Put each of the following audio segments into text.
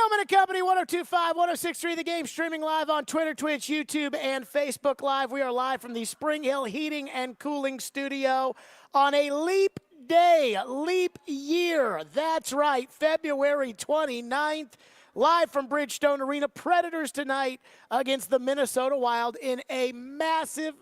Stillman and Company, 102.5, 106.3 The Game, streaming live on Twitter, Twitch, YouTube, and Facebook Live. We are live from the Spring Hill Heating and Cooling Studio on a leap day, leap year. That's right, February 29th. Live from Bridgestone Arena, Predators tonight against the Minnesota Wild in a massive,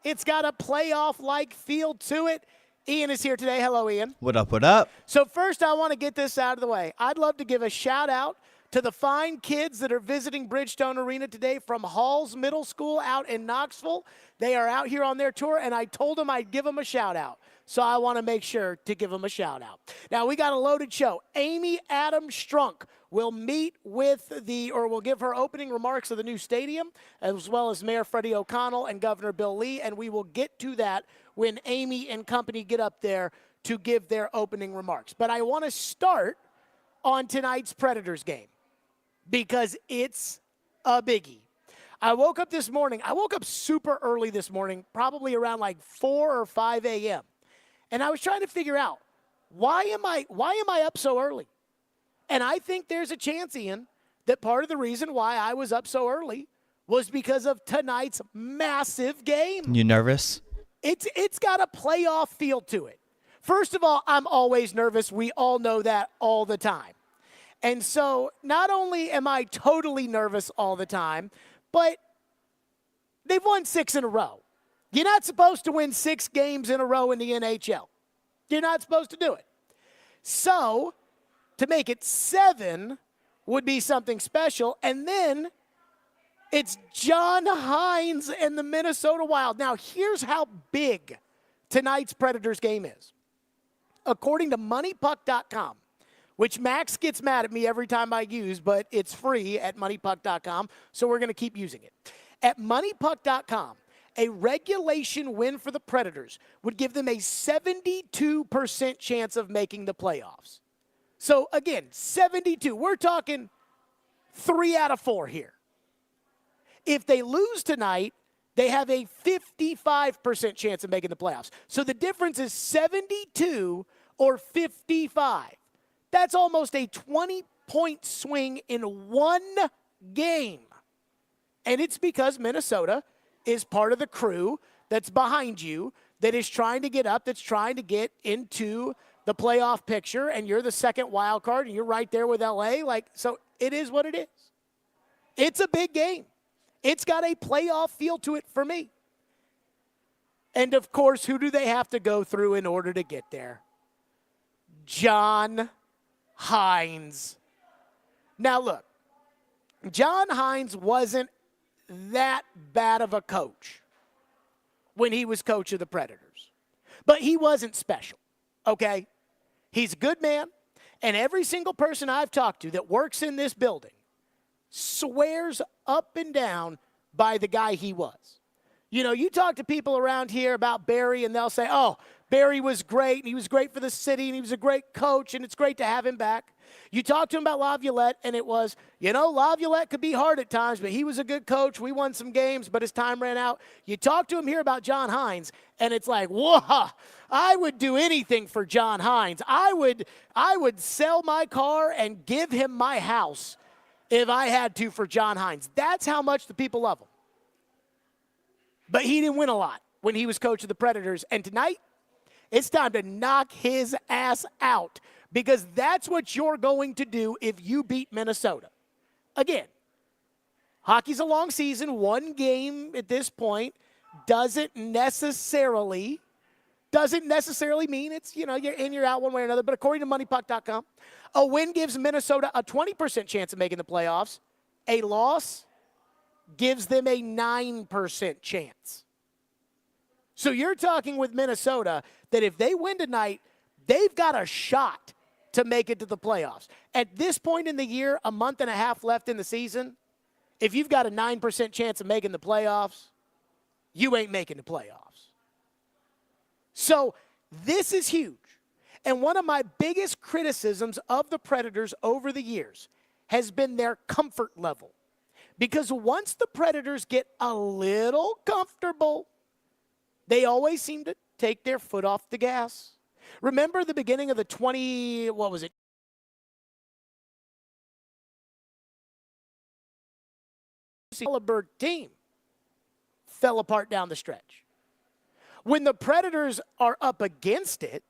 it's got a playoff-like feel to it. Ian is here today. Hello, Ian. What up, what up? So first, I want to get this out of the way. I'd love to give a shout-out to the fine kids that are visiting Bridgestone Arena today from Halls Middle School out in Knoxville. They are out here on their tour, and I told them I'd give them a shout-out. So I want to make sure to give them a shout-out. Now, we got a loaded show. Amy Adams Strunk will meet with will give her opening remarks of the new stadium, as well as Mayor Freddie O'Connell and Governor Bill Lee, and we will get to that when Amy and company get up there to give their opening remarks. But I want to start on tonight's Predators game because it's a biggie. I woke up this morning. I woke up super early this morning, probably around like 4 or 5 a.m., and I was trying to figure out, why am I up so early? And I think there's a chance, Ian, that part of the reason why I was up so early was because of tonight's massive game. You nervous? It's got a playoff feel to it. First of all, I'm always nervous. We all know that all the time. And so not only am I totally nervous all the time, but they've won 6 in a row. You're not supposed to win 6 games in a row in the NHL. You're not supposed to do it. So to make it 7 would be something special. And then it's John Hines and the Minnesota Wild. Now, here's how big tonight's Predators game is. According to MoneyPuck.com, which Max gets mad at me every time I use, but it's free at MoneyPuck.com, so we're going to keep using it. At MoneyPuck.com, a regulation win for the Predators would give them a 72% chance of making the playoffs. So, again, 72. We're talking 3 out of 4 here. If they lose tonight, they have a 55% chance of making the playoffs. So the difference is 72 or 55. That's almost a 20-point swing in one game. And it's because Minnesota is part of the crew that's behind you, that is trying to get up, that's trying to get into the playoff picture, and you're the second wild card, and you're right there with LA. So it is what it is. It's a big game. It's got a playoff feel to it for me. And, of course, who do they have to go through in order to get there? John Hines. Now, look, John Hines wasn't that bad of a coach when he was coach of the Predators. But he wasn't special, okay? He's a good man, and every single person I've talked to that works in this building swears up and down by the guy he was. You know, you talk to people around here about Barry, and they'll say, oh, Barry was great, and he was great for the city, and he was a great coach, and it's great to have him back. You talk to him about Laviolette, and it was, Laviolette could be hard at times, but he was a good coach. We won some games, but his time ran out. You talk to him here about John Hines, and it's like, whoa, I would do anything for John Hines. I would sell my car and give him my house if I had to for John Hines. That's how much the people love him. But he didn't win a lot when he was coach of the Predators. And tonight, it's time to knock his ass out, because that's what you're going to do if you beat Minnesota. Again, hockey's a long season. One game at this point doesn't necessarily mean it's, you're in, you're out one way or another. But according to MoneyPuck.com, a win gives Minnesota a 20% chance of making the playoffs. A loss gives them a 9% chance. So you're talking with Minnesota that if they win tonight, they've got a shot to make it to the playoffs. At this point in the year, a month and a half left in the season, if you've got a 9% chance of making the playoffs, you ain't making the playoffs. So this is huge. And one of my biggest criticisms of the Predators over the years has been their comfort level. Because once the Predators get a little comfortable, they always seem to take their foot off the gas. Remember the beginning of the caliber team fell apart down the stretch. When the Predators are up against it,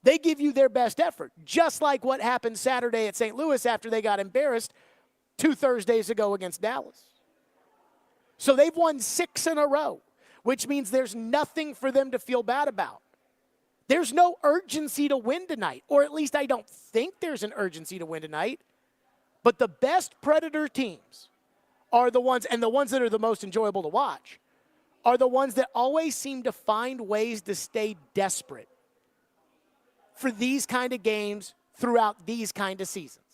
they give you their best effort, just like what happened Saturday at St. Louis after they got embarrassed 2 Thursdays ago against Dallas. So they've won 6 in a row, which means there's nothing for them to feel bad about. There's no urgency to win tonight, or at least I don't think there's an urgency to win tonight. But the best Predator teams are the ones, and the ones that are the most enjoyable to watch, are the ones that always seem to find ways to stay desperate for these kind of games throughout these kind of seasons.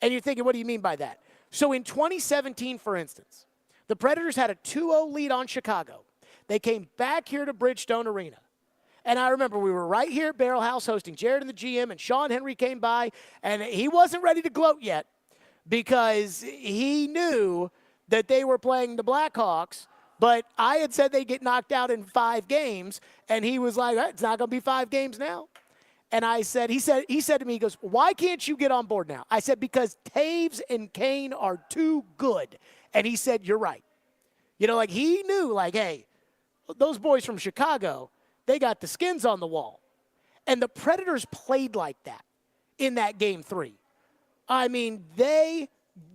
And you're thinking, what do you mean by that? So in 2017, for instance, the Predators had a 2-0 lead on Chicago. They came back here to Bridgestone Arena. And I remember we were right here at Barrel House hosting Jared and the GM, and Sean Henry came by, and he wasn't ready to gloat yet because he knew that they were playing the Blackhawks, but I had said they'd get knocked out in 5 games, and he was like, it's not going to be 5 games now. And I said, he said to me, he goes, why can't you get on board now? I said, because Taves and Kane are too good. And he said, you're right. You know, like he knew, like, hey, those boys from Chicago, they got the skins on the wall. And the Predators played like that in that Game 3. I mean, they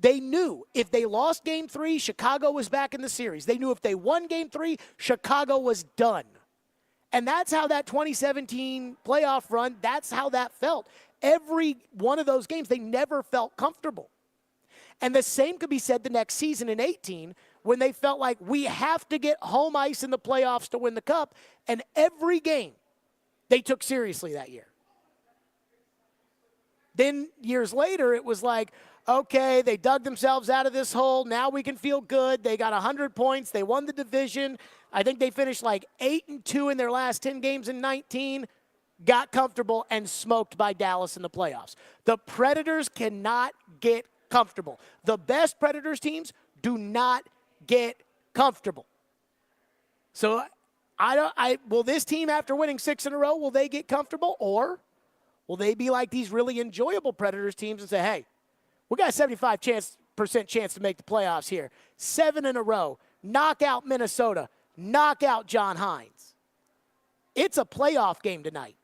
knew if they lost Game 3, Chicago was back in the series. They knew if they won Game 3, Chicago was done. And that's how that 2017 playoff run, that's how that felt. Every one of those games, they never felt comfortable. And the same could be said the next season in 18 when they felt like we have to get home ice in the playoffs to win the cup. And every game they took seriously that year. Then years later, it was like, okay, they dug themselves out of this hole. Now we can feel good. They got 100 points. They won the division. I think they finished like 8-2 in their last 10 games in 19, got comfortable, and smoked by Dallas in the playoffs. The Predators cannot get comfortable. The best Predators teams do not get comfortable. So will this team, after winning 6 in a row, will they get comfortable? Or will they be like these really enjoyable Predators teams and say, hey, we got a 75% chance to make the playoffs here. 7 in a row. Knock out Minnesota. Knock out John Hines. It's a playoff game tonight.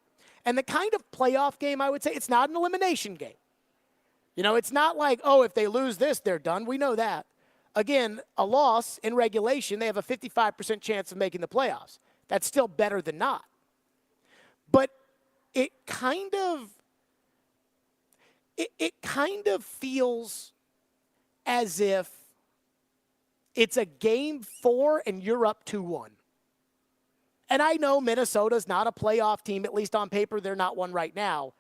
And the kind of playoff game, I would say, it's not an elimination game. You know, it's not like, oh, if they lose this, they're done. We know that. Again, a loss in regulation, they have a 55% chance of making the playoffs. That's still better than not. But it kind of feels as if it's a Game 4 and you're up 2-1. And I know Minnesota's not a playoff team, at least on paper, they're not one right now.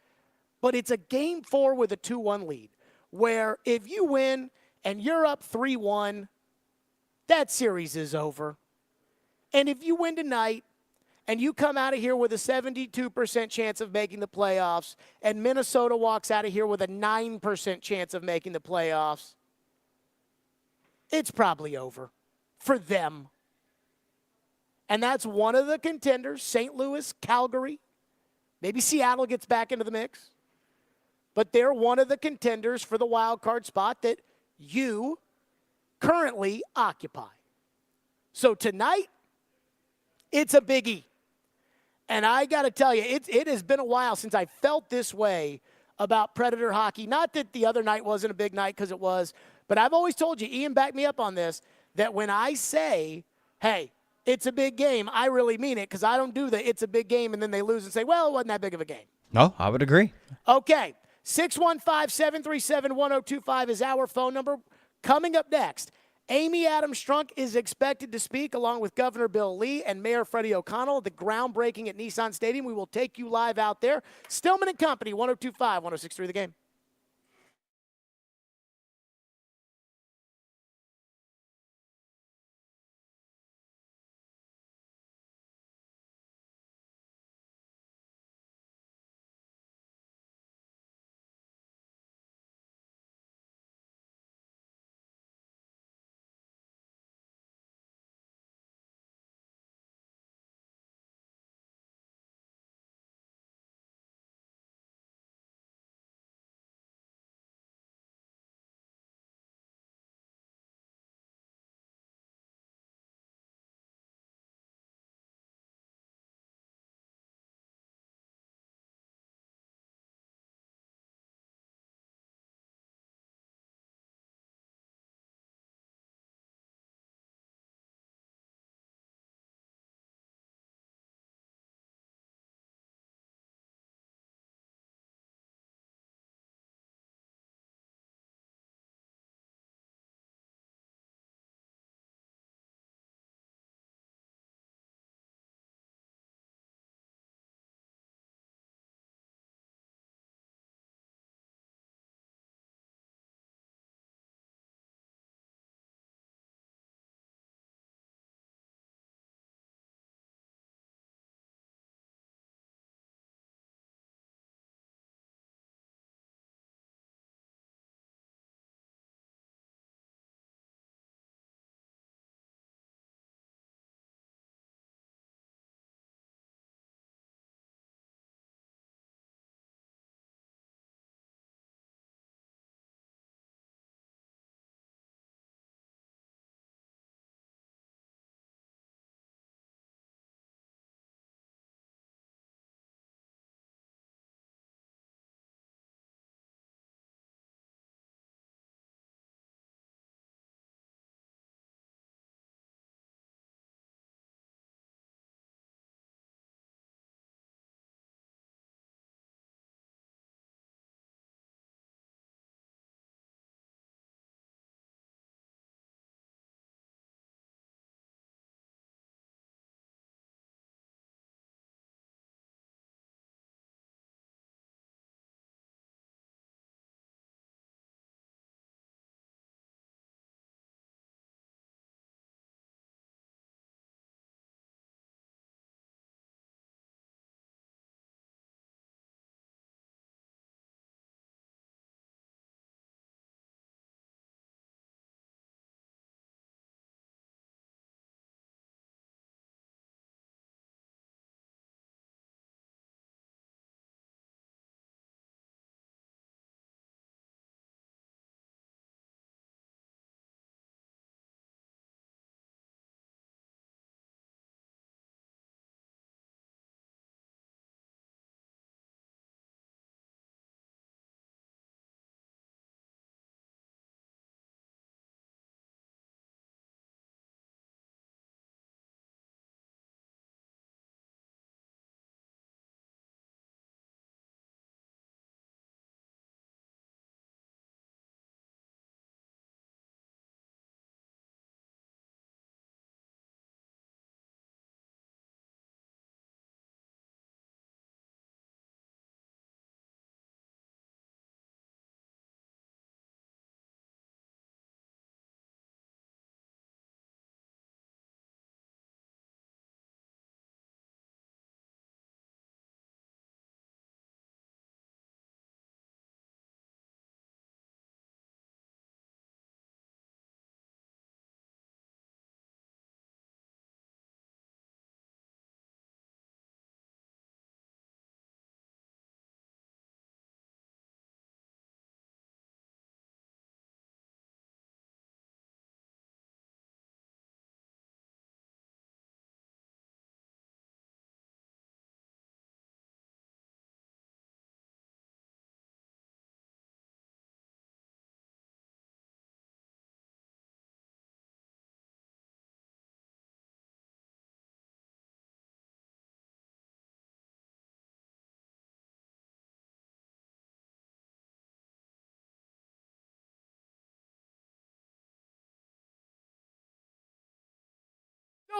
But it's a Game 4 with a 2-1 lead, where if you win and you're up 3-1, that series is over. And if you win tonight and you come out of here with a 72% chance of making the playoffs, and Minnesota walks out of here with a 9% chance of making the playoffs, it's probably over for them. And that's one of the contenders, St. Louis, Calgary. Maybe Seattle gets back into the mix. But they're one of the contenders for the wild card spot that you currently occupy. So tonight, it's a biggie. And I got to tell you, it has been a while since I felt this way about Predator hockey. Not that the other night wasn't a big night, because it was. But I've always told you, Ian backed me up on this, that when I say, hey, it's a big game, I really mean it, because I don't do the it's a big game and then they lose and say, well, it wasn't that big of a game. No, I would agree. Okay, 615-737-1025 is our phone number. Coming up next, Amy Adams Strunk is expected to speak along with Governor Bill Lee and Mayor Freddie O'Connell at the groundbreaking at Nissan Stadium. We will take you live out there. Stillman and Company, 1025, 1063 The Game.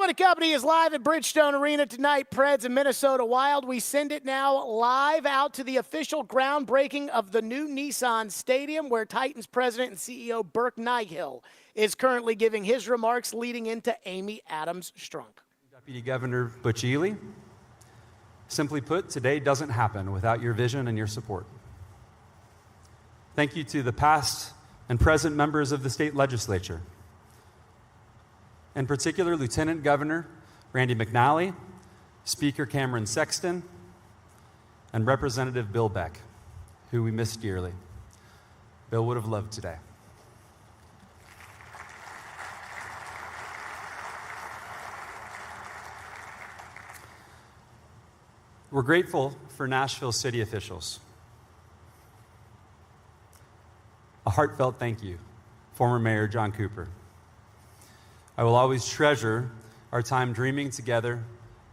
Stillman & Company is live at Bridgestone Arena tonight. Preds and Minnesota Wild. We send it now live out to the official groundbreaking of the new Nissan Stadium, where Titans president and CEO Burke Nihill is currently giving his remarks leading into Amy Adams Strunk. Deputy Governor Butch Ely, simply put, today doesn't happen without your vision and your support. Thank you to the past and present members of the state legislature. In particular, Lieutenant Governor Randy McNally, Speaker Cameron Sexton, and Representative Bill Beck, who we miss dearly. Bill would have loved today. We're grateful for Nashville city officials. A heartfelt thank you, former Mayor John Cooper. I will always treasure our time dreaming together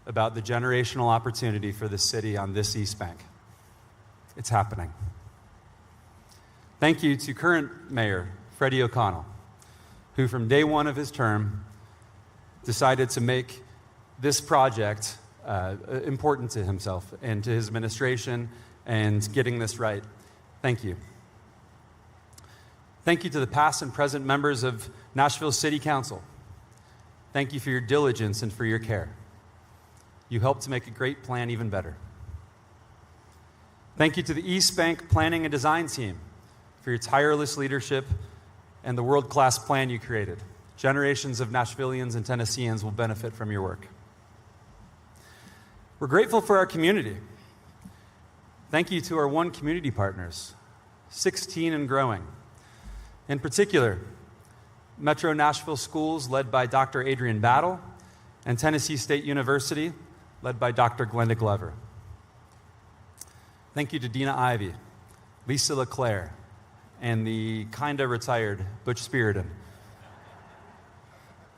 about the generational opportunity for the city on this East Bank. It's happening. Thank you to current Mayor Freddie O'Connell, who from day one of his term decided to make this project important to himself and to his administration and getting this right. Thank you. Thank you to the past and present members of Nashville City Council. Thank you for your diligence and for your care. You helped to make a great plan even better. Thank you to the East Bank Planning and Design team for your tireless leadership and the world-class plan you created. Generations of Nashvillians and Tennesseans will benefit from your work. We're grateful for our community. Thank you to our one community partners, 16 and growing. In particular, Metro Nashville Schools, led by Dr. Adrian Battle, and Tennessee State University, led by Dr. Glenda Glover. Thank you to Dina Ivey, Lisa LeClaire, and the kinda retired Butch Spiriton,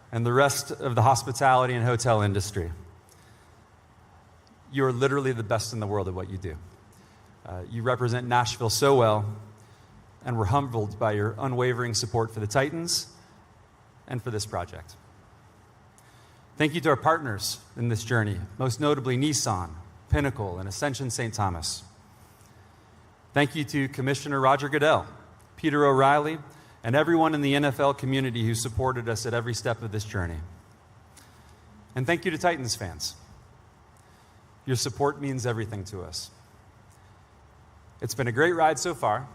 and the rest of the hospitality and hotel industry. You are literally the best in the world at what you do. You represent Nashville so well, and we're humbled by your unwavering support for the Titans and for this project. Thank you to our partners in this journey, most notably Nissan, Pinnacle, and Ascension St. Thomas. Thank you to Commissioner Roger Goodell, Peter O'Reilly, and everyone in the NFL community who supported us at every step of this journey. And thank you to Titans fans. Your support means everything to us. It's been a great ride so far,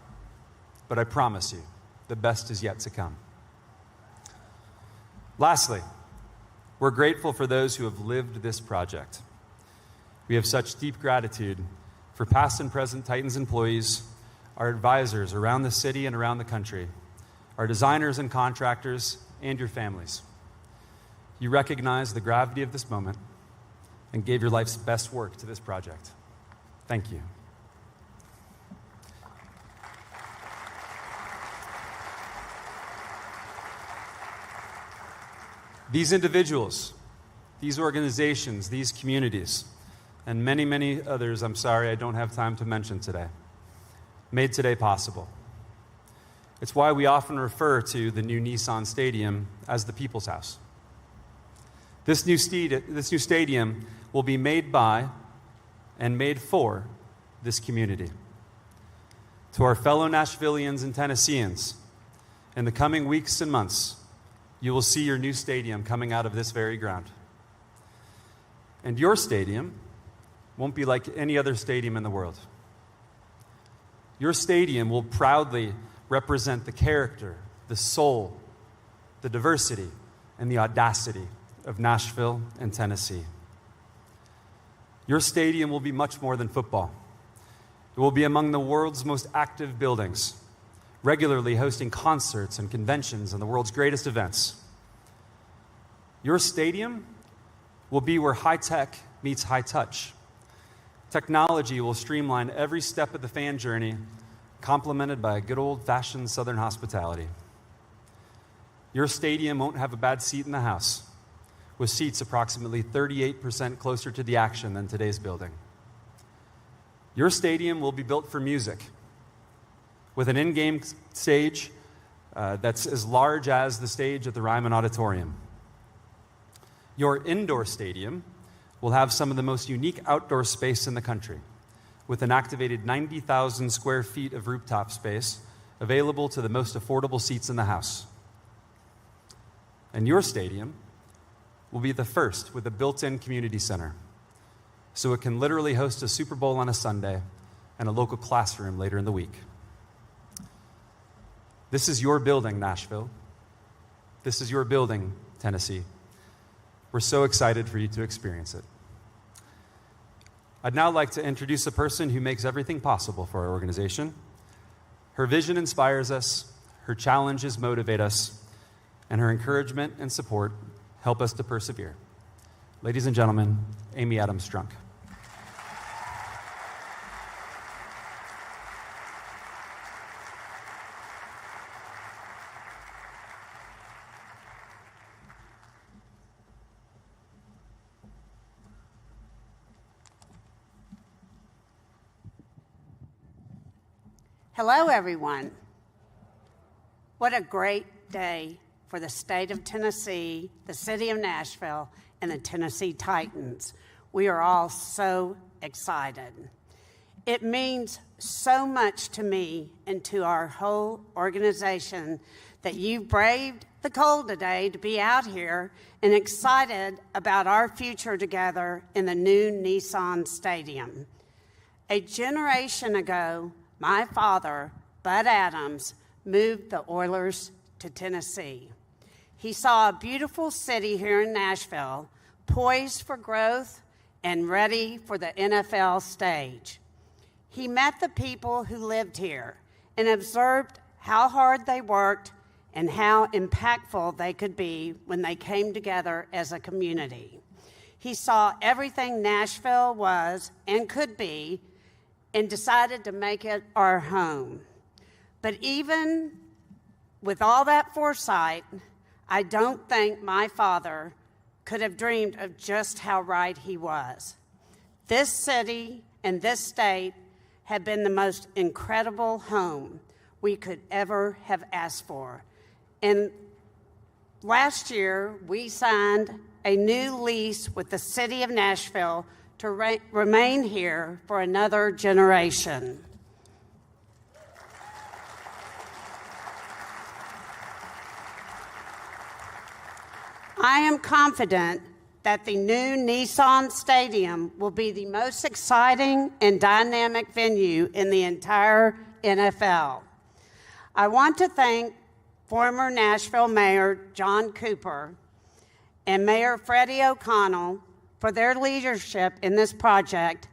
but I promise you, the best is yet to come. Lastly, we're grateful for those who have lived this project. We have such deep gratitude for past and present Titans employees, our advisors around the city and around the country, our designers and contractors, and your families. You recognize the gravity of this moment and gave your life's best work to this project. Thank you. These individuals, these organizations, these communities, and many, many others, I'm sorry I don't have time to mention today, made today possible. It's why we often refer to the new Nissan Stadium as the People's House. This new stadium will be made by and made for this community. To our fellow Nashvillians and Tennesseans, in the coming weeks and months, you will see your new stadium coming out of this very ground. And your stadium won't be like any other stadium in the world. Your stadium will proudly represent the character, the soul, the diversity, and the audacity of Nashville and Tennessee. Your stadium will be much more than football. It will be among the world's most active buildings, regularly hosting concerts and conventions and the world's greatest events. Your stadium will be where high tech meets high touch. Technology will streamline every step of the fan journey, complemented by a good old-fashioned Southern hospitality. Your stadium won't have a bad seat in the house, with seats approximately 38% closer to the action than today's building. Your stadium will be built for music, with an in-game stage that's as large as the stage at the Ryman Auditorium. Your indoor stadium will have some of the most unique outdoor space in the country, with an activated 90,000 square feet of rooftop space available to the most affordable seats in the house. And your stadium will be the first with a built-in community center, so it can literally host a Super Bowl on a Sunday and a local classroom later in the week. This is your building, Nashville. This is your building, Tennessee. We're so excited for you to experience it. I'd now like to introduce a person who makes everything possible for our organization. Her vision inspires us, her challenges motivate us, and her encouragement and support help us to persevere. Ladies and gentlemen, Amy Adams-Strunk. Hello, everyone. What a great day for the state of Tennessee, the city of Nashville, and the Tennessee Titans. We are all so excited. It means so much to me and to our whole organization that you braved the cold today to be out here and excited about our future together in the new Nissan Stadium. A generation ago, my father, Bud Adams, moved the Oilers to Tennessee. He saw a beautiful city here in Nashville, poised for growth and ready for the NFL stage. He met the people who lived here and observed how hard they worked and how impactful they could be when they came together as a community. He saw everything Nashville was and could be and decided to make it our home. But even with all that foresight, I don't think my father could have dreamed of just how right he was. This city and this state have been the most incredible home we could ever have asked for. And last year, we signed a new lease with the city of Nashville to remain here for another generation. I am confident that the new Nissan Stadium will be the most exciting and dynamic venue in the entire NFL. I want to thank former Nashville Mayor John Cooper and Mayor Freddie O'Connell for their leadership in this project,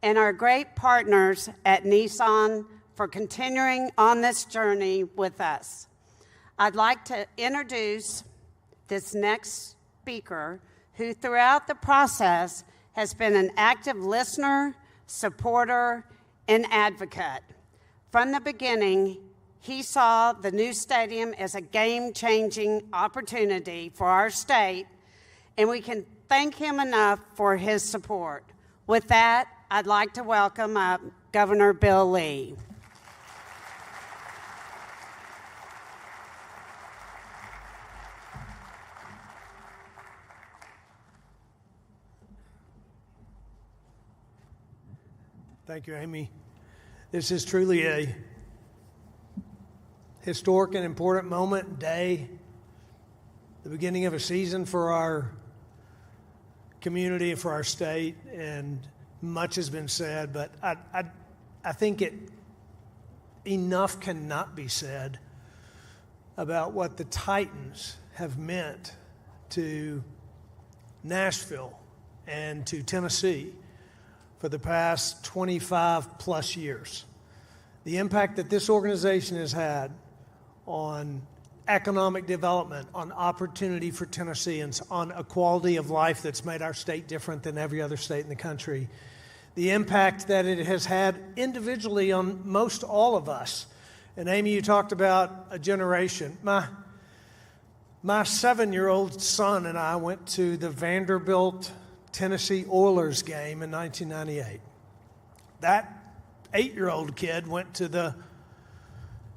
and our great partners at Nissan for continuing on this journey with us. I'd like to introduce this next speaker, who throughout the process has been an active listener, supporter, and advocate. From the beginning, he saw the new stadium as a game-changing opportunity for our state, and we can thank him enough for his support. With that, I'd like to welcome up Governor Bill Lee. Thank you, Amy. This is truly a historic and important moment, day, the beginning of a season for our community and for our state, and much has been said, but I think enough cannot be said about what the Titans have meant to Nashville and to Tennessee for the past 25 plus years. The impact that this organization has had on economic development, on opportunity for Tennesseans, on a quality of life that's made our state different than every other state in the country. The impact that it has had individually on most all of us. And Amy, you talked about a generation. My 7-year-old son and I went to the Vanderbilt Tennessee Oilers game in 1998. That 8-year-old kid went to the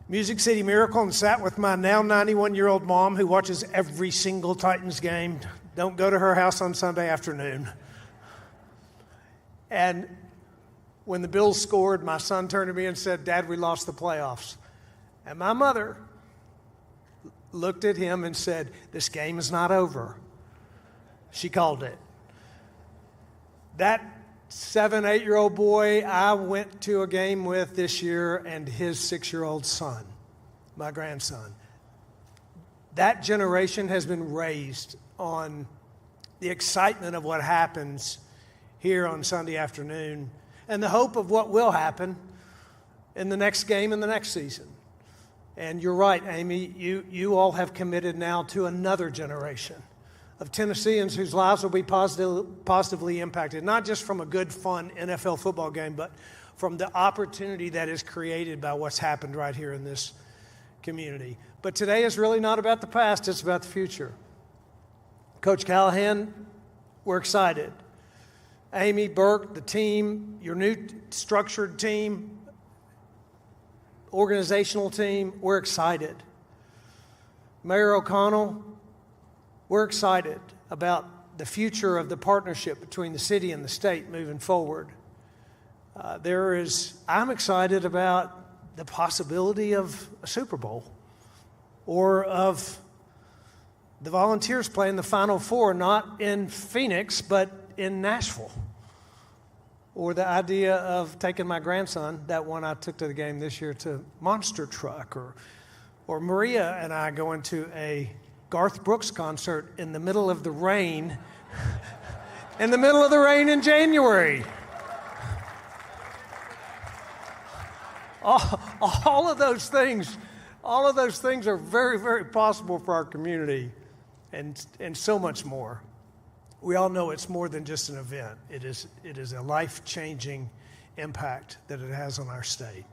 Music City Miracle and sat with my now 91-year-old mom, who watches every single Titans game Don't go to her house on Sunday afternoon. And when the Bills scored, my son turned to me and said, Dad, we lost the playoffs. And my mother looked at him and said, this game is not over. She called it. That 7, 8-year-old boy I went to a game with this year, and his 6-year-old son, my grandson. That generation has been raised on the excitement of what happens here on Sunday afternoon and the hope of what will happen in the next game in the next season. And you're right, Amy, you all have committed now to another generation of Tennesseans whose lives will be positively impacted, not just from a good, fun NFL football game, but from the opportunity that is created by what's happened right here in this community. But today is really not about the past, it's about the future. Coach Callahan, we're excited. Amy, Burke, the team, your new structured team, organizational team, we're excited. Mayor O'Connell, we're excited about the future of the partnership between the city and the state moving forward. I'm excited about the possibility of a Super Bowl or of the Volunteers playing the Final Four, not in Phoenix, but in Nashville. Or the idea of taking my grandson, that one I took to the game this year, to Monster Truck, or Maria and I going to a Garth Brooks concert in the middle of the rain, in January. All of those things are very, very possible for our community, and so much more. We all know it's more than just an event. It is a life-changing impact that it has on our state.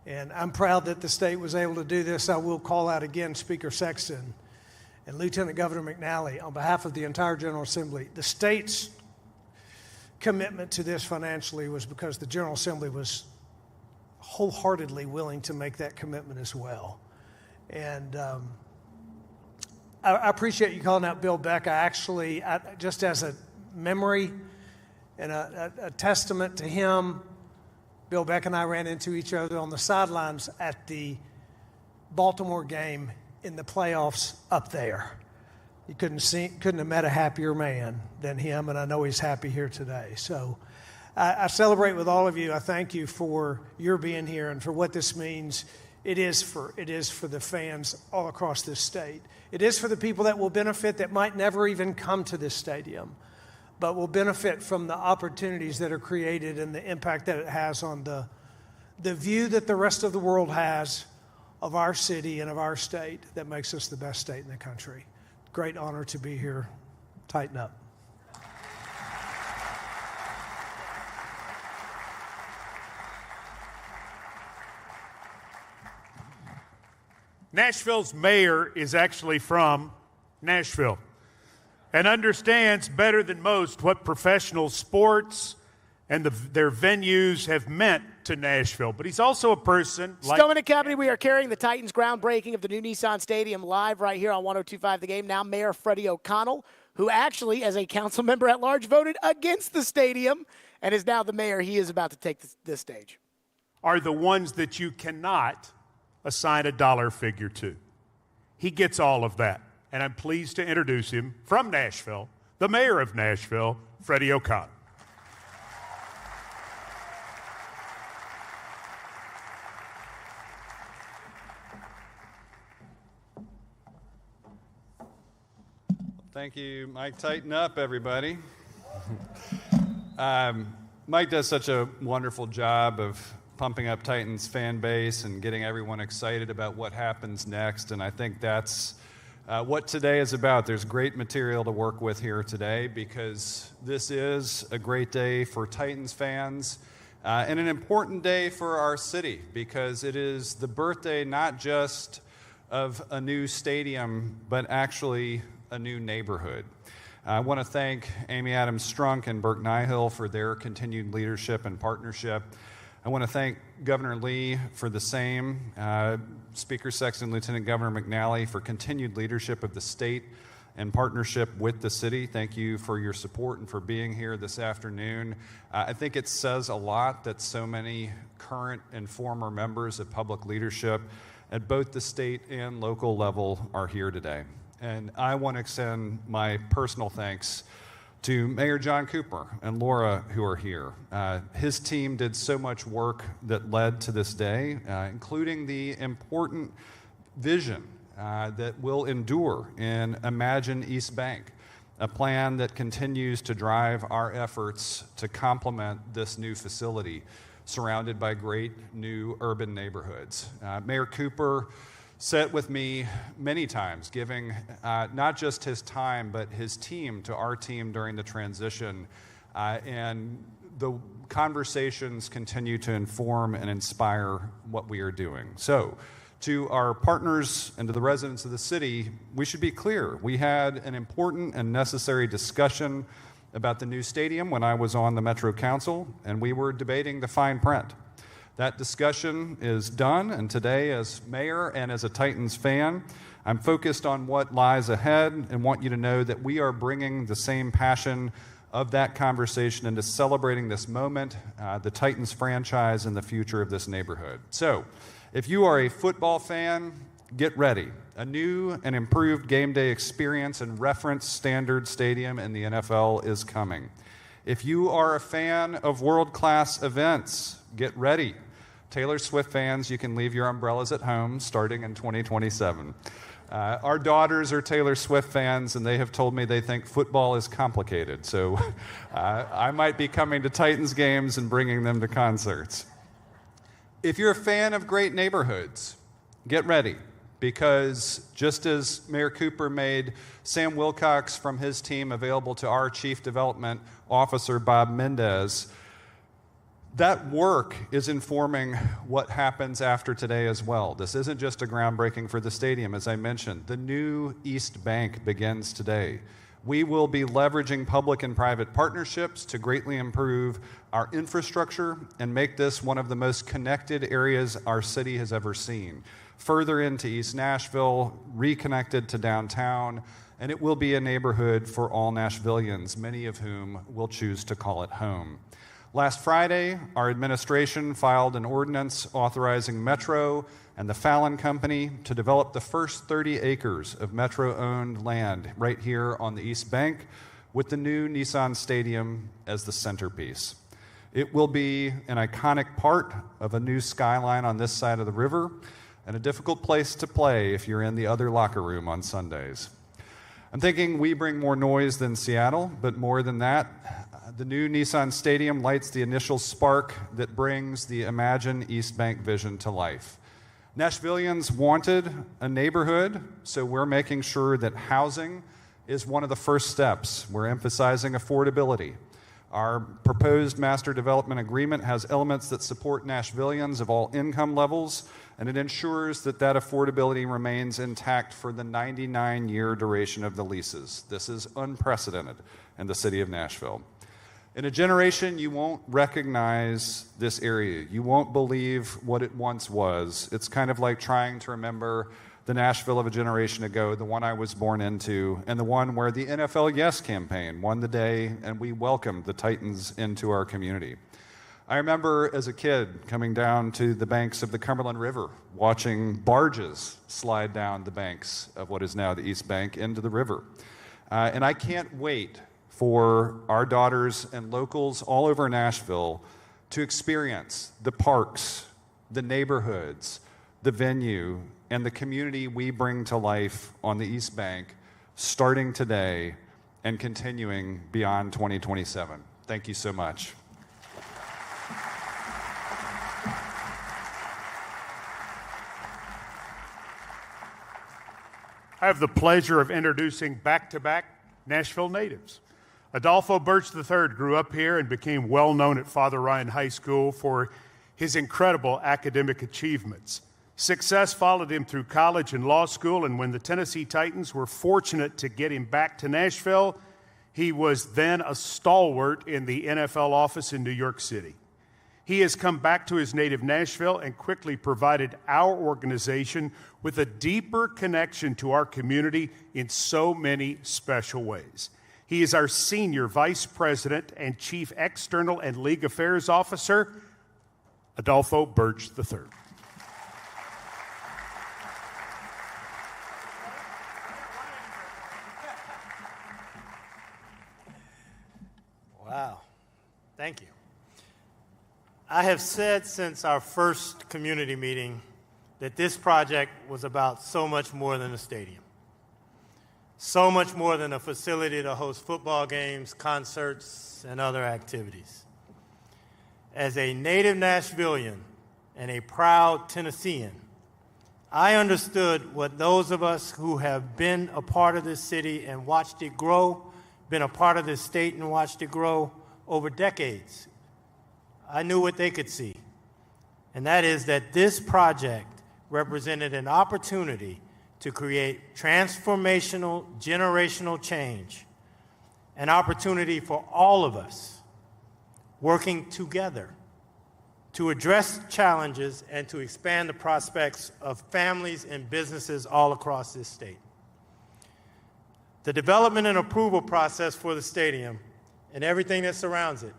And I'm proud that the state was able to do this. I will call out again Speaker Sexton and Lieutenant Governor McNally on behalf of the entire General Assembly. The state's commitment to this financially was because the General Assembly was wholeheartedly willing to make that commitment as well. And I appreciate you calling out Bill Beck. Just as a memory and a testament to him, Bill Beck and I ran into each other on the sidelines at the Baltimore game in the playoffs up there. You couldn't have met a happier man than him, and I know he's happy here today. So I celebrate with all of you. I thank you for your being here and for what this means. It is for the fans all across this state. It is for the people that will benefit that might never even come to this stadium, but will benefit from the opportunities that are created and the impact that it has on the view that the rest of the world has of our city and of our state that makes us the best state in the country. Great honor to be here. Tighten up. Nashville's mayor is actually from Nashville and understands better than most what professional sports and their venues have meant to Nashville. But he's also a person like... Stillman and Company, we are carrying the Titans groundbreaking of the new Nissan Stadium live right here on 102.5 The Game. Now Mayor Freddie O'Connell, who actually, as a council member at large, voted against the stadium and is now the mayor. He is about to take this stage. Are the ones that you cannot assign a dollar figure to. He gets all of that. And I'm pleased to introduce him from Nashville, the mayor of Nashville, Freddie O'Connell. Thank you, Mike. Tighten up, everybody. Mike does such a wonderful job of pumping up Titans fan base and getting everyone excited about what happens next. And I think that's what today is about. There's great material to work with here today because this is a great day for Titans fans and an important day for our city because it is the birthday not just of a new stadium, but actually a new neighborhood. I want to thank Amy Adams Strunk and Burke Nihill for their continued leadership and partnership. I want to thank Governor Lee for the same, Speaker Sexton, Lieutenant Governor McNally for continued leadership of the state in partnership with the city. Thank you for your support and for being here this afternoon. I think it says a lot that so many current and former members of public leadership at both the state and local level are here today. And I want to extend my personal thanks to Mayor John Cooper and Laura, who are here. His team did so much work that led to this day, including the important vision that will endure in Imagine East Bank, a plan that continues to drive our efforts to complement this new facility surrounded by great new urban neighborhoods. Mayor Cooper sat with me many times, giving not just his time, but his team to our team during the transition. And the conversations continue to inform and inspire what we are doing. So, to our partners and to the residents of the city, we should be clear. We had an important and necessary discussion about the new stadium when I was on the Metro Council, and we were debating the fine print. That discussion is done, and today, as mayor and as a Titans fan, I'm focused on what lies ahead and want you to know that we are bringing the same passion of that conversation into celebrating this moment, the Titans franchise, and the future of this neighborhood. So, if you are a football fan, get ready. A new and improved game day experience and reference standard stadium in the NFL is coming. If you are a fan of world-class events, get ready. Taylor Swift fans, you can leave your umbrellas at home starting in 2027. Our daughters are Taylor Swift fans, and they have told me they think football is complicated. So I might be coming to Titans games and bringing them to concerts. If you're a fan of great neighborhoods, get ready. Because just as Mayor Cooper made Sam Wilcox from his team available to our Chief Development Officer, Bob Mendez, that work is informing what happens after today as well. This isn't just a groundbreaking for the stadium, as I mentioned. The new East Bank begins today. We will be leveraging public and private partnerships to greatly improve our infrastructure and make this one of the most connected areas our city has ever seen. Further into East Nashville, reconnected to downtown, and it will be a neighborhood for all Nashvillians, many of whom will choose to call it home. Last Friday, our administration filed an ordinance authorizing Metro and the Fallon Company to develop the first 30 acres of Metro-owned land right here on the East Bank, with the new Nissan Stadium as the centerpiece. It will be an iconic part of a new skyline on this side of the river, and a difficult place to play if you're in the other locker room on Sundays. I'm thinking we bring more noise than Seattle, but more than that, the new Nissan Stadium lights the initial spark that brings the Imagine East Bank vision to life. Nashvillians wanted a neighborhood, so we're making sure that housing is one of the first steps. We're emphasizing affordability. Our proposed master development agreement has elements that support Nashvillians of all income levels, and it ensures that that affordability remains intact for the 99-year duration of the leases. This is unprecedented in the city of Nashville. In a generation, you won't recognize this area. You won't believe what it once was. It's kind of like trying to remember the Nashville of a generation ago, the one I was born into, and the one where the NFL Yes campaign won the day and we welcomed the Titans into our community. I remember as a kid coming down to the banks of the Cumberland River, watching barges slide down the banks of what is now the East Bank into the river. And I can't wait for our daughters and locals all over Nashville to experience the parks, the neighborhoods, the venue, and the community we bring to life on the East Bank, starting today and continuing beyond 2027. Thank you so much. I have the pleasure of introducing back-to-back Nashville natives. Adolfo Birch III grew up here and became well-known at Father Ryan High School for his incredible academic achievements. Success followed him through college and law school, and when the Tennessee Titans were fortunate to get him back to Nashville, he was then a stalwart in the NFL office in New York City. He has come back to his native Nashville and quickly provided our organization with a deeper connection to our community in so many special ways. He is our Senior Vice President and Chief External and League Affairs Officer, Adolfo Birch III. Wow. Thank you. I have said since our first community meeting that this project was about so much more than a stadium, so much more than a facility to host football games, concerts, and other activities. As a native Nashvilleian and a proud Tennessean, I understood what those of us who have been a part of this city and watched it grow, been a part of this state and watched it grow over decades, I knew what they could see, and that is that this project represented an opportunity to create transformational, generational change, an opportunity for all of us working together to address challenges and to expand the prospects of families and businesses all across this state. The development and approval process for the stadium and everything that surrounds it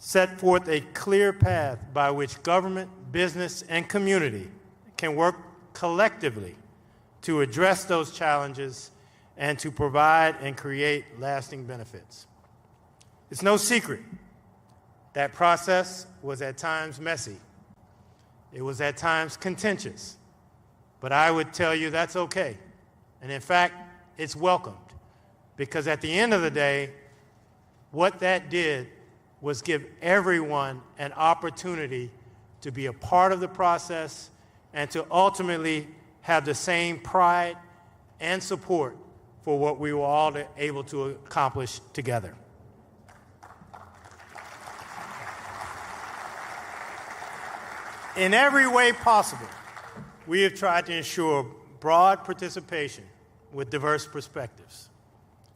set forth a clear path by which government, business, and community can work collectively to address those challenges and to provide and create lasting benefits. It's no secret that process was at times messy. It was at times contentious, but I would tell you that's okay. And in fact, it's welcomed, because at the end of the day, what that did was give everyone an opportunity to be a part of the process and to ultimately have the same pride and support for what we were all able to accomplish together. In every way possible, we have tried to ensure broad participation with diverse perspectives.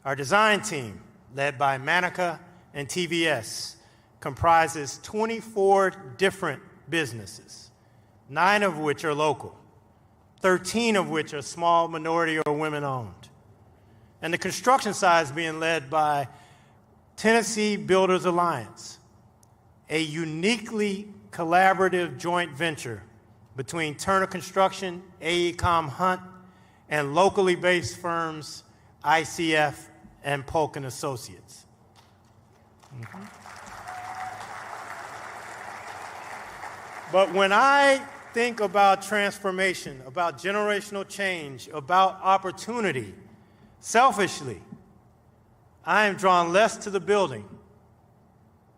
Our design team, led by Manica and TVS, comprises 24 different businesses, 9 of which are local, 13 of which are small, minority, or women-owned. And the construction side is being led by Tennessee Builders Alliance, a uniquely collaborative joint venture between Turner Construction, AECOM Hunt, and locally based firms ICF and Polk & Associates. But when I think about transformation, about generational change, about opportunity, selfishly, I am drawn less to the building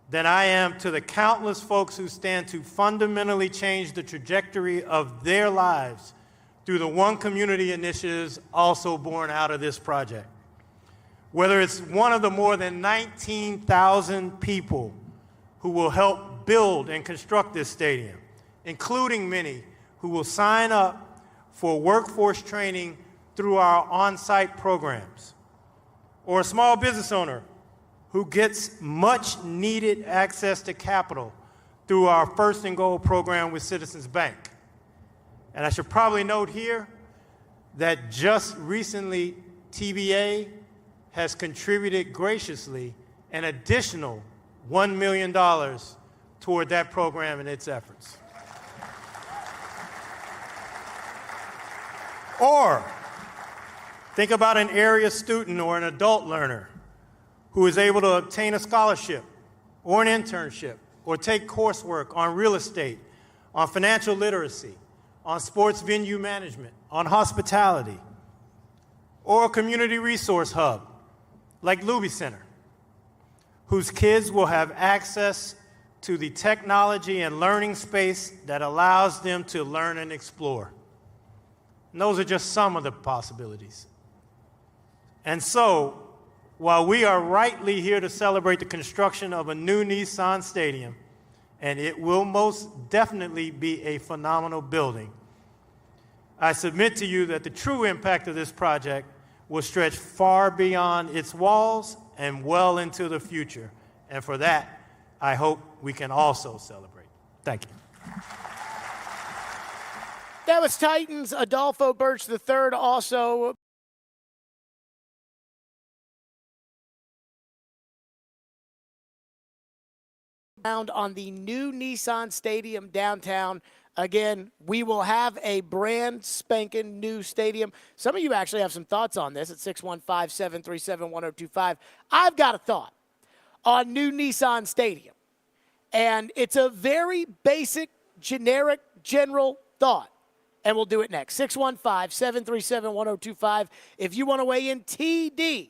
than I am to the countless folks who stand to fundamentally change the trajectory of their lives through the One Community initiatives also born out of this project. Whether it's one of the more than 19,000 people who will help build and construct this stadium, including many who will sign up for workforce training through our on-site programs, or a small business owner who gets much needed access to capital through our First and Goal program with Citizens Bank. And I should probably note here that just recently TVA has contributed graciously an additional $1 million toward that program and its efforts. Or think about an area student or an adult learner who is able to obtain a scholarship or an internship or take coursework on real estate, on financial literacy, on sports venue management, on hospitality, or a community resource hub like Luby Center, whose kids will have access to the technology and learning space that allows them to learn and explore. And those are just some of the possibilities. And so, while we are rightly here to celebrate the construction of a new Nissan Stadium, and it will most definitely be a phenomenal building, I submit to you that the true impact of this project will stretch far beyond its walls and well into the future. And for that, I hope we can also celebrate. Thank you. That was Titans Adolfo Birch III, also found on the new Nissan Stadium downtown. Again, we will have a brand spanking new stadium. Some of you actually have some thoughts on this at 615-737-1025. I've got a thought on new Nissan Stadium, and it's a very basic, generic, general thought. And we'll do it next. 615-737-1025. If you want to weigh in, TD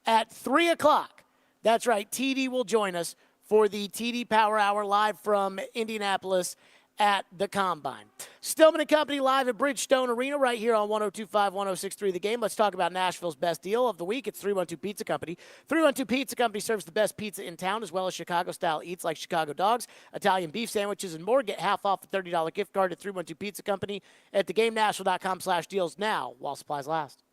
at 3 o'clock. That's right, TD will join us for the TD Power Hour live from Indianapolis at the Combine. Stillman and Company live at Bridgestone Arena right here on 102.5, 106.3 The Game. Let's talk about Nashville's best deal of the week. It's 312 Pizza Company. 312 Pizza Company serves the best pizza in town as well as Chicago-style eats like Chicago dogs, Italian beef sandwiches, and more. Get half off a $30 gift card at 312 Pizza Company at thegamenashville.com/deals now while supplies last.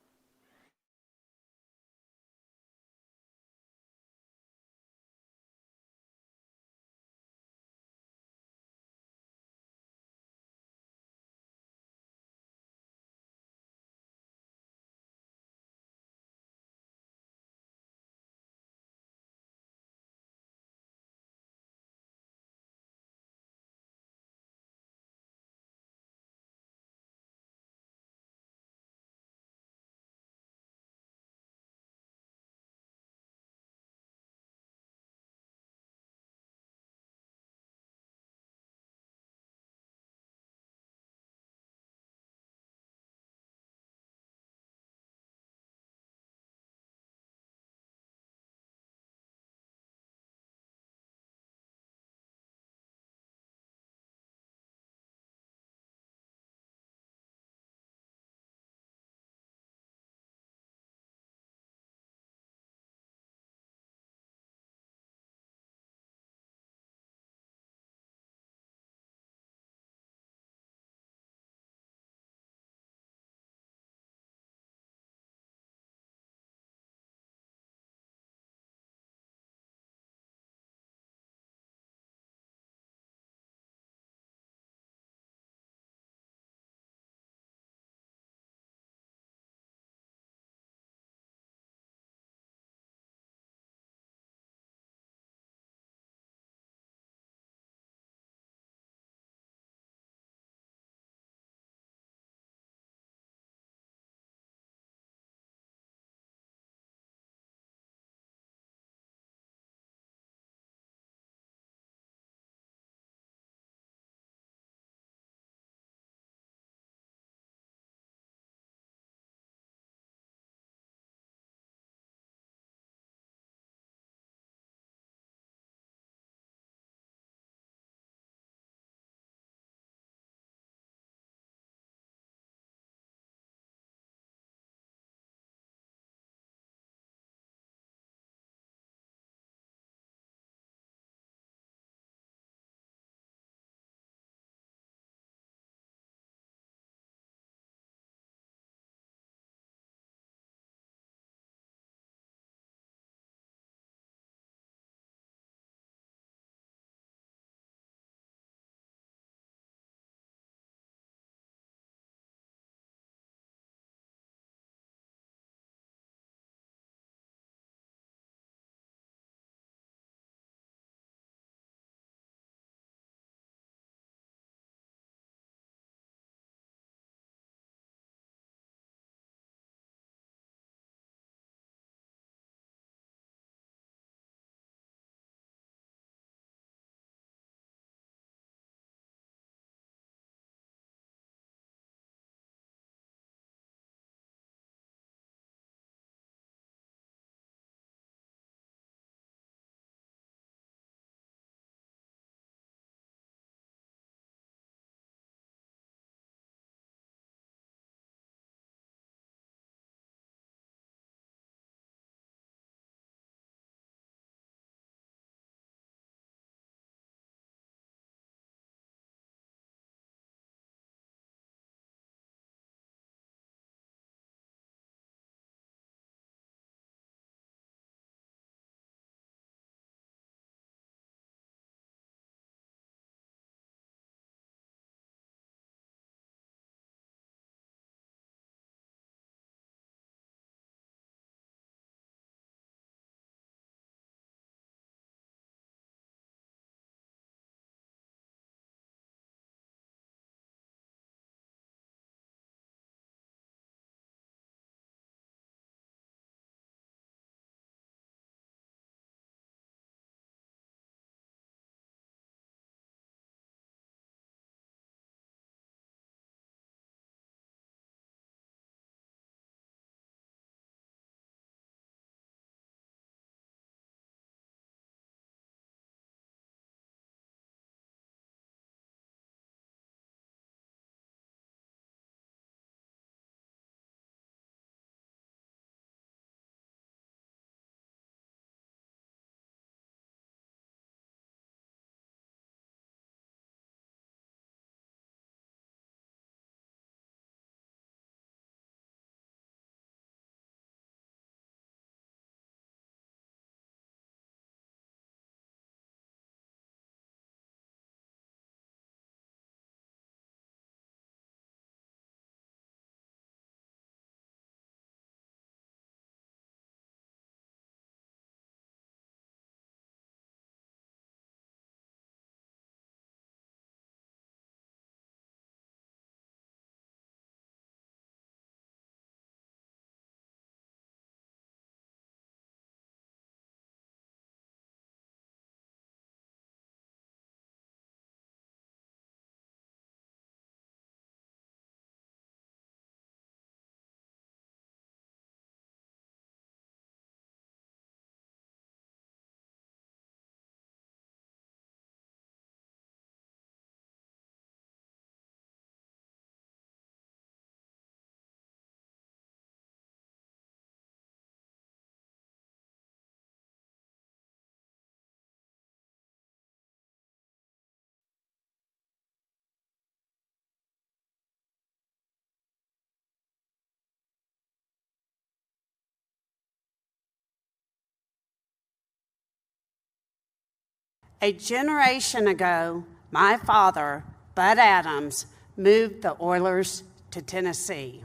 A generation ago, my father, Bud Adams, moved the Oilers to Tennessee.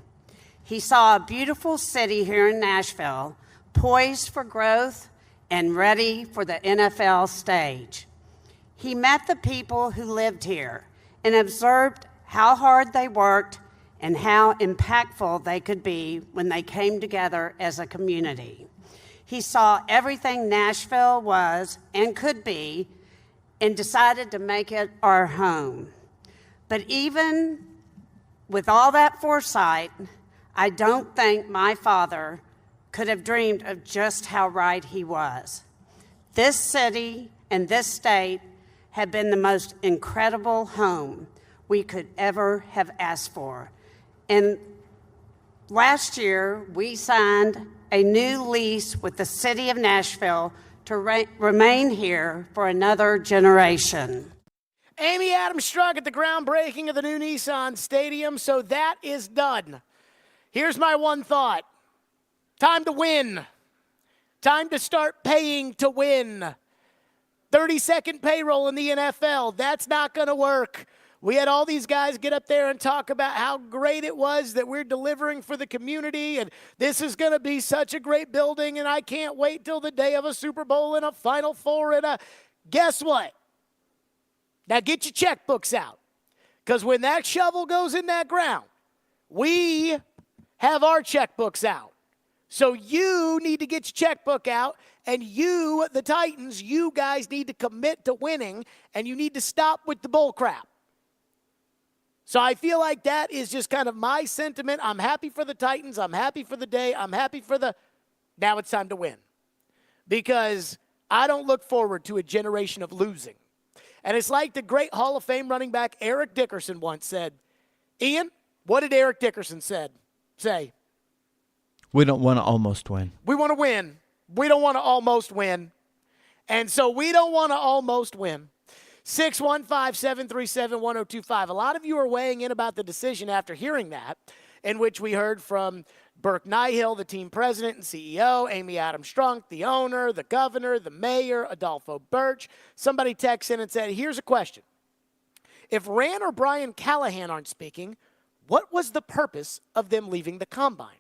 He saw a beautiful city here in Nashville, poised for growth and ready for the NFL stage. He met the people who lived here and observed how hard they worked and how impactful they could be when they came together as a community. He saw everything Nashville was and could be and decided to make it our home. But even with all that foresight, I don't think my father could have dreamed of just how right he was. This city and this state have been the most incredible home we could ever have asked for. And last year, we signed a new lease with the city of Nashville to remain here for another generation. Amy Adams struck at the groundbreaking of the new Nissan Stadium, so that is done. Here's my one thought. Time to win. Time to start paying to win. 30-second payroll in the NFL. That's not going to work. We had all these guys get up there and talk about how great it was that we're delivering for the community, and this is going to be such a great building, and I can't wait till the day of a Super Bowl and a Final Four and a... Guess what? Now get your checkbooks out, because when that shovel goes in that ground, we have our checkbooks out. So you need to get your checkbook out, and you, the Titans, you guys need to commit to winning, and you need to stop with the bull crap. So I feel like that is just kind of my sentiment. I'm happy for the Titans. I'm happy for the day. I'm happy for the... Now it's time to win. Because I don't look forward to a generation of losing. And it's like the great Hall of Fame running back Eric Dickerson once said. Ian, what did Eric Dickerson say? We don't want to almost win. We want to win. We don't want to almost win. And so we don't want to almost win. 615-737-1025. A lot of you are weighing in about the decision after hearing that, in which we heard from Burke Nihill, the team president and CEO, Amy Adams Strunk, the owner, the governor, the mayor, Adolfo Birch. Somebody texted in and said, here's a question. If Rand or Brian Callahan aren't speaking, what was the purpose of them leaving the combine?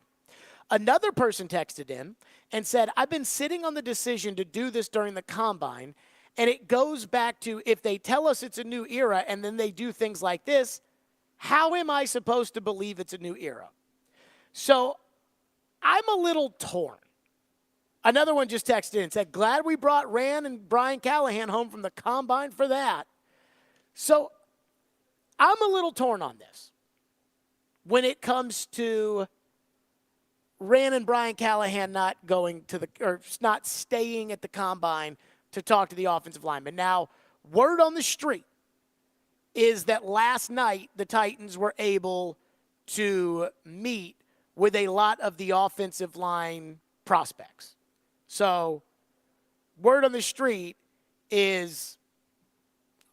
Another person texted in and said, I've been sitting on the decision to do this during the combine, and it goes back to if they tell us it's a new era and then they do things like this, how am I supposed to believe it's a new era? So I'm a little torn. Another one just texted in and said, glad we brought Rand and Brian Callahan home from the combine for that. So I'm a little torn on this when it comes to Rand and Brian Callahan not staying at the combine to talk to the offensive lineman. Now, word on the street is that last night the Titans were able to meet with a lot of the offensive line prospects. So, word on the street is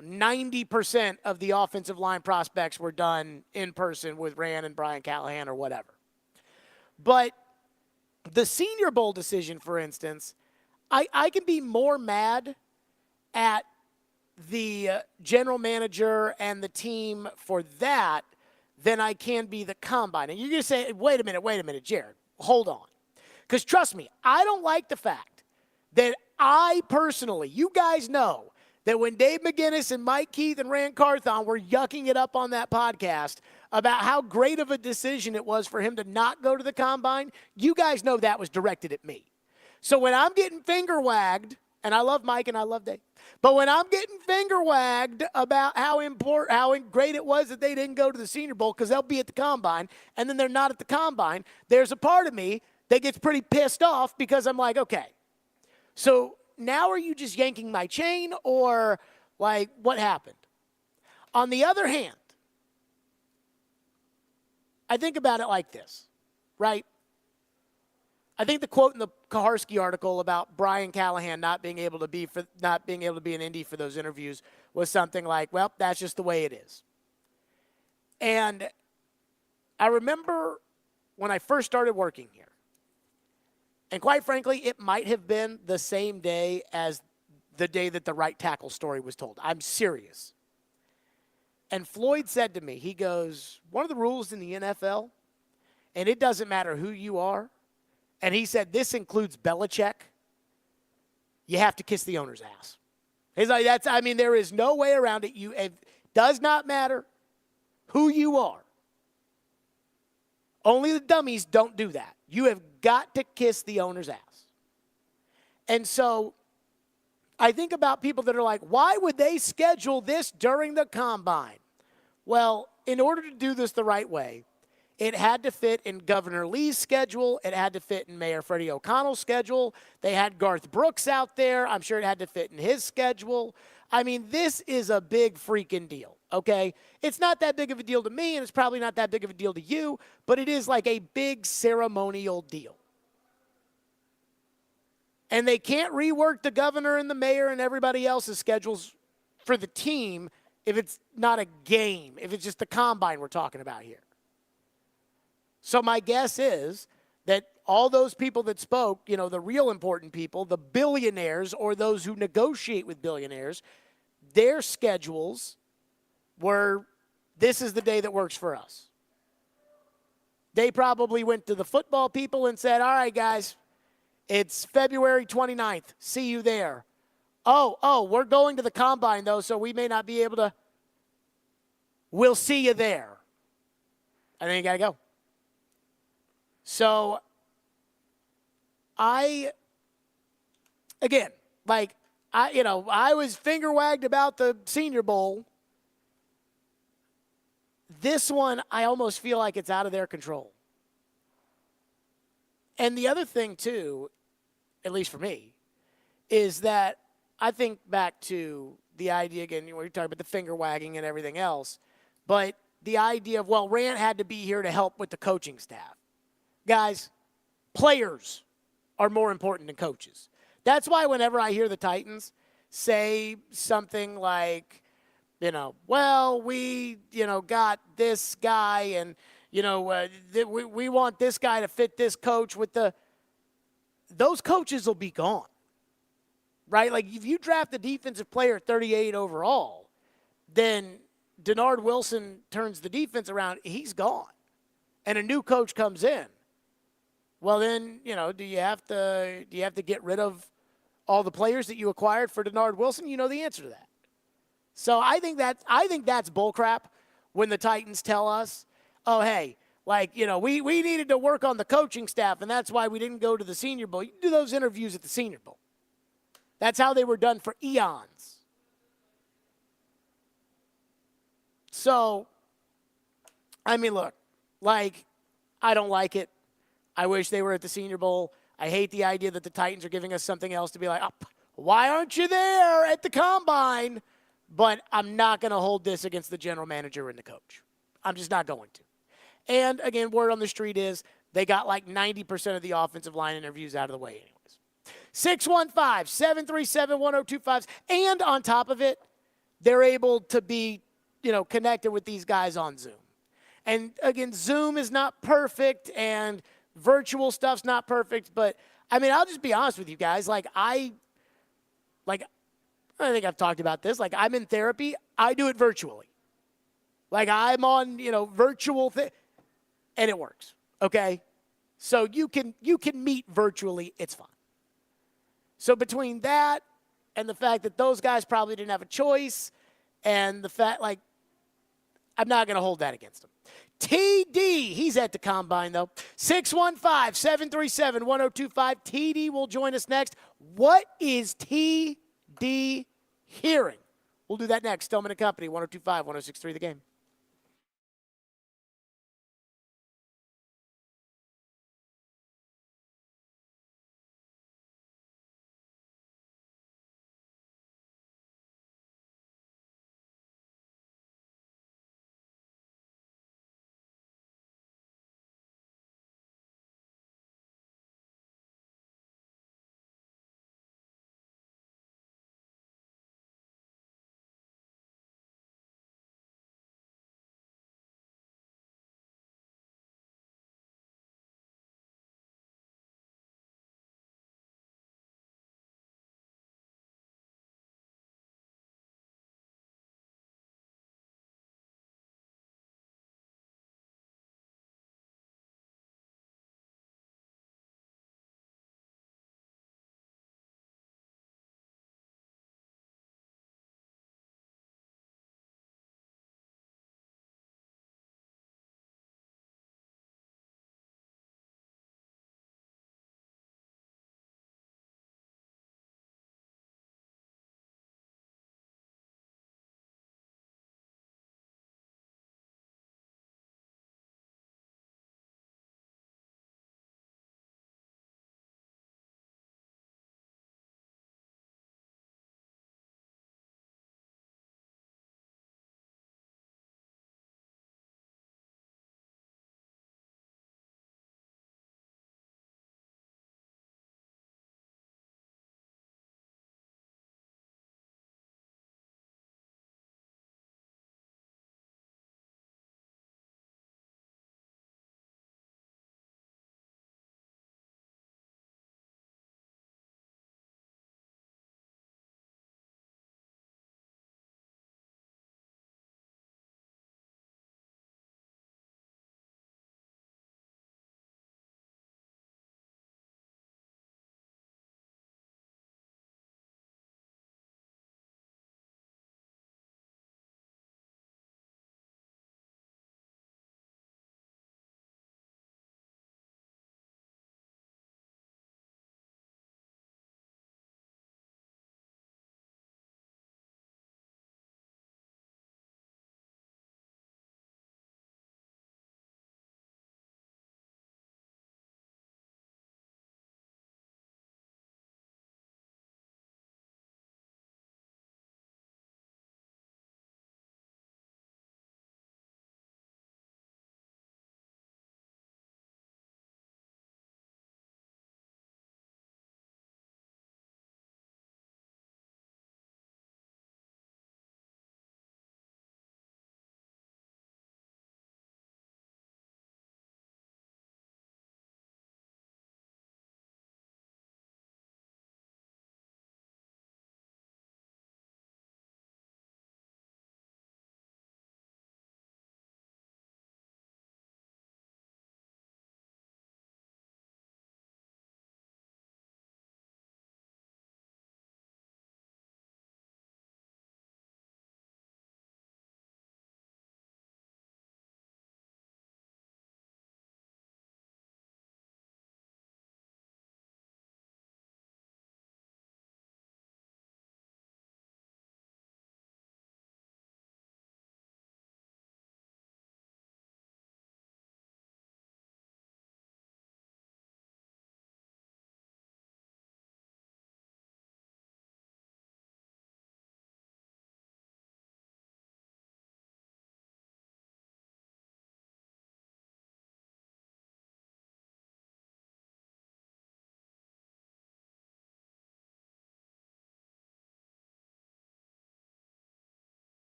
90% of the offensive line prospects were done in person with Rand and Brian Callahan or whatever. But the Senior Bowl decision, for instance, I can be more mad at the general manager and the team for that than I can be the combine. And you're going to say, wait a minute, Jared, hold on. Because trust me, I don't like the fact that I personally, you guys know, that when Dave McGinnis and Mike Keith and Rand Carthon were yucking it up on that podcast about how great of a decision it was for him to not go to the combine, you guys know that was directed at me. So when I'm getting finger wagged, and I love Mike and I love Dave, but when I'm getting finger wagged about how great it was that they didn't go to the Senior Bowl because they'll be at the combine, and then they're not at the combine, there's a part of me that gets pretty pissed off because I'm like, okay, so now are you just yanking my chain, or like what happened? On the other hand, I think about it like this, right? I think the quote in the Kaharski article about Brian Callahan not being able to be in Indy for those interviews was something like, well, that's just the way it is. And I remember when I first started working here, and quite frankly, it might have been the same day as the day that the right tackle story was told. I'm serious. And Floyd said to me, he goes, one of the rules in the NFL, and it doesn't matter who you are, and he said this includes Belichick, you have to kiss the owner's ass. He's like, there is no way around it. It does not matter who you are. Only the dummies don't do that. You have got to kiss the owner's ass. And so I think about people that are like, why would they schedule this during the combine? Well, in order to do this the right way, it had to fit in Governor Lee's schedule. It had to fit in Mayor Freddie O'Connell's schedule. They had Garth Brooks out there. I'm sure it had to fit in his schedule. I mean, this is a big freaking deal, okay? It's not that big of a deal to me, and it's probably not that big of a deal to you, but it is like a big ceremonial deal. And they can't rework the governor and the mayor and everybody else's schedules for the team if it's not a game, if it's just the combine we're talking about here. So my guess is that all those people that spoke, the real important people, the billionaires or those who negotiate with billionaires, their schedules were, this is the day that works for us. They probably went to the football people and said, all right, guys, it's February 29th. See you there. Oh, we're going to the combine, though, so we may not be able to. We'll see you there. And then you got to go. So, I was finger wagged about the Senior Bowl. This one, I almost feel like it's out of their control. And the other thing, too, at least for me, is that I think back to the idea, again, we're talking about the finger wagging and everything else, but the idea of, well, Rand had to be here to help with the coaching staff. Guys, players are more important than coaches. That's why whenever I hear the Titans say something like, well, we, got this guy and, we want this guy to fit this coach with those coaches will be gone, right? Like if you draft the defensive player 38 overall, then Denard Wilson turns the defense around, he's gone. And a new coach comes in. Well, then, do you have to get rid of all the players that you acquired for Denard Wilson? You know the answer to that. So I think that's bullcrap when the Titans tell us, oh, hey, we needed to work on the coaching staff, and that's why we didn't go to the Senior Bowl. You can do those interviews at the Senior Bowl. That's how they were done for eons. So, look, I don't like it. I wish they were at the Senior Bowl. I hate the idea that the Titans are giving us something else to be like, oh, why aren't you there at the Combine? But I'm not going to hold this against the general manager and the coach. I'm just not going to. And, again, word on the street is they got 90% of the offensive line interviews out of the way anyways. 615-737-1025. And on top of it, they're able to be, connected with these guys on Zoom. And, again, Zoom is not perfect and virtual stuff's not perfect. But, I'll just be honest with you guys. I think I've talked about this. I'm in therapy. I do it virtually. I'm on, virtual thing. And it works, okay? So you can meet virtually. It's fine. So between that and the fact that those guys probably didn't have a choice and the fact, I'm not going to hold that against them. TD, he's at the Combine, though. 615-737-1025. TD will join us next. What is TD hearing? We'll do that next. Stillman & Company, 1025, 1063 The Game.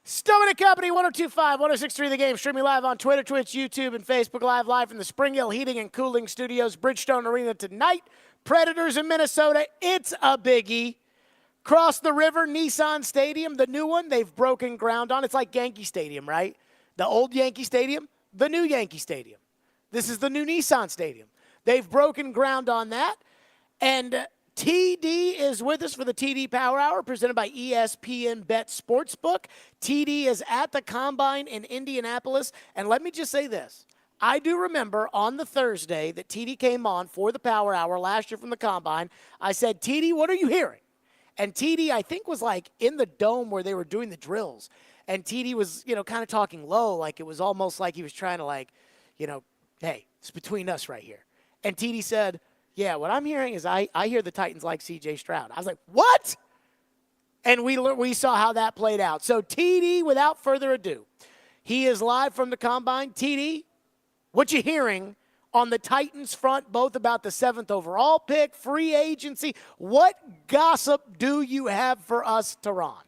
Stillman and Company, 102.5, 106.3 The Game, streaming live on Twitter, Twitch, YouTube, and Facebook live from the Spring Hill Heating and Cooling Studios, Bridgestone Arena tonight. Predators in Minnesota, it's a biggie. Cross the river, Nissan Stadium, the new one, they've broken ground on. It's like Yankee Stadium, right? The old Yankee Stadium, the new Yankee Stadium. This is the new Nissan Stadium. They've broken ground on that. And TD is with us for the TD Power Hour, presented by ESPN Bet Sportsbook. TD is at the Combine in Indianapolis. And let me just say this. I do remember on the Thursday that TD came on for the Power Hour last year from the Combine, I said, TD, what are you hearing? And TD, I think, was like in the dome where they were doing the drills. And TD was, kind of talking low, like it was almost like he was trying to hey, it's between us right here. And TD said, yeah, what I'm hearing is I hear the Titans like C.J. Stroud. I was like, what? And we saw how that played out. So TD, without further ado, he is live from the Combine. TD, what you hearing on the Titans front, both about the 7th overall pick, free agency? What gossip do you have for us, Tehran?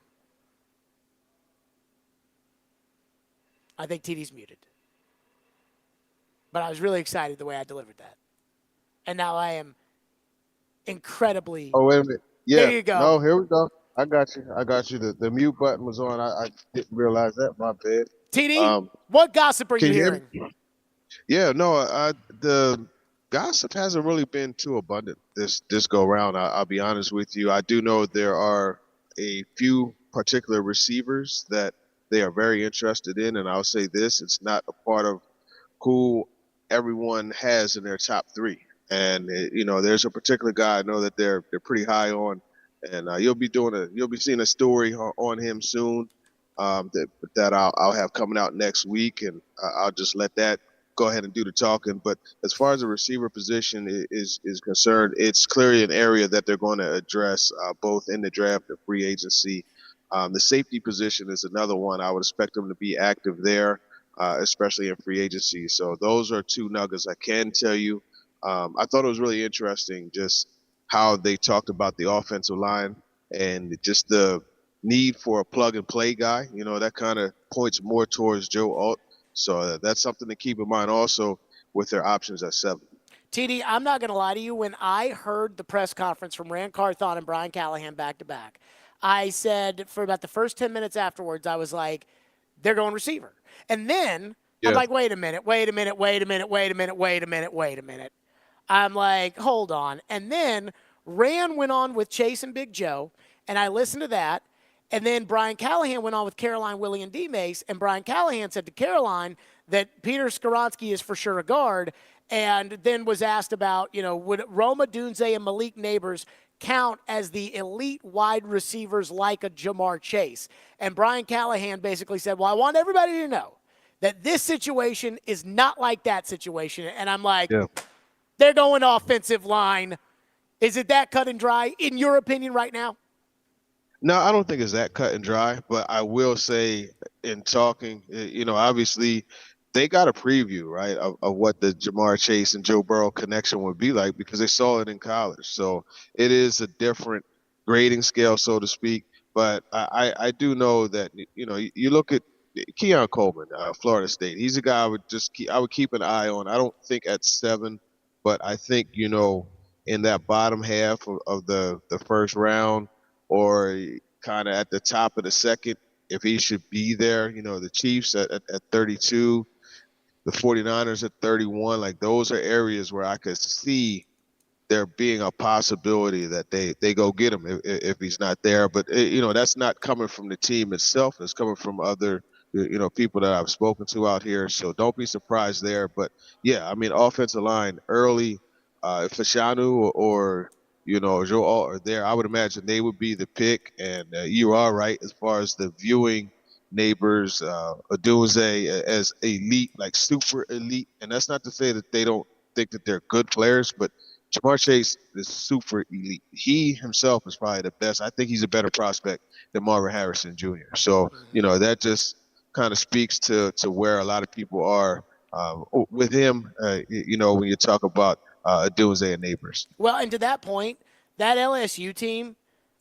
I think TD's muted. But I was really excited the way I delivered that. And now I am incredibly. Oh, wait a minute. Yeah. There you go. No, here we go. I got you. The mute button was on. I didn't realize that. My bad. TD, what gossip are you hearing? Yeah, no, the gossip hasn't really been too abundant this go round. I'll be honest with you. I do know there are a few particular receivers that they are very interested in, and I'll say this: it's not a part of who everyone has in their top 3. And there's a particular guy I know that they're pretty high on, and you'll be seeing a story on him soon that I'll have coming out next week, and I'll just let that go ahead and do the talking. But as far as the receiver position is concerned, it's clearly an area that they're going to address both in the draft and free agency. The safety position is another one. I would expect them to be active there, especially in free agency. So those are 2 nuggets I can tell you. I thought it was really interesting just how they talked about the offensive line and just the need for a plug-and-play guy. That kind of points more towards Joe Alt. So that's something to keep in mind also with their options at 7. TD, I'm not going to lie to you. When I heard the press conference from Rand Carthon and Brian Callahan back-to-back, I said for about the first 10 minutes afterwards, I was like, they're going receiver. And then I'm like, wait a minute. I'm like, hold on. And then Rand went on with Chase and Big Joe, and I listened to that. And then Brian Callahan went on with Caroline, Willie, and D-Mace, and Brian Callahan said to Caroline that Peter Skoronski is for sure a guard, and then was asked about, would Roma Dunze and Malik Neighbors count as the elite wide receivers like a Jamar Chase? And Brian Callahan basically said, well, I want everybody to know that this situation is not like that situation. And I'm like, they're going offensive line. Is it that cut and dry, in your opinion, right now? No, I don't think it's that cut and dry, but I will say in talking, obviously they got a preview, right, of what the Jamar Chase and Joe Burrow connection would be like because they saw it in college. So it is a different grading scale, so to speak. But I do know that, you look at Keon Coleman, Florida State. He's a guy I would keep an eye on. I don't think at 7, but I think, in that bottom half of the first round, or kind of at the top of the second, if he should be there. The Chiefs at 32, the 49ers at 31. Like, those are areas where I could see there being a possibility that they go get him if he's not there. But, that's not coming from the team itself. It's coming from other, people that I've spoken to out here. So don't be surprised there. But, yeah, I mean, offensive line early, if Fashanu or Joe Alt are there, I would imagine they would be the pick. And you are right as far as the viewing Neighbors, Odunze as elite, like super elite. And that's not to say that they don't think that they're good players, but Jamar Chase is super elite. He himself is probably the best. I think he's a better prospect than Marvin Harrison Jr. So, that just kind of speaks to where a lot of people are with him, when you talk about Odunze and Neighbors. Well, and to that point, that LSU team,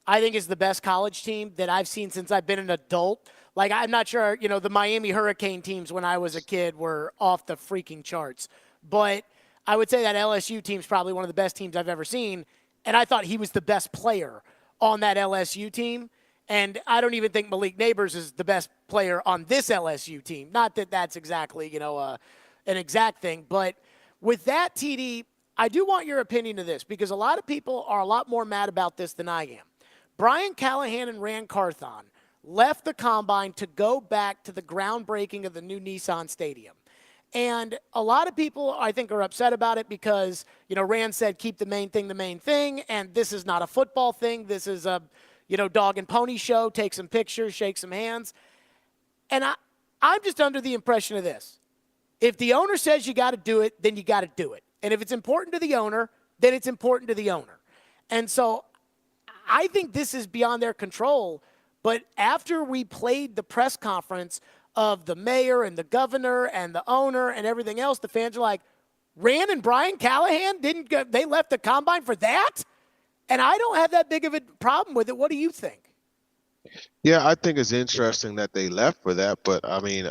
I think, is the best college team that I've seen since I've been an adult. Like, I'm not sure, the Miami Hurricane teams when I was a kid were off the freaking charts. But I would say that LSU team's probably one of the best teams I've ever seen. And I thought he was the best player on that LSU team. And I don't even think Malik Neighbors is the best player on this LSU team. Not that that's exactly, an exact thing. But with that, TD, I do want your opinion of this because a lot of people are a lot more mad about this than I am. Brian Callahan and Rand Carthon left the combine to go back to the groundbreaking of the new Nissan Stadium. And a lot of people, I think, are upset about it because, Rand said keep the main thing, and this is not a football thing. This is a, dog and pony show, take some pictures, shake some hands. And I'm just under the impression of this. If the owner says you got to do it, then you got to do it. And if it's important to the owner, then it's important to the owner. And so I think this is beyond their control. But after we played the press conference of the mayor and the governor and the owner and everything else, the fans are like, Rand and Brian Callahan they left the combine for that? And I don't have that big of a problem with it. What do you think? Yeah, I think it's interesting that they left for that, but I mean,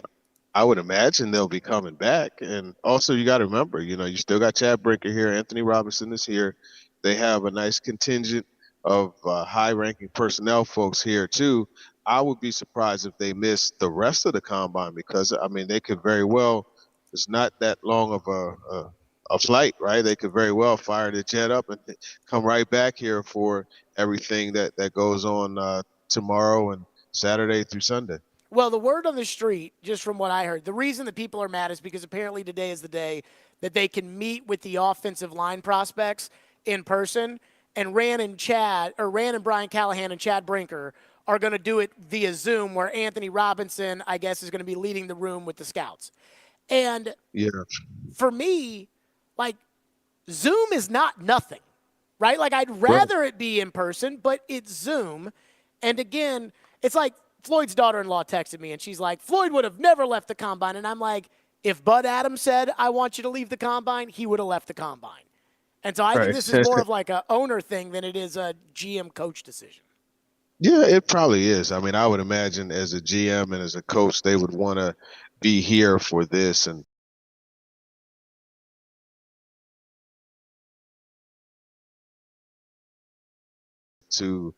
I would imagine they'll be coming back. And also, you got to remember, you still got Chad Brinker here. Anthony Robinson is here. They have a nice contingent of high-ranking personnel folks here too. I would be surprised if they missed the rest of the combine because I mean they could very well. It's not that long of a flight, right? They could very well fire the jet up and come right back here for everything that goes on tomorrow and Saturday through Sunday. Well, the word on the street, just from what I heard, the reason that people are mad is because apparently today is the day that they can meet with the offensive line prospects in person. And Rand and Brian Callahan and Chad Brinker are going to do it via Zoom, where Anthony Robinson, I guess, is going to be leading the room with the scouts. And Yeah. for me, like, Zoom is not nothing, right? Like, I'd rather it be in person, but it's Zoom. And again, it's like Floyd's daughter-in-law texted me, and she's like, Floyd would have never left the combine. And I'm like, if Bud Adams said, I want you to leave the combine, he would have left the combine. And so I think this is more of like a owner thing than it is a GM coach decision. Yeah, it probably is. I mean, I would imagine as a GM and as a coach, they would want to be here for this and to,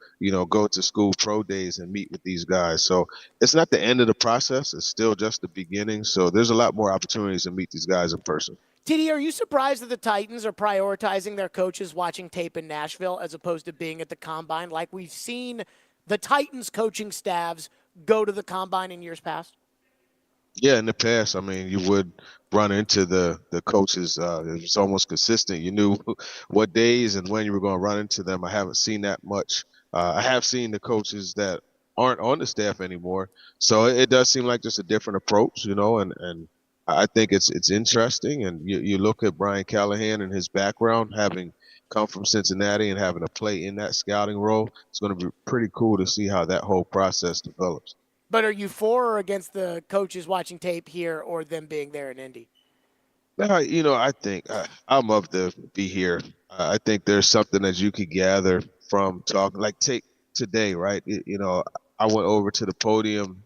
go to school pro days and meet with these guys. So it's not the end of the process. It's still just the beginning. So there's a lot more opportunities to meet these guys in person. TD, are you surprised that the Titans are prioritizing their coaches watching tape in Nashville as opposed to being at the combine? Like we've seen the Titans coaching staffs go to the combine in years past? Yeah, in the past, I mean, you would run into the coaches. It was almost consistent. You knew what days and when you were going to run into them. I haven't seen that much. I have seen the coaches that aren't on the staff anymore. So it does seem like just a different approach, and I think it's interesting. And you look at Brian Callahan and his background, having come from Cincinnati and having to play in that scouting role. It's going to be pretty cool to see how that whole process develops. But are you for or against the coaches watching tape here or them being there in Indy? I think I'm up to be here. I think there's something that you could gather from talking. Like take today, right? I went over to the podium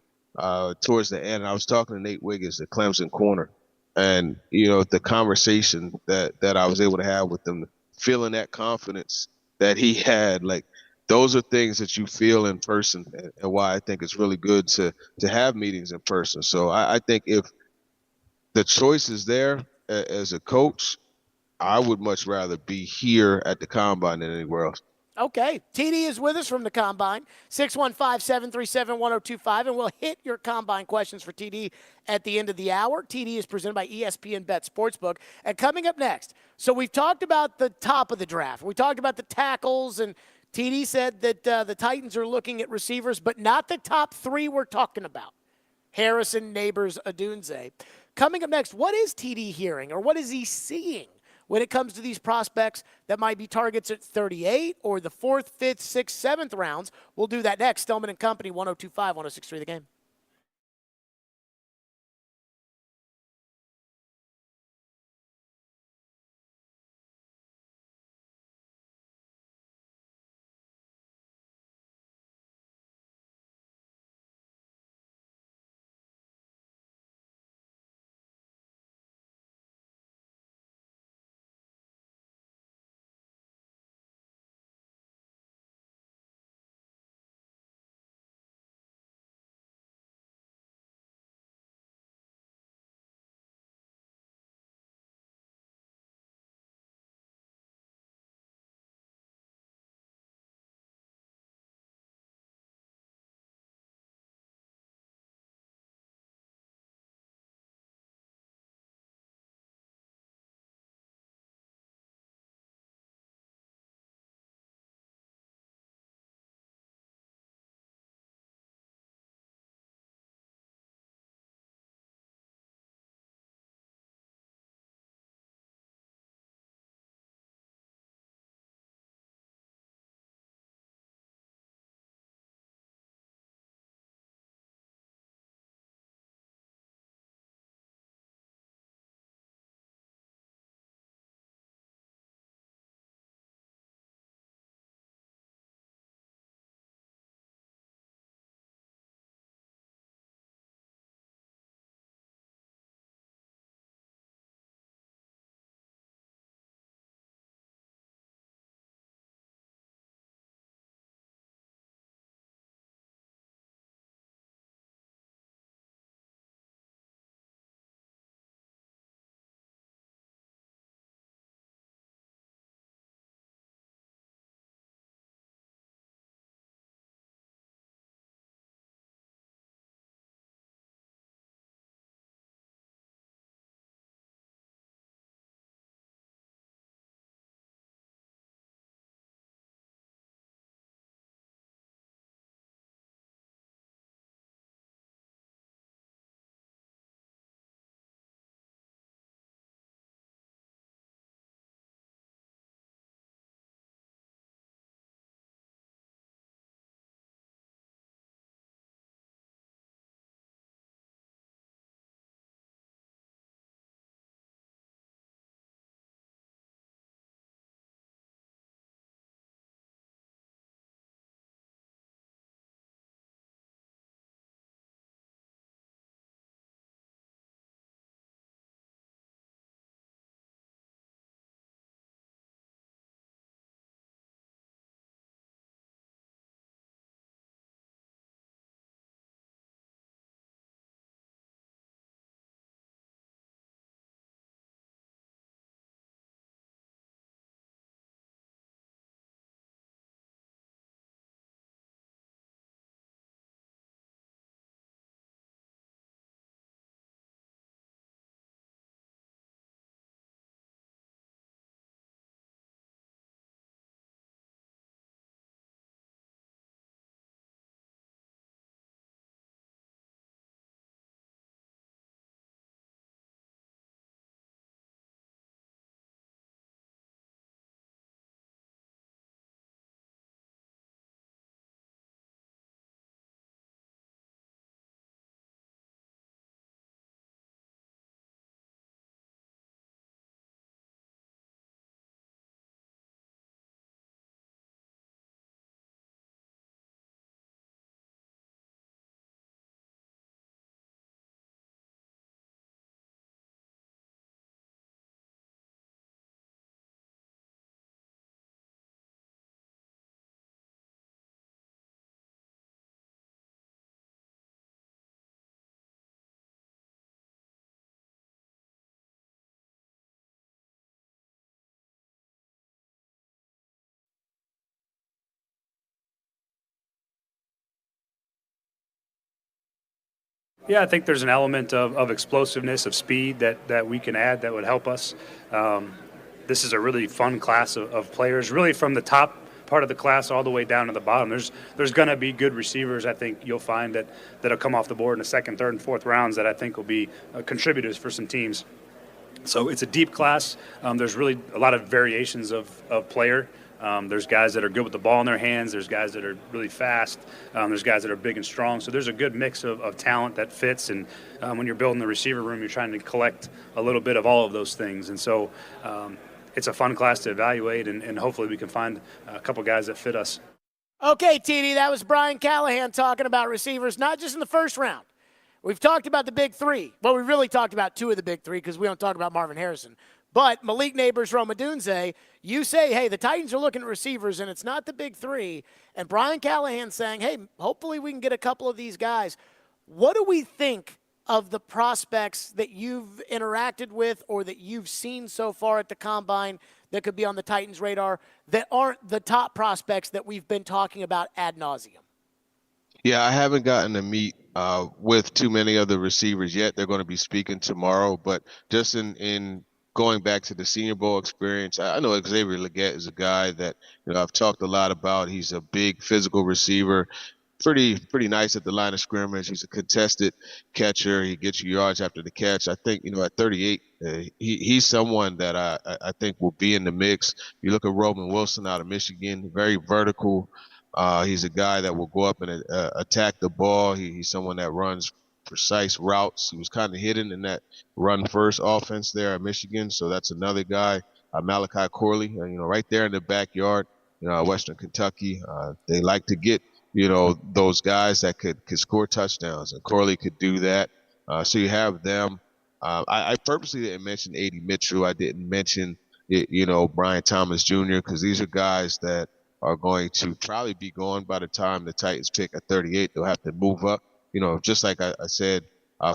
towards the end, and I was talking to Nate Wiggins, the Clemson corner, and the conversation that I was able to have with him, feeling that confidence that he had, like those are things that you feel in person, and why I think it's really good to have meetings in person. So I think if the choice is there as a coach, I would much rather be here at the combine than anywhere else. Okay. TD is with us from the Combine, 615-737-1025, and we'll hit your Combine questions for TD at the end of the hour. TD is presented by ESPN Bet Sportsbook. And coming up next, so we've talked about the top of the draft. We talked about the tackles, and TD said that the Titans are looking at receivers, but not the top three we're talking about. Harrison, Neighbors, Adunze. Coming up next, what is TD hearing, or what is he seeing when it comes to these prospects that might be targets at 38 or the 4th, 5th, 6th, 7th rounds? We'll do that next. Stillman and Company, 102.5, 106.3 The Game. Yeah, I think there's an element of explosiveness, of speed that we can add that would help us. This is a really fun class of players, really from the top part of the class all the way down to the bottom. There's going to be good receivers. I think you'll find that'll come off the board in the second, third, and fourth rounds that I think will be contributors for some teams. So it's a deep class. There's really a lot of variations of player. There's guys that are good with the ball in their hands. There's guys that are really fast. There's guys that are big and strong. So there's a good mix of talent that fits. And when you're building the receiver room, you're trying to collect a little bit of all of those things. And so it's a fun class to evaluate, and hopefully we can find a couple guys that fit us. Okay, TD, that was Brian Callahan talking about receivers, not just in the first round. We've talked about the big three. Well, we really talked about two of the big three because we don't talk about Marvin Harrison. But Malik Neighbors, Rome Odunze, you say, hey, the Titans are looking at receivers, and it's not the big three. And Brian Callahan saying, hey, hopefully we can get a couple of these guys. What do we think of the prospects that you've interacted with or that you've seen so far at the Combine that could be on the Titans' radar that aren't the top prospects that we've been talking about ad nauseum? Yeah, I haven't gotten to meet with too many of the receivers yet. They're going to be speaking tomorrow, but just in going back to the Senior Bowl experience, I know Xavier Legette is a guy that I've talked a lot about. He's a big physical receiver, pretty nice at the line of scrimmage. He's a contested catcher. He gets you yards after the catch. I think at 38, he's someone that I think will be in the mix. You look at Roman Wilson out of Michigan, very vertical. He's a guy that will go up and attack the ball. He's someone that runs precise routes. He was kind of hidden in that run-first offense there at Michigan, so that's another guy. Malachi Corley, right there in the backyard, Western Kentucky. They like to get, those guys that could score touchdowns, and Corley could do that. So you have them. I purposely didn't mention A.D. Mitchell. I didn't mention, Brian Thomas Jr. because these are guys that are going to probably be gone by the time the Titans pick at 38. They'll have to move up, just like I said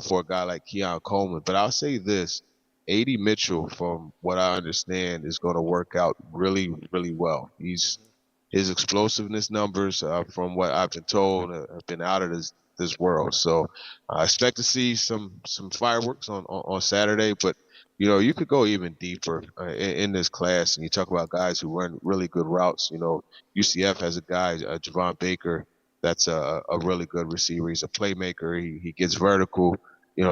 for a guy like Keon Coleman. But I'll say this, A.D. Mitchell, from what I understand, is going to work out really, really well. His explosiveness numbers, from what I've been told, have been out of this world. So I expect to see some fireworks on Saturday, but you could go even deeper in this class, and you talk about guys who run really good routes. UCF has a guy, Javon Baker, that's a really good receiver. He's a playmaker. He gets vertical.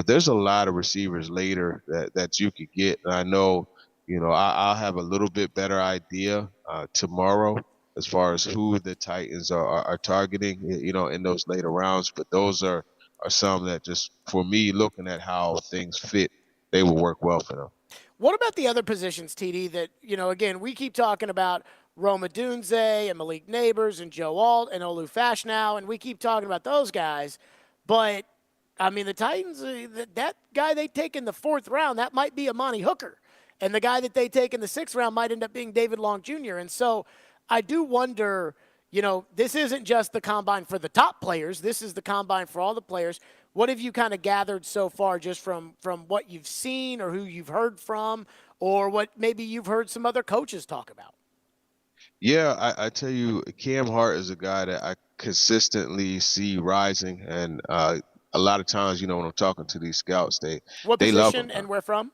There's a lot of receivers later that you could get. And I know, I'll have a little bit better idea tomorrow as far as who the Titans are targeting, in those later rounds. But those are some that just, for me, looking at how things fit, they will work well for them. What about the other positions, TD, that, again, we keep talking about Rome Odunze and Malik Neighbors and Joe Alt and Olu Fashanu, and we keep talking about those guys. But, I mean, the Titans, that guy they take in the fourth round, that might be Amani Hooker. And the guy that they take in the sixth round might end up being David Long Jr. And so I do wonder, this isn't just the Combine for the top players. This is the Combine for all the players. What have you kind of gathered so far just from what you've seen or who you've heard from or what maybe you've heard some other coaches talk about? Yeah, I tell you, Cam Hart is a guy that I consistently see rising. And a lot of times, when I'm talking to these scouts, they What they love position him. and where from?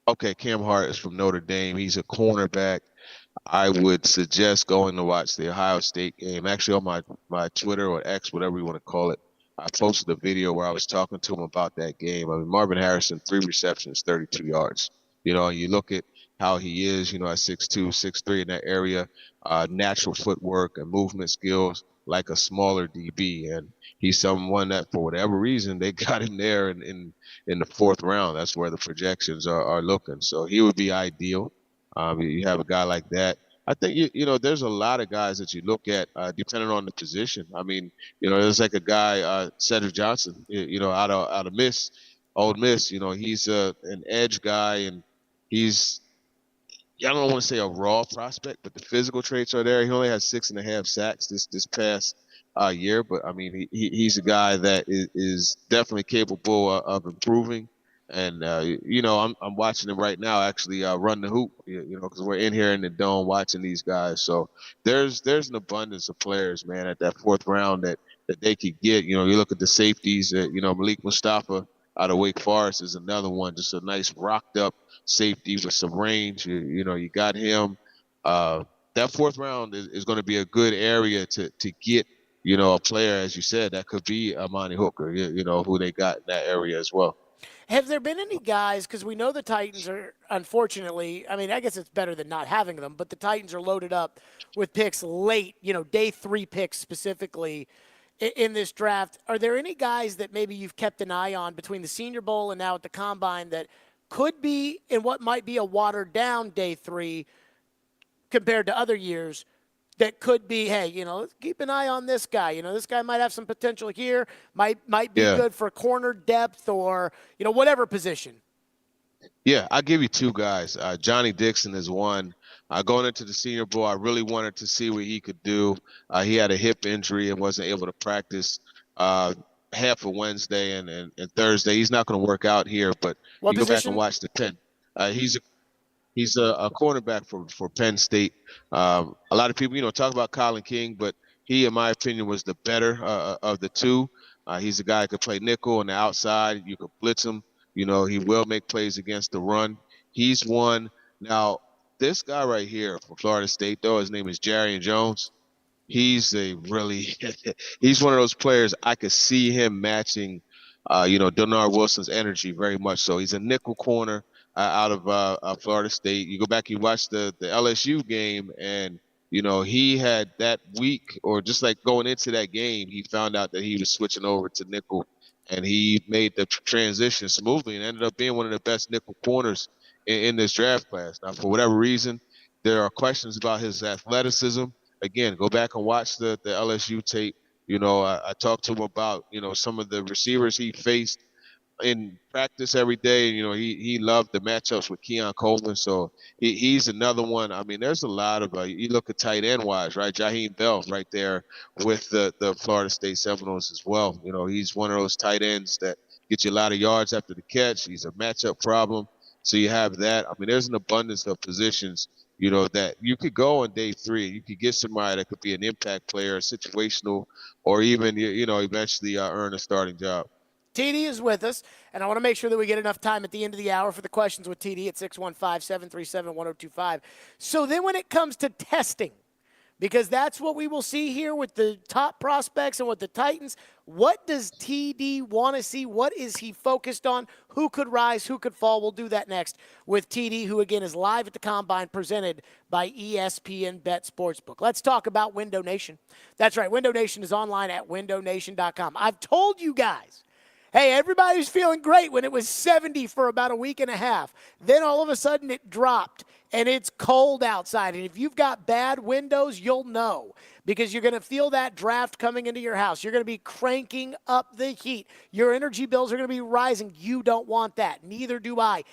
Okay, Cam Hart is from Notre Dame. He's a cornerback. I would suggest going to watch the Ohio State game. Actually, on my Twitter or X, whatever you want to call it, I posted a video where I was talking to him about that game. I mean, Marvin Harrison, 3 receptions, 32 yards. You look at how he is, at 6'2", 6'3", in that area, natural footwork and movement skills like a smaller DB. And he's someone that, for whatever reason, they got him there in the fourth round. That's where the projections are looking. So he would be ideal. You have a guy like that. I think, there's a lot of guys that you look at depending on the position. I mean, there's like a guy, Cedric Johnson, out of Ole Miss. He's an edge guy, and he's, I don't want to say a raw prospect, but the physical traits are there. He only has 6.5 sacks this past year, but I mean, he's a guy that is definitely capable of improving. And I'm watching him right now actually run the hoop. Because we're in here in the dome watching these guys. So there's an abundance of players, man, at that fourth round that they could get. You look at the safeties. Malik Mustafa out of Wake Forest is another one, just a nice rocked up safety with some range. You got him. That fourth round is going to be a good area to get. A player, as you said, that could be Amani Hooker. Who they got in that area as well. Have there been any guys, because we know the Titans are, unfortunately, I mean, I guess it's better than not having them, but the Titans are loaded up with picks late, day 3 picks specifically in this draft. Are there any guys that maybe you've kept an eye on between the Senior Bowl and now at the Combine that could be in what might be a watered down day 3 compared to other years that could be, hey, let's keep an eye on this guy. This guy might have some potential here, might be Yeah. good for corner depth or, whatever position. Yeah, I'll give you two guys. Johnny Dixon is one. Going into the Senior Bowl, I really wanted to see what he could do. He had a hip injury and wasn't able to practice half of Wednesday and Thursday. He's not going to work out here, but What you go back and position? watch the 10. He's a cornerback for Penn State. A lot of people, talk about Colin King, but he, in my opinion, was the better of the two. He's a guy who could play nickel on the outside. You could blitz him. He will make plays against the run. He's one. Now, this guy right here from Florida State, though, his name is Jarian Jones. He's he's one of those players I could see him matching, Denard Wilson's energy very much so. He's a nickel corner out of Florida State. You go back, you watch the LSU game, and he had that week, or just like going into that game, he found out that he was switching over to nickel, and he made the transition smoothly and ended up being one of the best nickel corners in this draft class. Now, for whatever reason, there are questions about his athleticism. Again, go back and watch the LSU tape. I talked to him about, some of the receivers he faced in practice every day. He loved the matchups with Keon Coleman. So he's another one. I mean, there's a lot of, you look at tight end wise, right? Jaheim Bell right there with the Florida State Seminoles as well. He's one of those tight ends that gets you a lot of yards after the catch. He's a matchup problem. So you have that. I mean, there's an abundance of positions, that you could go on day 3. You could get somebody that could be an impact player, situational, or even, eventually earn a starting job. TD is with us, and I want to make sure that we get enough time at the end of the hour for the questions with TD at 615-737-1025. So then when it comes to testing, because that's what we will see here with the top prospects and with the Titans, what does TD want to see? What is he focused on? Who could rise? Who could fall? We'll do that next with TD, who again is live at the Combine presented by ESPN Bet Sportsbook. Let's talk about Window Nation. That's right, Window Nation is online at windownation.com. I've told you guys, hey, everybody was feeling great when it was 70 for about a week and a half. Then all of a sudden it dropped, and it's cold outside. And if you've got bad windows, you'll know, because you're going to feel that draft coming into your house. You're going to be cranking up the heat. Your energy bills are going to be rising. You don't want that. Neither do I.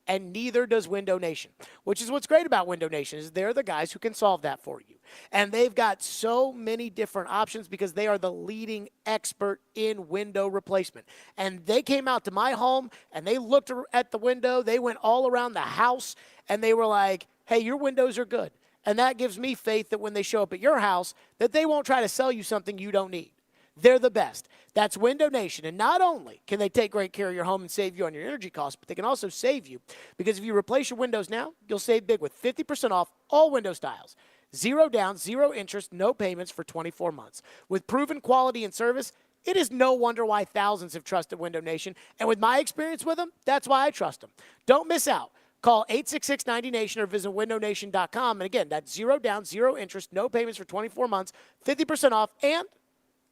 And neither does Window Nation, which is what's great about Window Nation is they're the guys who can solve that for you. And they've got so many different options because they are the leading expert in window replacement. And they came out to my home and they looked at the window. They went all around the house and they were like, hey, your windows are good. And that gives me faith that when they show up at your house, that they won't try to sell you something you don't need. They're the best. That's Window Nation. And not only can they take great care of your home and save you on your energy costs, but they can also save you. Because if you replace your windows now, you'll save big with 50% off all window styles. 0 down, 0 interest, no payments for 24 months. With proven quality and service, it is no wonder why thousands have trusted Window Nation. And with my experience with them, that's why I trust them. Don't miss out. Call 866-90-NATION or visit windownation.com. And again, that's 0 down, 0 interest, no payments for 24 months, 50% off, and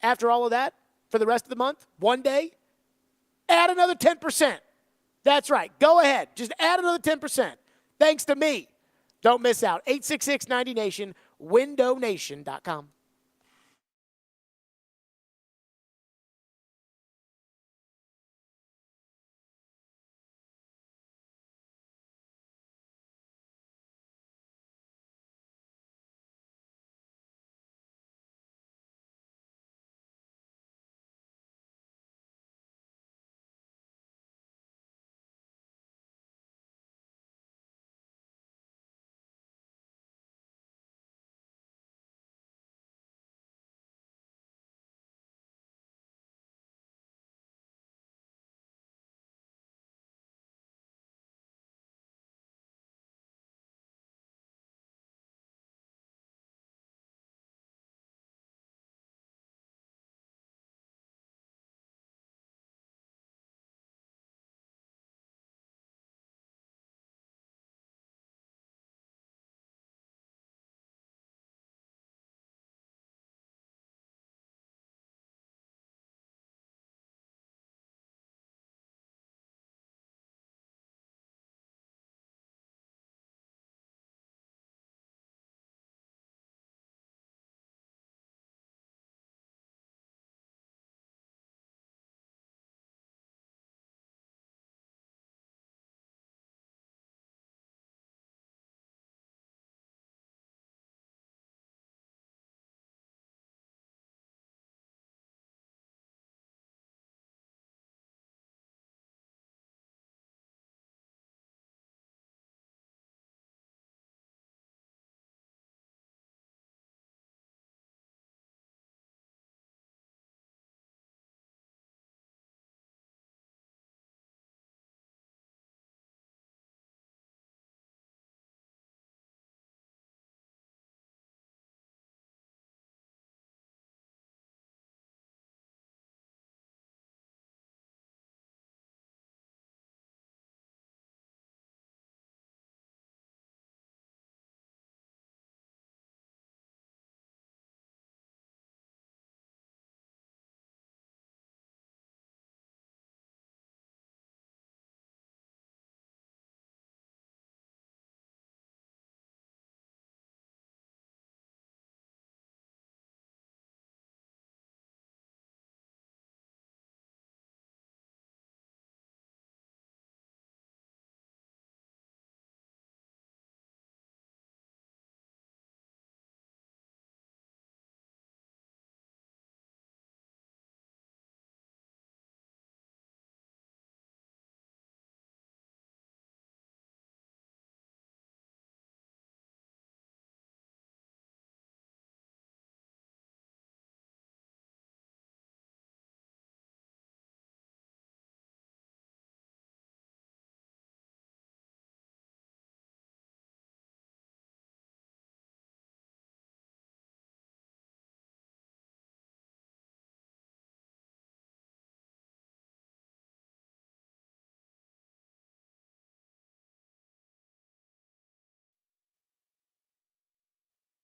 after all of that, for the rest of the month, one day, add another 10%. That's right. Go ahead. Just add another 10%. Thanks to me. Don't miss out. 866-90-NATION, windownation.com.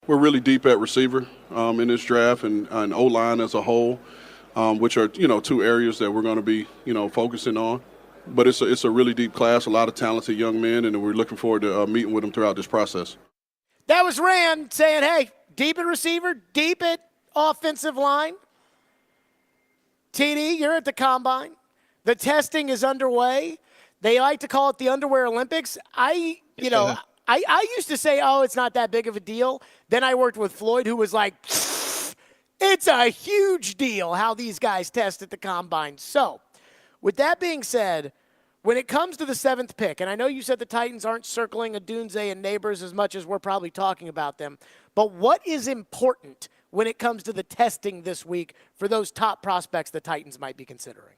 We're really deep at receiver in this draft and O-line as a whole, which are, two areas that we're going to be, focusing on. But it's a really deep class, a lot of talented young men, and we're looking forward to meeting with them throughout this process. That was Rand saying, hey, deep at receiver, deep at offensive line. TD, you're at the Combine. The testing is underway. They like to call it the Underwear Olympics. I used to say, oh, it's not that big of a deal. Then I worked with Floyd, who was like, it's a huge deal how these guys test at the Combine. So, with that being said, when it comes to the 7th pick, and I know you said the Titans aren't circling Odunze and Neighbors as much as we're probably talking about them, but what is important when it comes to the testing this week for those top prospects the Titans might be considering?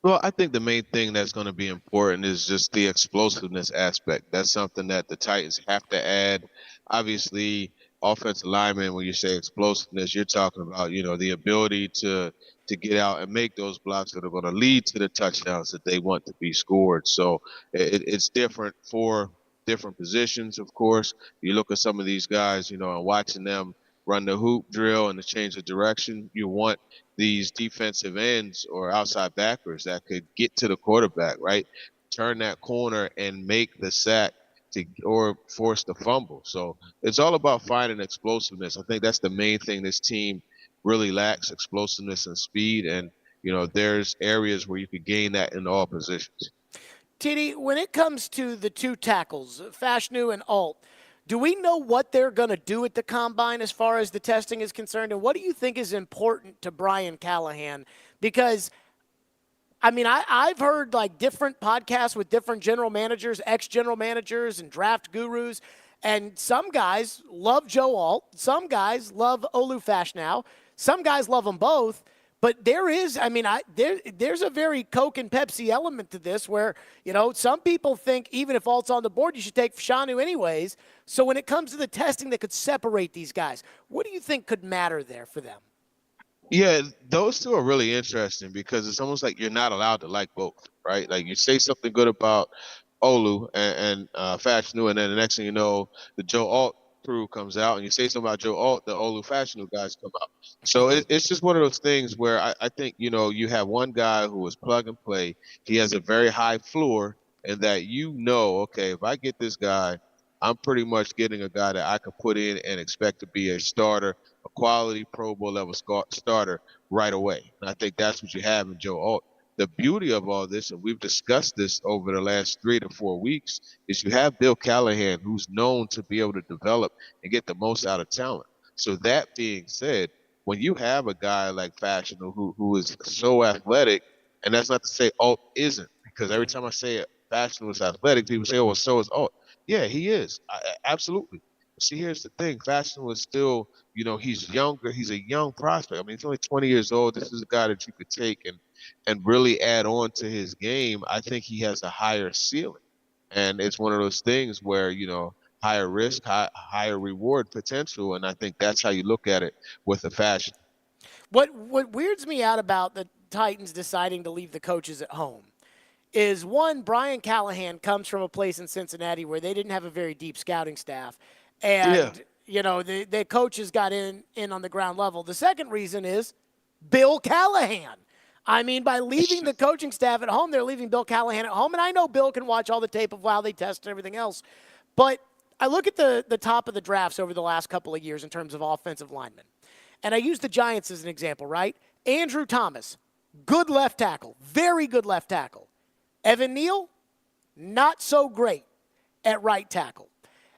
Well, I think the main thing that's going to be important is just the explosiveness aspect. That's something that the Titans have to add. Obviously, offensive linemen, when you say explosiveness, you're talking about, the ability to get out and make those blocks that are going to lead to the touchdowns that they want to be scored. So it's different for different positions, of course. You look at some of these guys, and watching them run the hoop drill and the change of direction, you want these defensive ends or outside backers that could get to the quarterback, right? Turn that corner and make the sack or force the fumble. So it's all about finding explosiveness. I think that's the main thing this team really lacks, explosiveness and speed. And, there's areas where you could gain that in all positions. TD, when it comes to the two tackles, Fashanu and Alt, do we know what they're going to do at the Combine as far as the testing is concerned? And what do you think is important to Brian Callahan? Because, I've heard like different podcasts with different general managers, ex-general managers, and draft gurus. And some guys love Joe Alt. Some guys love Olu Fashanu. Some guys love them both. But there is, there's a very Coke and Pepsi element to this where, some people think even if Alt's on the board, you should take Fashanu anyways. So when it comes to the testing that could separate these guys, what do you think could matter there for them? Yeah, those two are really interesting because it's almost like you're not allowed to like both, right? Like you say something good about Olu and Fashanu, and then the next thing you know, the Joe Alt crew comes out, and you say something about Joe Alt, the Olu Fashanu guys come out. So it's just one of those things where I think, you have one guy who is plug and play. He has a very high floor, and that okay, if I get this guy, I'm pretty much getting a guy that I can put in and expect to be a starter, a quality Pro Bowl level starter right away. And I think that's what you have in Joe Alt. The beauty of all this, and we've discussed this over the last 3 to 4 weeks, is you have Bill Callahan, who's known to be able to develop and get the most out of talent. So that being said, when you have a guy like Fashion who is so athletic, and that's not to say Alt isn't, because every time I say it, Fashion was athletic, people say, oh, well, so is Alt. Yeah, he is. Absolutely. See, here's the thing. Fashion was still, he's younger. He's a young prospect. He's only 20 years old. This is a guy that you could take and really add on to his game. I think he has a higher ceiling. And it's one of those things where, higher risk, higher reward potential. And I think that's how you look at it with the Fashion. What weirds me out about the Titans deciding to leave the coaches at home is, one, Brian Callahan comes from a place in Cincinnati where they didn't have a very deep scouting staff. And, the coaches got in on the ground level. The second reason is Bill Callahan. By leaving the coaching staff at home, they're leaving Bill Callahan at home. And I know Bill can watch all the tape of how they test and everything else. But I look at the top of the drafts over the last couple of years in terms of offensive linemen. And I use the Giants as an example, right? Andrew Thomas, good left tackle, very good left tackle. Evan Neal, not so great at right tackle.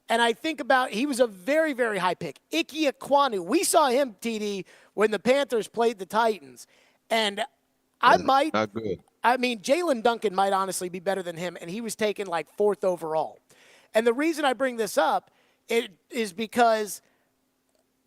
And I think about, he was a very, very high pick. Ike Ekwonu, we saw him, TD, when the Panthers played the Titans. And Not good. Jalen Duncan might honestly be better than him, and he was taken like 4th overall. And the reason I bring this up is because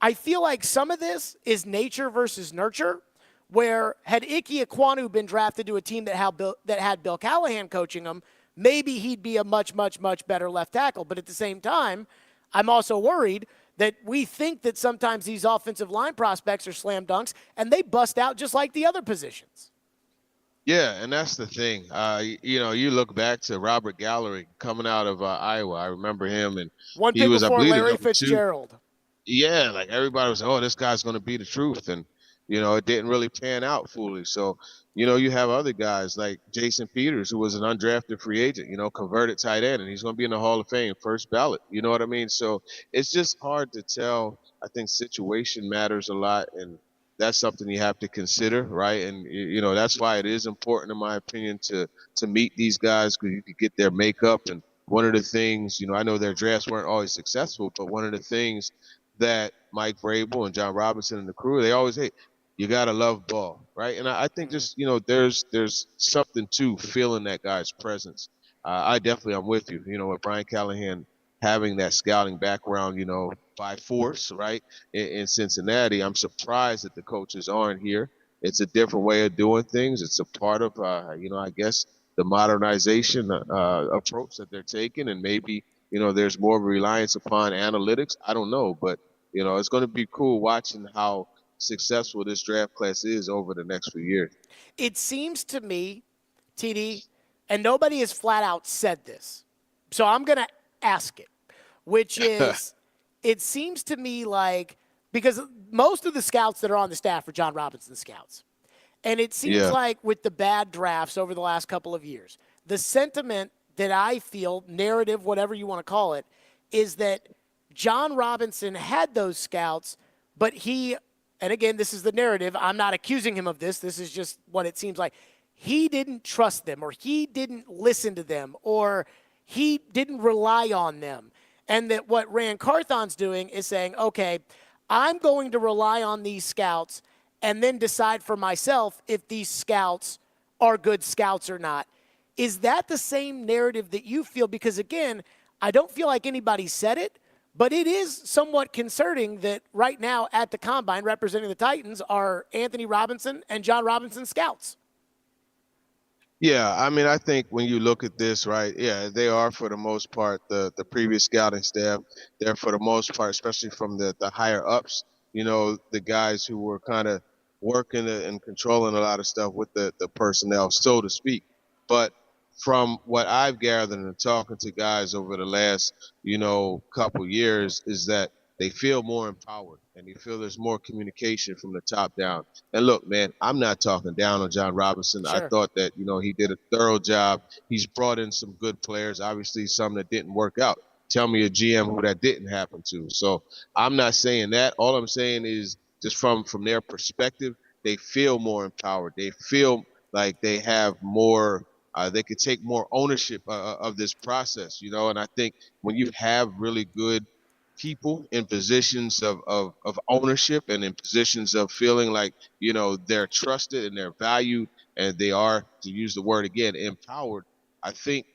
I feel like some of this is nature versus nurture, where had Ike Ekwonu been drafted to a team that had Bill Callahan coaching him, maybe he'd be a much, much, much better left tackle. But at the same time, I'm also worried that we think that sometimes these offensive line prospects are slam dunks, and they bust out just like the other positions. Yeah, and that's the thing. You look back to Robert Gallery coming out of Iowa. I remember him, and one he pick was, I before believe, Larry number 2. Fitzgerald. Yeah, like everybody was, oh, this guy's going to be the truth, and it didn't really pan out fully. So, you have other guys like Jason Peters, who was an undrafted free agent, converted tight end, and he's going to be in the Hall of Fame, first ballot. You know what I mean? So it's just hard to tell. I think situation matters a lot, and that's something you have to consider, right? And that's why it is important, in my opinion, to meet these guys, because you could get their makeup. And one of the things, I know their drafts weren't always successful, but one of the things that Mike Vrabel and John Robinson and the crew, they always, hey, you gotta love ball, right? And I think just there's something to feeling that guy's presence. I definitely I'm with you. With Brian Callahan having that scouting background, by force, right, in Cincinnati, I'm surprised that the coaches aren't here. It's a different way of doing things. It's a part of, I guess the modernization approach that they're taking, and maybe there's more of a reliance upon analytics. I don't know, but it's going to be cool watching how successful this draft class is over the next few years. It seems to me, TD, and nobody has flat out said this, so I'm going to ask it, which is, it seems to me like, because most of the scouts that are on the staff are John Robinson scouts. And it seems like with the bad drafts over the last couple of years, the sentiment that I feel, narrative, whatever you want to call it, is that John Robinson had those scouts, but he, and again, this is the narrative, I'm not accusing him of this, this is just what it seems like, he didn't trust them, or he didn't listen to them, or he didn't rely on them. And that what Rand Carthon's doing is saying, okay, I'm going to rely on these scouts and then decide for myself if these scouts are good scouts or not. Is that the same narrative that you feel? Because again, I don't feel like anybody said it, but it is somewhat concerning that right now at the Combine representing the Titans are Anthony Robinson and John Robinson scouts. Yeah, I mean, I think when you look at this, right, yeah, they are for the most part the previous scouting staff. They're for the most part, especially from the higher ups, the guys who were kind of working and controlling a lot of stuff with the personnel, so to speak. But from what I've gathered and talking to guys over the last, couple years, is that they feel more empowered and they feel there's more communication from the top down. And look, man, I'm not talking down on John Robinson. I Sure. thought that, he did a thorough job. He's brought in some good players, obviously some that didn't work out. Tell me a GM who that didn't happen to. So I'm not saying that. All I'm saying is just from their perspective, they feel more empowered. They feel like they have more, they could take more ownership of this process, and I think when you have really good people in positions of ownership and in positions of feeling like they're trusted and they're valued and they are, to use the word again, empowered, I think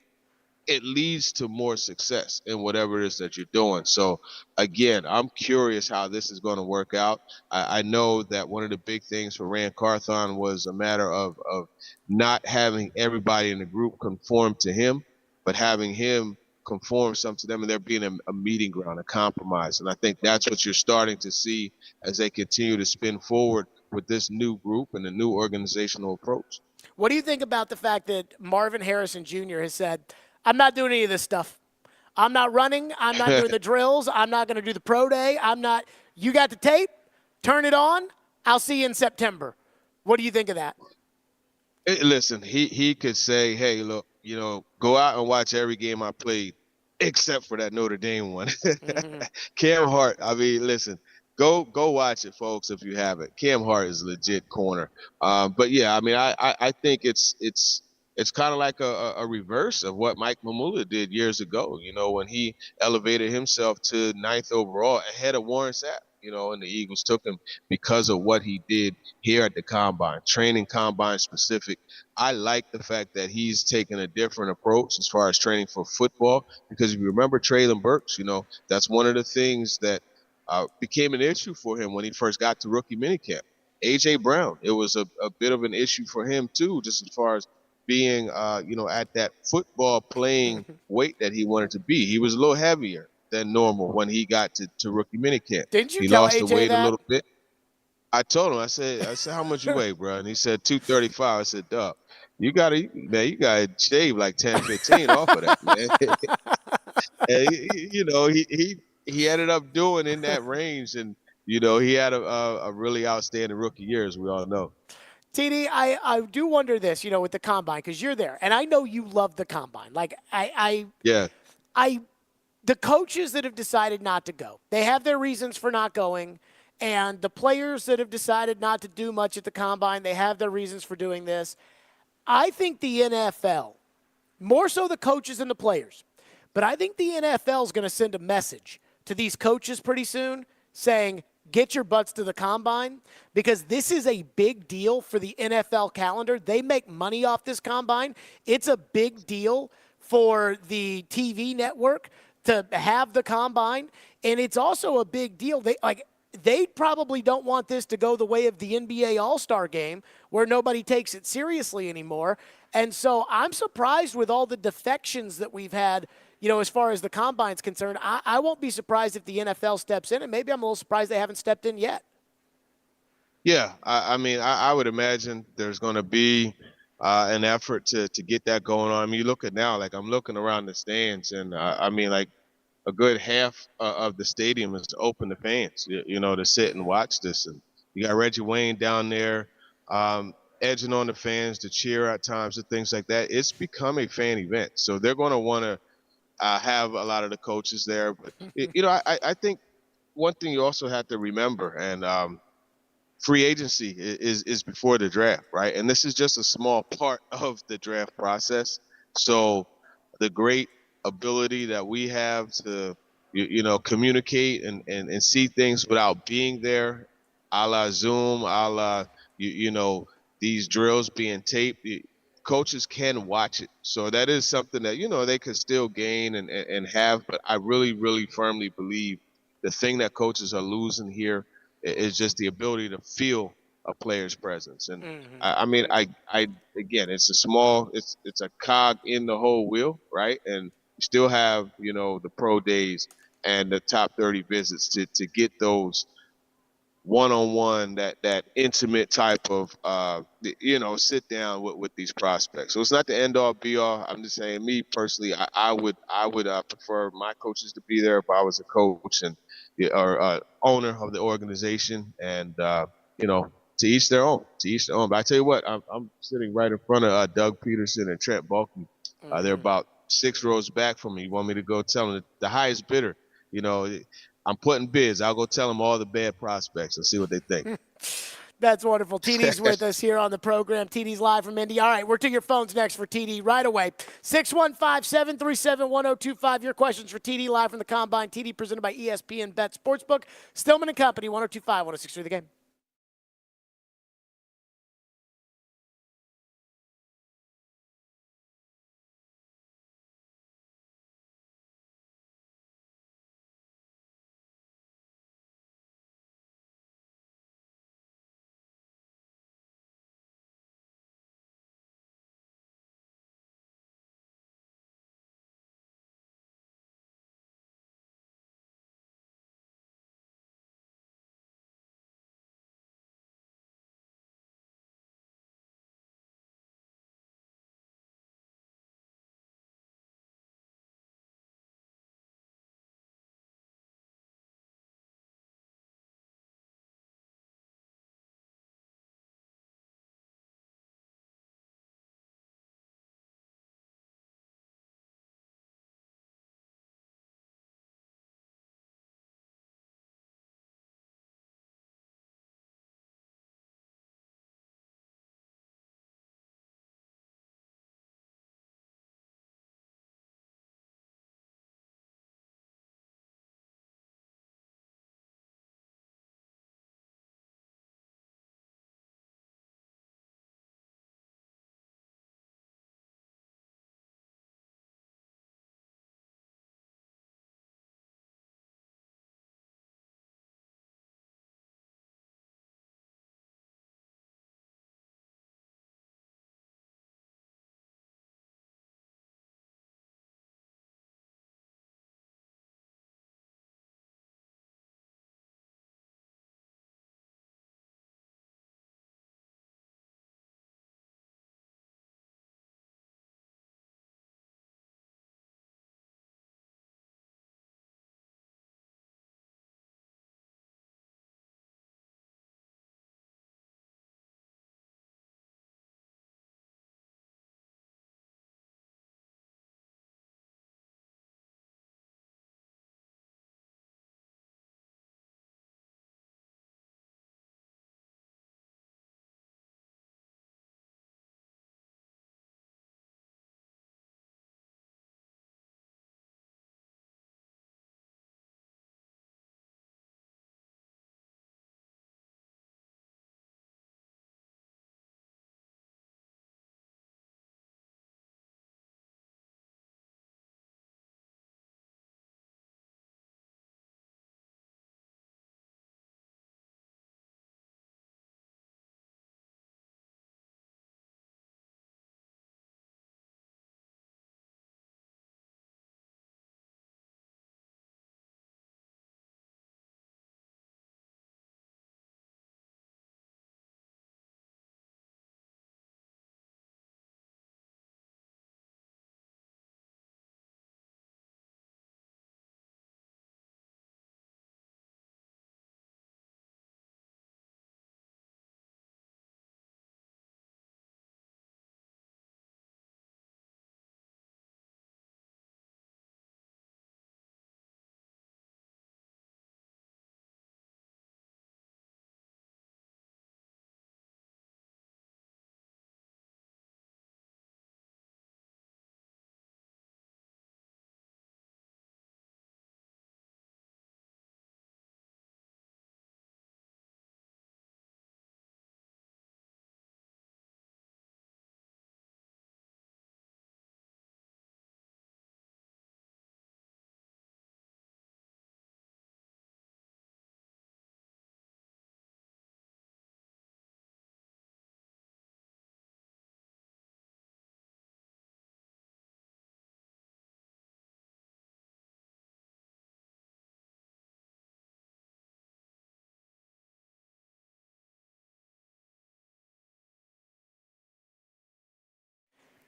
it leads to more success in whatever it is that you're doing. So again, I'm curious how this is going to work out. I know that one of the big things for Rand Carthon was a matter of not having everybody in the group conform to him, but having him conform some to them, and there being a meeting ground, a compromise. And I think that's what you're starting to see as they continue to spin forward with this new group and the new organizational approach. What do you think about the fact that Marvin Harrison Jr. has said, I'm not doing any of this stuff. I'm not running. I'm not doing the drills. I'm not going to do the pro day. I'm not. You got the tape. Turn it on. I'll see you in September. What do you think of that? Listen, he could say, hey, look, go out and watch every game I played, except for that Notre Dame one. Cam Hart, I mean, listen, go watch it, folks, if you haven't. Cam Hart is a legit corner. But yeah, I mean, I think it's kind of like a reverse of what Mike Mamula did years ago, when he elevated himself to 9th overall ahead of Warren Sapp, and the Eagles took him because of what he did here at the Combine, training Combine specific. I like the fact that he's taken a different approach as far as training for football, because if you remember Traylon Burks, that's one of the things that became an issue for him when he first got to rookie minicamp. A.J. Brown, it was a bit of an issue for him too, just as far as being, at that football playing weight that he wanted to be. He was a little heavier than normal when he got to rookie minicamp. Didn't you He tell lost the AJ weight that? a little bit. I told him, I said, how much you weigh, bro? And he said 235. I said, Doug, you gotta shave like 10, 15 off of that, man. And he he ended up doing in that range, and he had a really outstanding rookie year, as we all know. TD, I do wonder this, with the combine, because you're there, and I know you love the combine. Like Yeah. the coaches that have decided not to go, they have their reasons for not going, and the players that have decided not to do much at the combine, they have their reasons for doing this. I think the NFL, more so the coaches and the players, but I think the NFL is going to send a message to these coaches pretty soon saying, get your butts to the combine, because this is a big deal for the NFL calendar. They make money off this combine. It's a big deal for the TV network to have the combine, and it's also a big deal. They probably don't want this to go the way of the NBA All-Star game, where nobody takes it seriously anymore. And so I'm surprised with all the defections that we've had, as far as the combine's concerned. I won't be surprised if the NFL steps in, and maybe I'm a little surprised they haven't stepped in yet. Yeah, I mean, I would imagine there's going to be an effort to get that going on. I mean, you look at now, like I'm looking around the stands, and I mean, like a good half of the stadium is open to fans, to sit and watch this. And you got Reggie Wayne down there, edging on the fans to cheer at times and things like that. It's become a fan event, so they're going to want to have a lot of the coaches there. But I think one thing you also have to remember, and free agency is before the draft, right? And this is just a small part of the draft process. So the great ability that we have to, communicate and see things without being there, a la Zoom, a la, these drills being taped, coaches can watch it. So that is something that, they could still gain and have. But I really, really firmly believe the thing that coaches are losing here is just the ability to feel a player's presence. And I mean, I again, it's it's a cog in the whole wheel, right? And you still have, the pro days and the top 30 visits to get those one-on-one, that intimate type of sit down with these prospects. So it's not the end all be all. I'm just saying, me personally, I would prefer my coaches to be there if I was a coach and or owner of the organization. And to each their own, But I tell you what, I'm sitting right in front of Doug Peterson and Trent Baalke. They're about 6 rows back from me. You want me to go tell them the highest bidder, I'm putting bids. I'll go tell them all the bad prospects and see what they think. That's wonderful. TD's with us here on the program. TD's live from Indy. All right, we're to your phones next for TD right away. 615-737-1025. Your questions for TD live from the Combine. TD presented by ESPN Bet Sportsbook. Stillman and Company, 1025, 1063 The Game.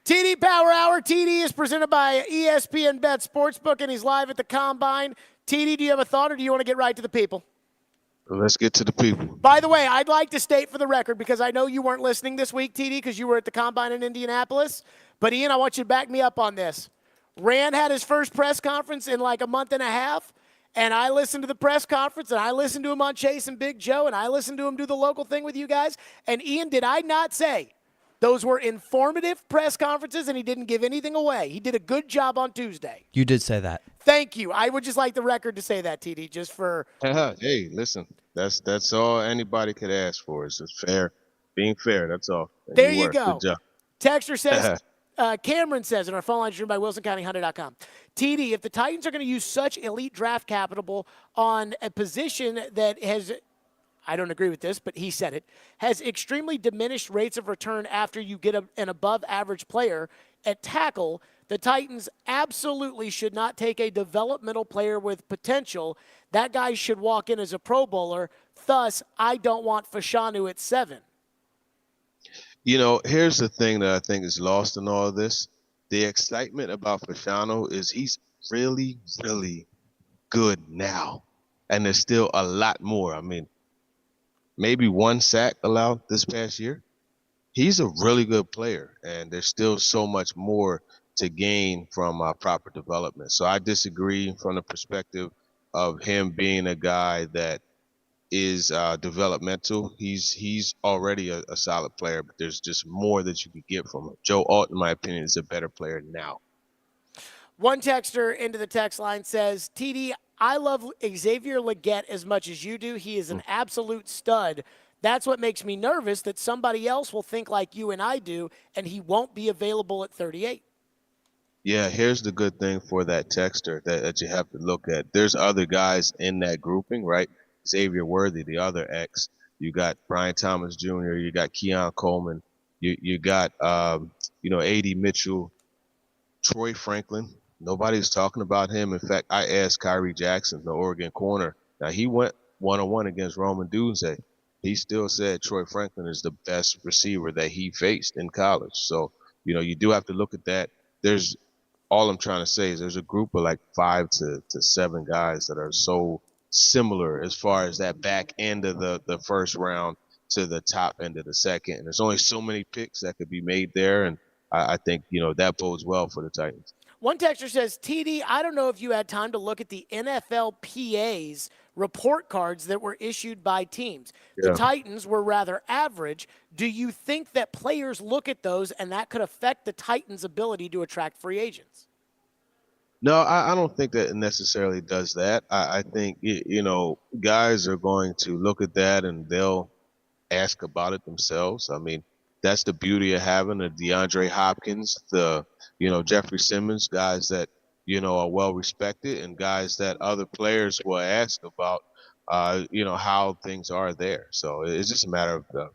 TD Power Hour. TD is presented by ESPN Bet Sportsbook, and he's live at the Combine. TD, do you have a thought, or do you want to get right to the people? Let's get to the people. By the way, I'd like to state for the record, because I know you weren't listening this week, TD, because you were at the Combine in Indianapolis. But, Ian, I want you to back me up on this. Rand had his first press conference in like a month and a half, and I listened to the press conference, and I listened to him on Chase and Big Joe, and I listened to him do the local thing with you guys. And, Ian, did I not say those were informative press conferences, and he didn't give anything away? He did a good job on Tuesday. You did say that. Thank you. I would just like the record to say that, TD, just for Hey, listen, that's all anybody could ask for. Is just fair, being fair. That's all. And there you work. go. Good job. Texter says, Cameron says, in our phone line driven by WilsonCountyHunter.com, TD, if the Titans are going to use such elite draft capital on a position that has, I don't agree with this, but he said it, has extremely diminished rates of return after you get an above-average player at tackle, the Titans absolutely should not take a developmental player with potential. That guy should walk in as a Pro Bowler. Thus, I don't want Fashanu at 7. Here's the thing that I think is lost in all of this. The excitement about Fashanu is he's really, really good now. And there's still a lot more. I mean, maybe 1 sack allowed this past year. He's a really good player, and there's still so much more to gain from proper development. So I disagree from the perspective of him being a guy that is developmental. He's already a solid player, but there's just more that you could get from him. Joe Alt, in my opinion, is a better player now. One texter into the text line says, TD, I love Xavier Legette as much as you do. He is an absolute stud. That's what makes me nervous, that somebody else will think like you and I do, and he won't be available at 38. Yeah, here's the good thing for that texter that you have to look at. There's other guys in that grouping, right? Xavier Worthy, the other X. You got Brian Thomas Jr., you got Keon Coleman, you got, A.D. Mitchell, Troy Franklin. Nobody's talking about him. In fact, I asked Kyrie Jackson, the Oregon corner. Now, he went one-on-one against Roman Dunze. He still said Troy Franklin is the best receiver that he faced in college. So, you do have to look at that. All I'm trying to say is there's a group of like 5 to 7 guys that are so similar as far as that back end of the first round to the top end of the second. And there's only so many picks that could be made there. And I think, that bodes well for the Titans. One texter says, TD, I don't know if you had time to look at the NFLPA's report cards that were issued by teams. The Titans were rather average. Do you think that players look at those and that could affect the Titans' ability to attract free agents? No, I don't think that it necessarily does that. I think, guys are going to look at that and they'll ask about it themselves. I mean, that's the beauty of having a DeAndre Hopkins, Jeffrey Simmons, guys that, are well respected, and guys that other players will ask about, how things are there. So it's just a matter of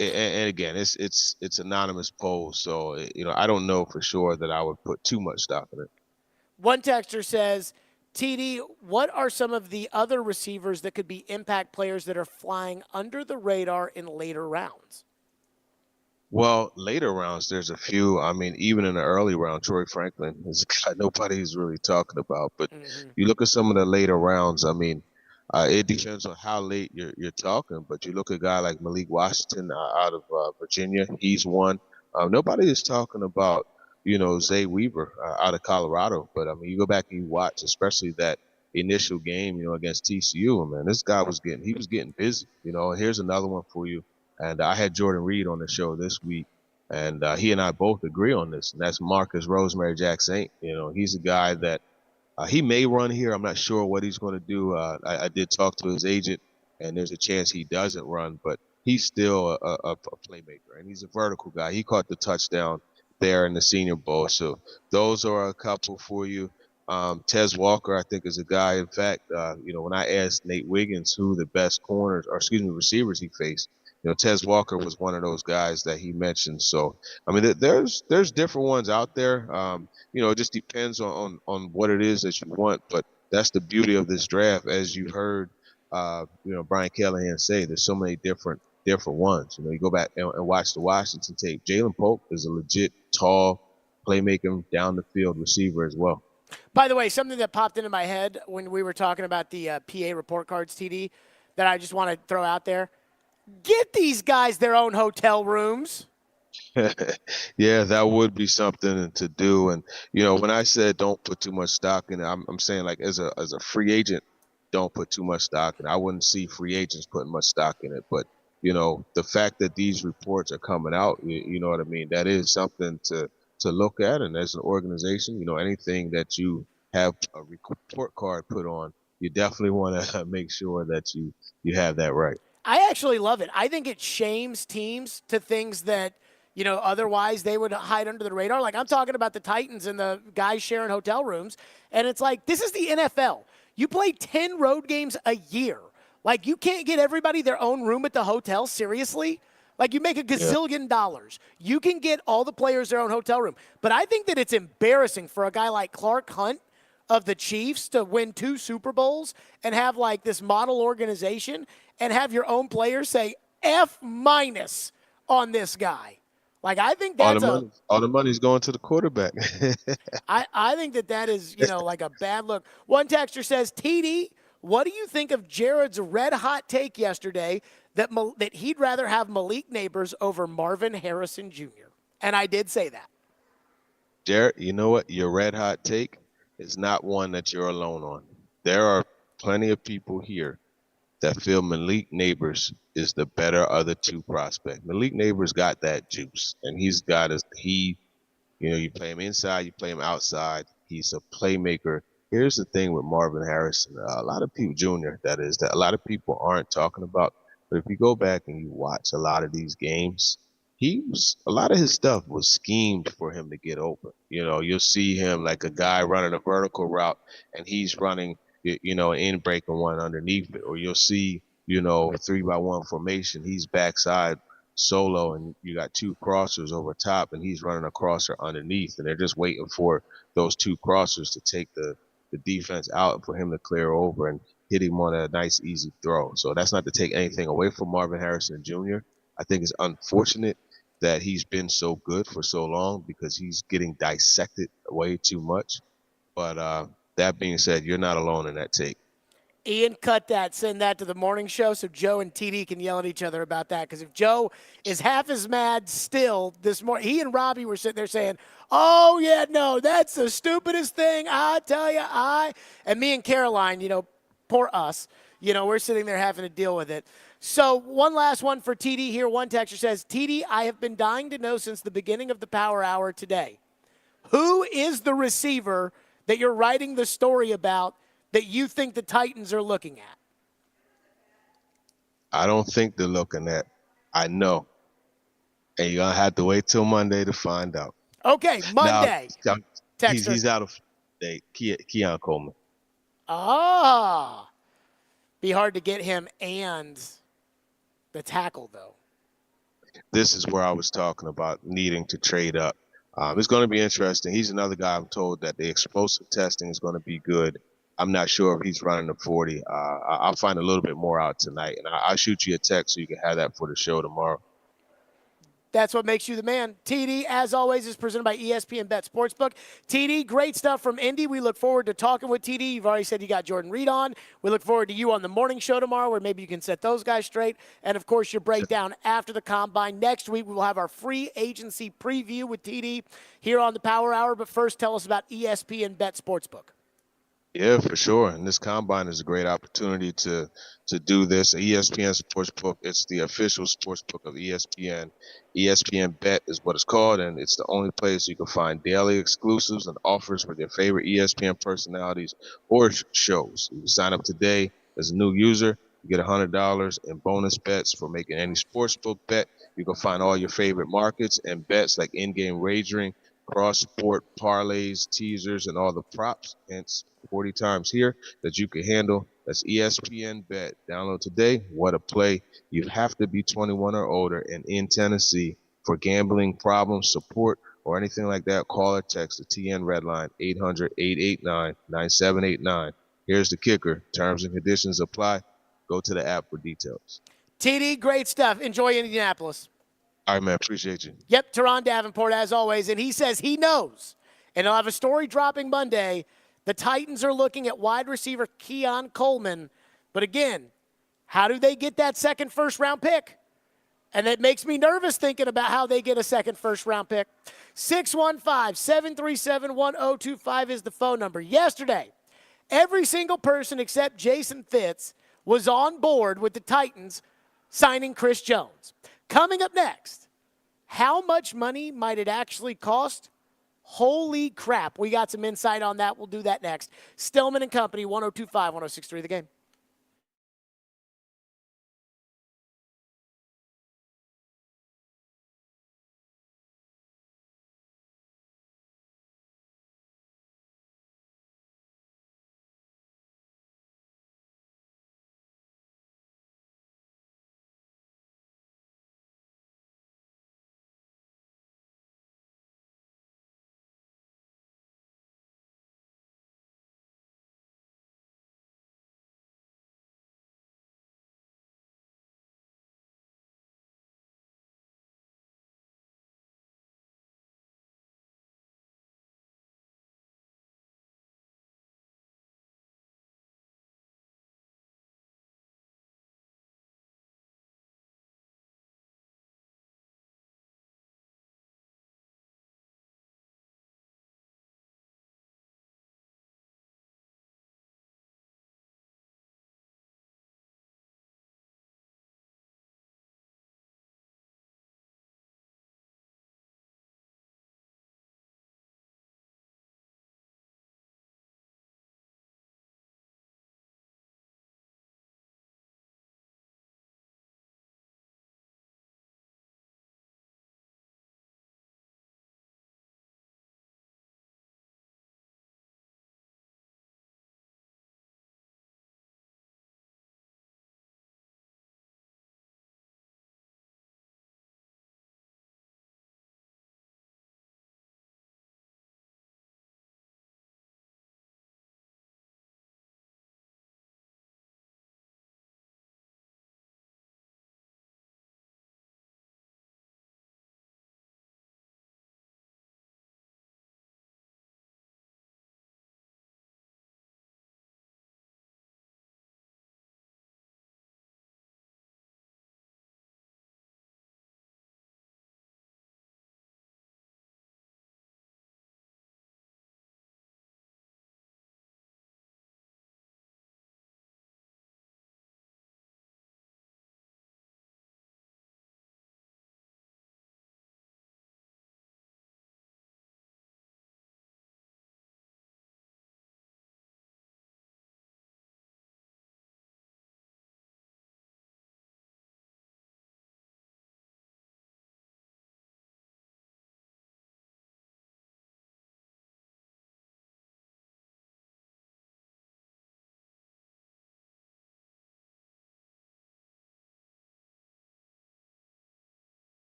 and again, it's anonymous polls. So, I don't know for sure that I would put too much stock in it. One texter says, TD, what are some of the other receivers that could be impact players that are flying under the radar in later rounds? Well, later rounds, there's a few. I mean, even in the early round, Troy Franklin is a guy nobody's really talking about. But you look at some of the later rounds, I mean, it depends on how late you're talking. But you look at a guy like Malik Washington out of Virginia. He's one. Nobody is talking about, Zay Weaver out of Colorado. But, I mean, you go back and you watch, especially that initial game, against TCU. Man, this guy was getting busy. Here's another one for you. And I had Jordan Reed on the show this week, and he and I both agree on this, and that's Marcus Rosemary Jack Saint. He's a guy that he may run here. I'm not sure what he's going to do. I did talk to his agent, and there's a chance he doesn't run, but he's still a playmaker, and he's a vertical guy. He caught the touchdown there in the Senior Bowl. So those are a couple for you. Tez Walker, I think, is a guy. In fact, when I asked Nate Wiggins who the best receivers he faced, Tez Walker was one of those guys that he mentioned. So, I mean, there's different ones out there. It just depends on what it is that you want. But that's the beauty of this draft. As you heard, Brian Callahan say, there's so many different different ones. You know, you go back and watch the Washington tape. Jalen Polk is a legit tall playmaker down the field receiver as well. By the way, something that popped into my head when we were talking about the PA report cards, TD, that I just want to throw out there. Get these guys their own hotel rooms. Yeah, that would be something to do. And you know, when I said don't put too much stock in it, I'm saying like as a free agent, don't put too much stock in it. I wouldn't see free agents putting much stock in it. But you know, the fact that these reports are coming out, you know what I mean? That is something to look at. And as an organization, you know, anything that you have a report card put on, you definitely want to make sure that you have that right. I actually love it. I think it shames teams to things that, you know, otherwise they would hide under the radar. Like I'm talking about the Titans and the guys sharing hotel rooms. And it's like, this is the NFL. You play 10 road games a year. Like you can't get everybody their own room at the hotel. Seriously? Like you make a gazillion dollars. You can get all the players their own hotel room. But I think that it's embarrassing for a guy like Clark Hunt of the Chiefs to win 2 Super Bowls and have like this model organization and have your own players say F- on this guy. Like I think that's all the money's going to the quarterback. I think that is, you know, like a bad look. One texter says, TD, what do you think of Jared's red hot take yesterday that he'd rather have Malik Neighbors over Marvin Harrison Jr.? And I did say that. Jared, you know what? Your red hot take is not one that you're alone on. There are plenty of people here that feel Malik Neighbors is the better of the 2 prospects. Malik Neighbors got that juice, and he's got you know, you play him inside, you play him outside. He's a playmaker. Here's the thing with Marvin Harrison, a lot of people, Junior, that a lot of people aren't talking about. But if you go back and you watch a lot of these games, a lot of his stuff was schemed for him to get open. You know, you'll see him like a guy running a vertical route, and he's running, you know, an in break and one underneath it. Or you'll see, you know, a 3-by-1 formation. He's backside solo, and you got 2 crossers over top, and he's running a crosser underneath, and they're just waiting for those 2 crossers to take the defense out for him to clear over and hit him on a nice, easy throw. So that's not to take anything away from Marvin Harrison Jr. I think it's unfortunate that he's been so good for so long because he's getting dissected way too much. But that being said, you're not alone in that take. Ian, cut that. Send that to the morning show so Joe and TD can yell at each other about that. Because if Joe is half as mad still this morning, he and Robbie were sitting there saying, oh, yeah, no, that's the stupidest thing. I tell you, And me and Caroline, you know, poor us, you know, we're sitting there having to deal with it. So one last one for TD here. One texter says, TD, I have been dying to know since the beginning of the Power Hour today, who is the receiver that you're writing the story about that you think the Titans are looking at? I don't think they're looking at. I know. And you're going to have to wait till Monday to find out. Okay, Monday. Now, he's out of today. Keon Coleman. Be hard to get him and the tackle, though. This is where I was talking about needing to trade up. It's going to be interesting. He's another guy I'm told that the explosive testing is going to be good. I'm not sure if he's running the 40. I'll find a little bit more out tonight, and I'll shoot you a text so you can have that for the show tomorrow. That's what makes you the man. TD, as always, is presented by ESPN Bet Sportsbook. TD, great stuff from Indy. We look forward to talking with TD. You've already said you got Jordan Reed on. We look forward to you on the morning show tomorrow where maybe you can set those guys straight. And, of course, your breakdown after the Combine. Next week, we will have our free agency preview with TD here on the Power Hour. But first, tell us about ESPN Bet Sportsbook. Yeah, for sure. And this Combine is a great opportunity to do this. ESPN Sportsbook, it's the official sportsbook of ESPN. ESPN Bet is what it's called, and it's the only place you can find daily exclusives and offers for your favorite ESPN personalities or shows. You can sign up today as a new user. You get $100 in bonus bets for making any sportsbook bet. You can find all your favorite markets and bets like in-game wagering, cross-sport parlays, teasers, and all the props. Hence, 40 times here that you can handle. That's ESPN Bet. Download today. What a play. You have to be 21 or older and in Tennessee. For gambling problems, support, or anything like that, call or text the TN Red Line, 800-889-9789. Here's the kicker. Terms and conditions apply. Go to the app for details. TD, great stuff. Enjoy Indianapolis. All right, man. Appreciate you. Yep, Teron Davenport, as always. And he says he knows, and he'll have a story dropping Monday, the Titans are looking at wide receiver Keon Coleman. But again, how do they get that second first-round pick? And it makes me nervous thinking about how they get a second first-round pick. 615-737-1025 is the phone number. Yesterday, every single person except Jason Fitz was on board with the Titans signing Chris Jones. Coming up next, how much money might it actually cost? Holy crap. We got some insight on that. We'll do that next. Stillman and Company, 102.5, 106.3 The Game.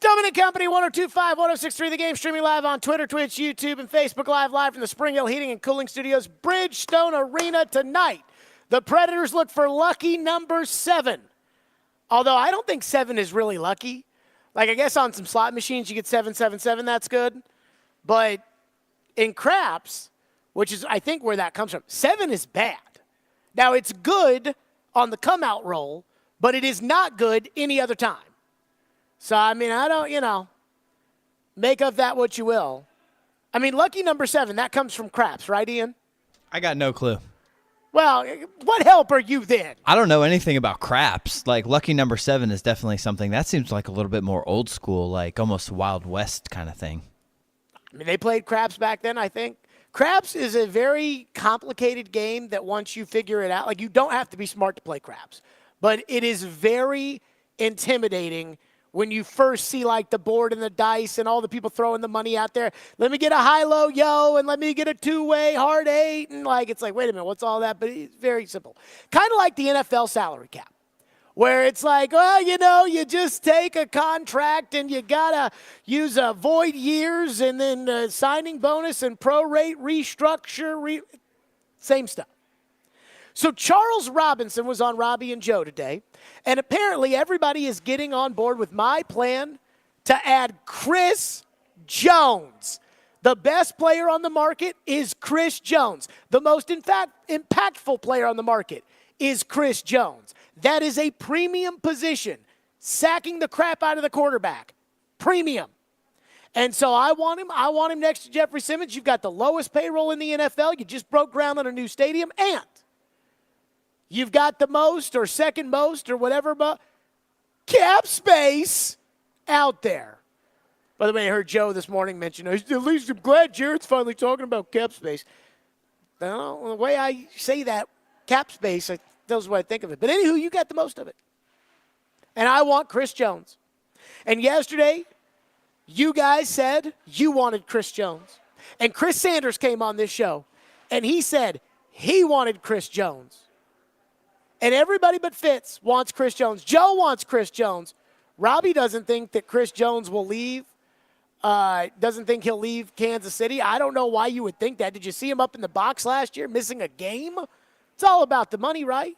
Stillman and Company, 102.5, 106.3 The Game, streaming live on Twitter, Twitch, YouTube, and Facebook live from the Spring Hill Heating and Cooling Studios, Bridgestone Arena tonight. The Predators look for lucky number 7. Although I don't think 7 is really lucky. Like, I guess on some slot machines you get 777, that's good. But in craps, which is I think where that comes from, 7 is bad. Now, it's good on the come-out roll, but it is not good any other time. So, I mean, I don't, make of that what you will. I mean, lucky number 7, that comes from craps, right, Ian? I got no clue. Well, what help are you then? I don't know anything about craps. Like, lucky number 7 is definitely something that seems like a little bit more old school, like almost Wild West kind of thing. I mean, they played craps back then, I think. Craps is a very complicated game that once you figure it out, like, you don't have to be smart to play craps. But it is very intimidating when you first see, like, the board and the dice and all the people throwing the money out there. Let me get a high-low, yo, and let me get a two-way hard 8. And, like, it's like, wait a minute, what's all that? But it's very simple. Kind of like the NFL salary cap, where it's like, well, you just take a contract and you got to use void years and then signing bonus and prorate, restructure, same stuff. So Charles Robinson was on Robbie and Joe today, and apparently everybody is getting on board with my plan to add Chris Jones. The best player on the market is Chris Jones. The most, in fact, impactful player on the market is Chris Jones. That is a premium position, sacking the crap out of the quarterback. Premium. And so I want him next to Jeffrey Simmons. You've got the lowest payroll in the NFL. You just broke ground on a new stadium, and you've got the most or second most or whatever cap space out there. By the way, I heard Joe this morning mention, at least I'm glad Jared's finally talking about cap space. Well, the way I say that, cap space, that's what I think of it. But anywho, you got the most of it. And I want Chris Jones. And yesterday, you guys said you wanted Chris Jones. And Chris Sanders came on this show, and he said he wanted Chris Jones. And everybody but Fitz wants Chris Jones. Joe wants Chris Jones. Robbie doesn't think that Chris Jones will leave. Doesn't think he'll leave Kansas City. I don't know why you would think that. Did you see him up in the box last year missing a game? It's all about the money, right?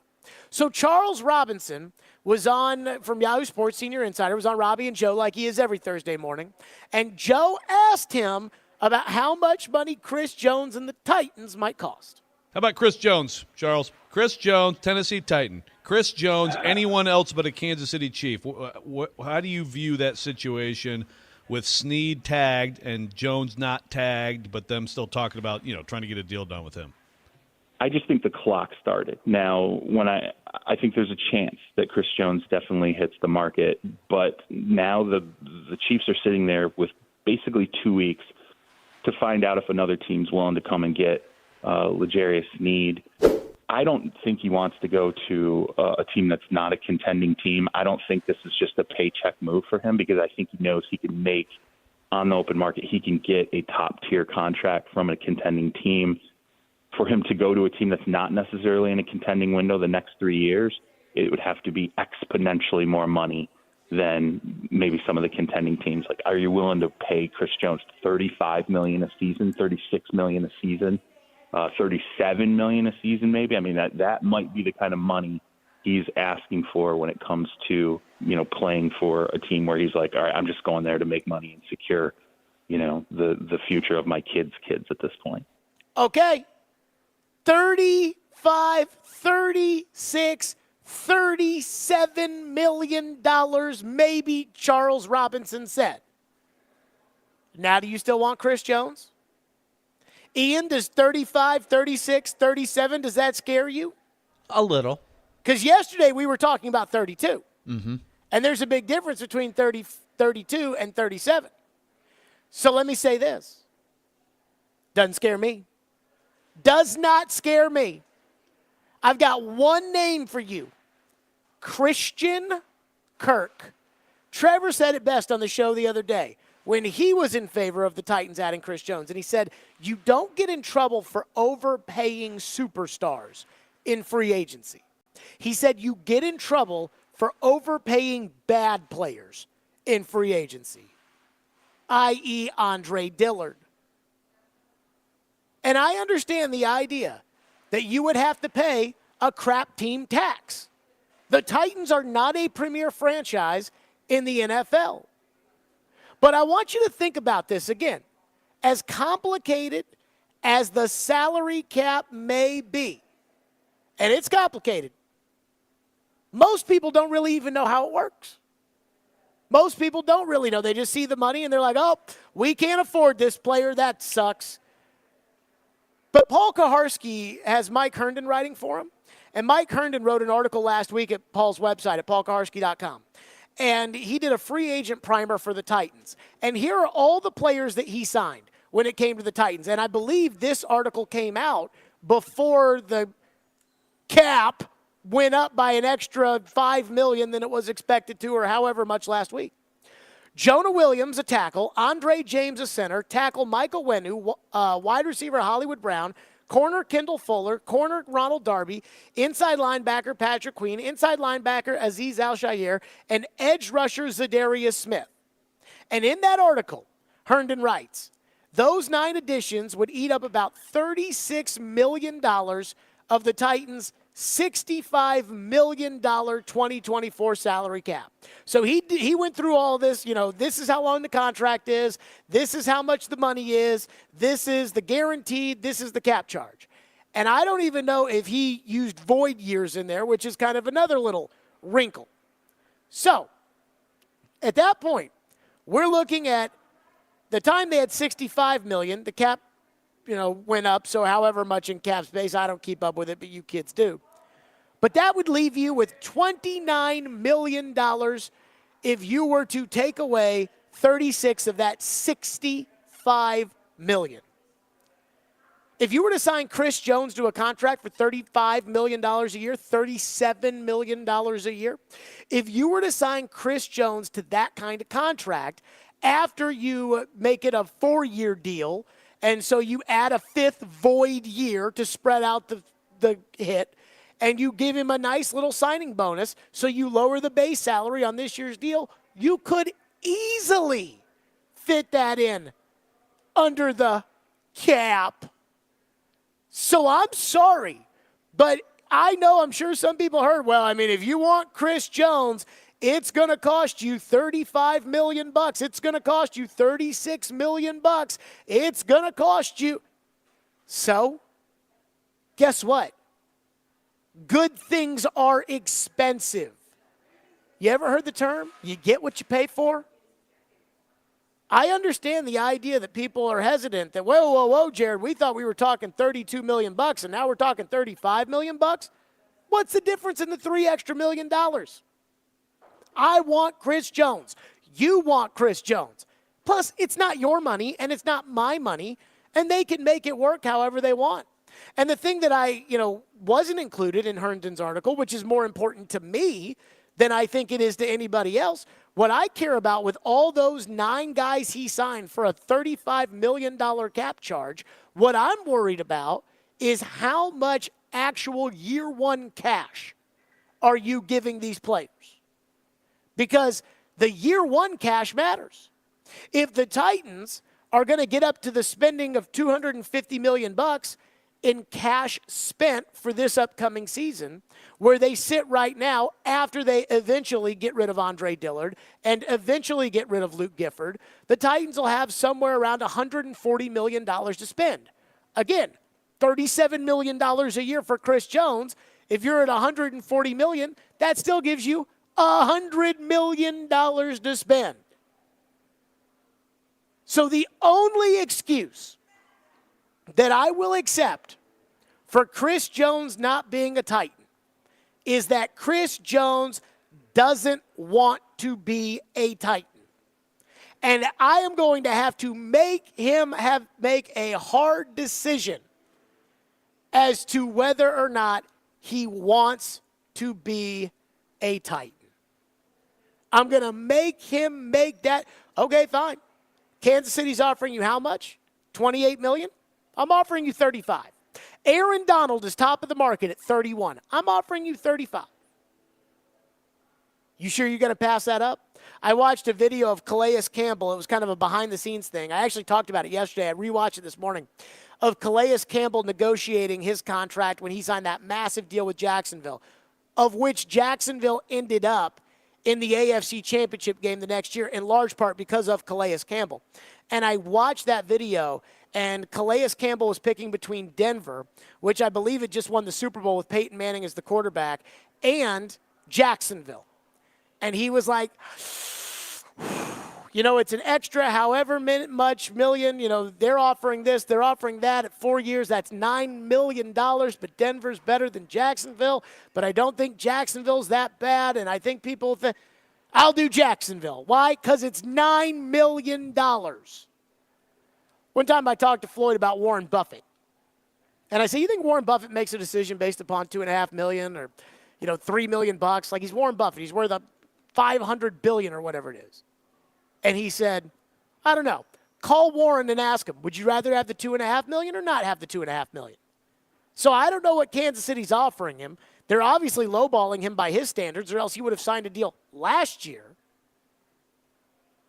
So Charles Robinson was on, from Yahoo Sports, Senior Insider, was on Robbie and Joe like he is every Thursday morning. And Joe asked him about how much money Chris Jones and the Titans might cost. How about Chris Jones, Charles? Chris Jones, Tennessee Titan. Chris Jones, anyone else but a Kansas City Chief. How do you view that situation with Snead tagged and Jones not tagged, but them still talking about, trying to get a deal done with him? I just think the clock started. Now, when I think there's a chance that Chris Jones definitely hits the market, but now the Chiefs are sitting there with basically 2 weeks to find out if another team's willing to come and get L'Jarius Snead. I don't think he wants to go to a team that's not a contending team. I don't think this is just a paycheck move for him because I think he knows he can make, on the open market, he can get a top-tier contract from a contending team. For him to go to a team that's not necessarily in a contending window the next 3 years, it would have to be exponentially more money than maybe some of the contending teams. Like, are you willing to pay Chris Jones $35 million a season, $36 million a season? $37 million a season, maybe. I mean, that might be the kind of money he's asking for when it comes to, playing for a team where he's like, all right, I'm just going there to make money and secure, the future of my kids' kids at this point. Okay. 35, 36, $37 million, maybe, Charles Robinson said. Now, do you still want Chris Jones? Ian, does 35, 36, 37, does that scare you? A little. Because yesterday we were talking about 32. Mm-hmm. And there's a big difference between 32 and 37. So let me say this. Doesn't scare me. Does not scare me. I've got one name for you. Christian Kirk. Trevor said it best on the show the other day when he was in favor of the Titans adding Chris Jones. And he said, you don't get in trouble for overpaying superstars in free agency. He said you get in trouble for overpaying bad players in free agency, i.e. Andre Dillard. And I understand the idea that you would have to pay a crap team tax. The Titans are not a premier franchise in the NFL. But I want you to think about this again. As complicated as the salary cap may be, and it's complicated, most people don't really even know how it works. Most people don't really know. They just see the money and they're like, oh, we can't afford this player. That sucks. But Paul Kaharski has Mike Herndon writing for him. And Mike Herndon wrote an article last week at Paul's website at paulkaharski.com. And he did a free agent primer for the Titans. And here are all the players that he signed when it came to the Titans. And I believe this article came out before the cap went up by an extra $5 million than it was expected to, or however much last week. Jonah Williams, a tackle. Andre James, a center. Tackle Michael Wenu. Wide receiver Hollywood Brown. Corner Kendall Fuller. Corner Ronald Darby. Inside linebacker Patrick Queen. Inside linebacker Azeez Al-Shaair. And edge rusher Zadarius Smith. And in that article, Herndon writes, those 9 additions would eat up about $36 million of the Titans' $65 million 2024 salary cap. So he went through all this, this is how long the contract is, this is how much the money is, this is the guaranteed, this is the cap charge. And I don't even know if he used void years in there, which is kind of another little wrinkle. So, at that point, we're looking at the time they had $65 million, the cap went up, so however much in cap space, I don't keep up with it, but you kids do. But that would leave you with $29 million if you were to take away 36 of that $65 million. If you were to sign Chris Jones to a contract for $35 million a year, $37 million a year, if you were to sign Chris Jones to that kind of contract after you make it a 4-year deal, and so you add a 5th void year to spread out the hit, and you give him a nice little signing bonus, so you lower the base salary on this year's deal, you could easily fit that in under the cap. So I'm sorry, but I'm sure some people heard, if you want Chris Jones, it's going to cost you $35 million. It's going to cost you $36 million. It's going to cost you. So, guess what? Good things are expensive. You ever heard the term, you get what you pay for? I understand the idea that people are hesitant that, whoa, Jared, we thought we were talking $32 million and now we're talking $35 million. What's the difference in the $3 extra million? I want Chris Jones. You want Chris Jones. Plus, it's not your money and it's not my money, and they can make it work however they want. And the thing that I, wasn't included in Herndon's article, which is more important to me than I think it is to anybody else, what I care about with all those 9 guys he signed for a $35 million cap charge, what I'm worried about is how much actual year 1 cash are you giving these players? Because the year 1 cash matters. If the Titans are going to get up to the spending of $250 million in cash spent for this upcoming season, where they sit right now after they eventually get rid of Andre Dillard and eventually get rid of Luke Gifford, the Titans will have somewhere around $140 million to spend. Again, $37 million a year for Chris Jones. If you're at $140 million, that still gives you $100 million to spend. So the only excuse that I will accept for Chris Jones not being a Titan is that Chris Jones doesn't want to be a Titan. And I am going to have to make him make a hard decision as to whether or not he wants to be a Titan. I'm going to make him make that. Okay, fine. Kansas City's offering you how much? $28 million? I'm offering you $35. Aaron Donald is top of the market at $31. I'm offering you $35. You sure you're going to pass that up? I watched a video of Calais Campbell. It was kind of a behind-the-scenes thing. I actually talked about it yesterday. I rewatched it this morning, of Calais Campbell negotiating his contract when he signed that massive deal with Jacksonville, of which Jacksonville ended up in the AFC Championship game the next year, in large part because of Calais Campbell. And I watched that video, and Calais Campbell was picking between Denver, which I believe had just won the Super Bowl with Peyton Manning as the quarterback, and Jacksonville. And he was like, it's an extra however much million, they're offering this, they're offering that. At 4 years, that's $9 million, but Denver's better than Jacksonville. But I don't think Jacksonville's that bad, and I think people think, I'll do Jacksonville. Why? Because it's $9 million. One time I talked to Floyd about Warren Buffett. And I said, you think Warren Buffett makes a decision based upon $2.5 million or, $3 million bucks? Like, he's Warren Buffett. He's worth $500 billion or whatever it is. And he said, I don't know. Call Warren and ask him, would you rather have the $2.5 million or not have the $2.5 million? So I don't know what Kansas City's offering him. They're obviously lowballing him by his standards, or else he would have signed a deal last year.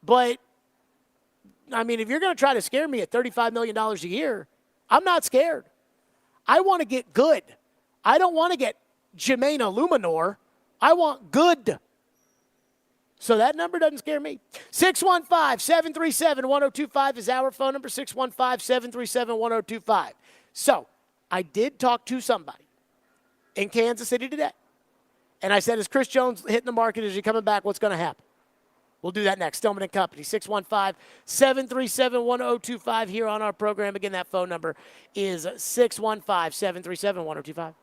But, I mean, if you're going to try to scare me at $35 million a year, I'm not scared. I want to get good. I don't want to get Jermaine Illuminor. I want good. So that number doesn't scare me. 615-737-1025 is our phone number, 615-737-1025. So I did talk to somebody in Kansas City today. And I said, is Chris Jones hitting the market? Is he coming back? What's going to happen? We'll do that next. Stillman & Company, 615-737-1025 here on our program. Again, that phone number is 615-737-1025.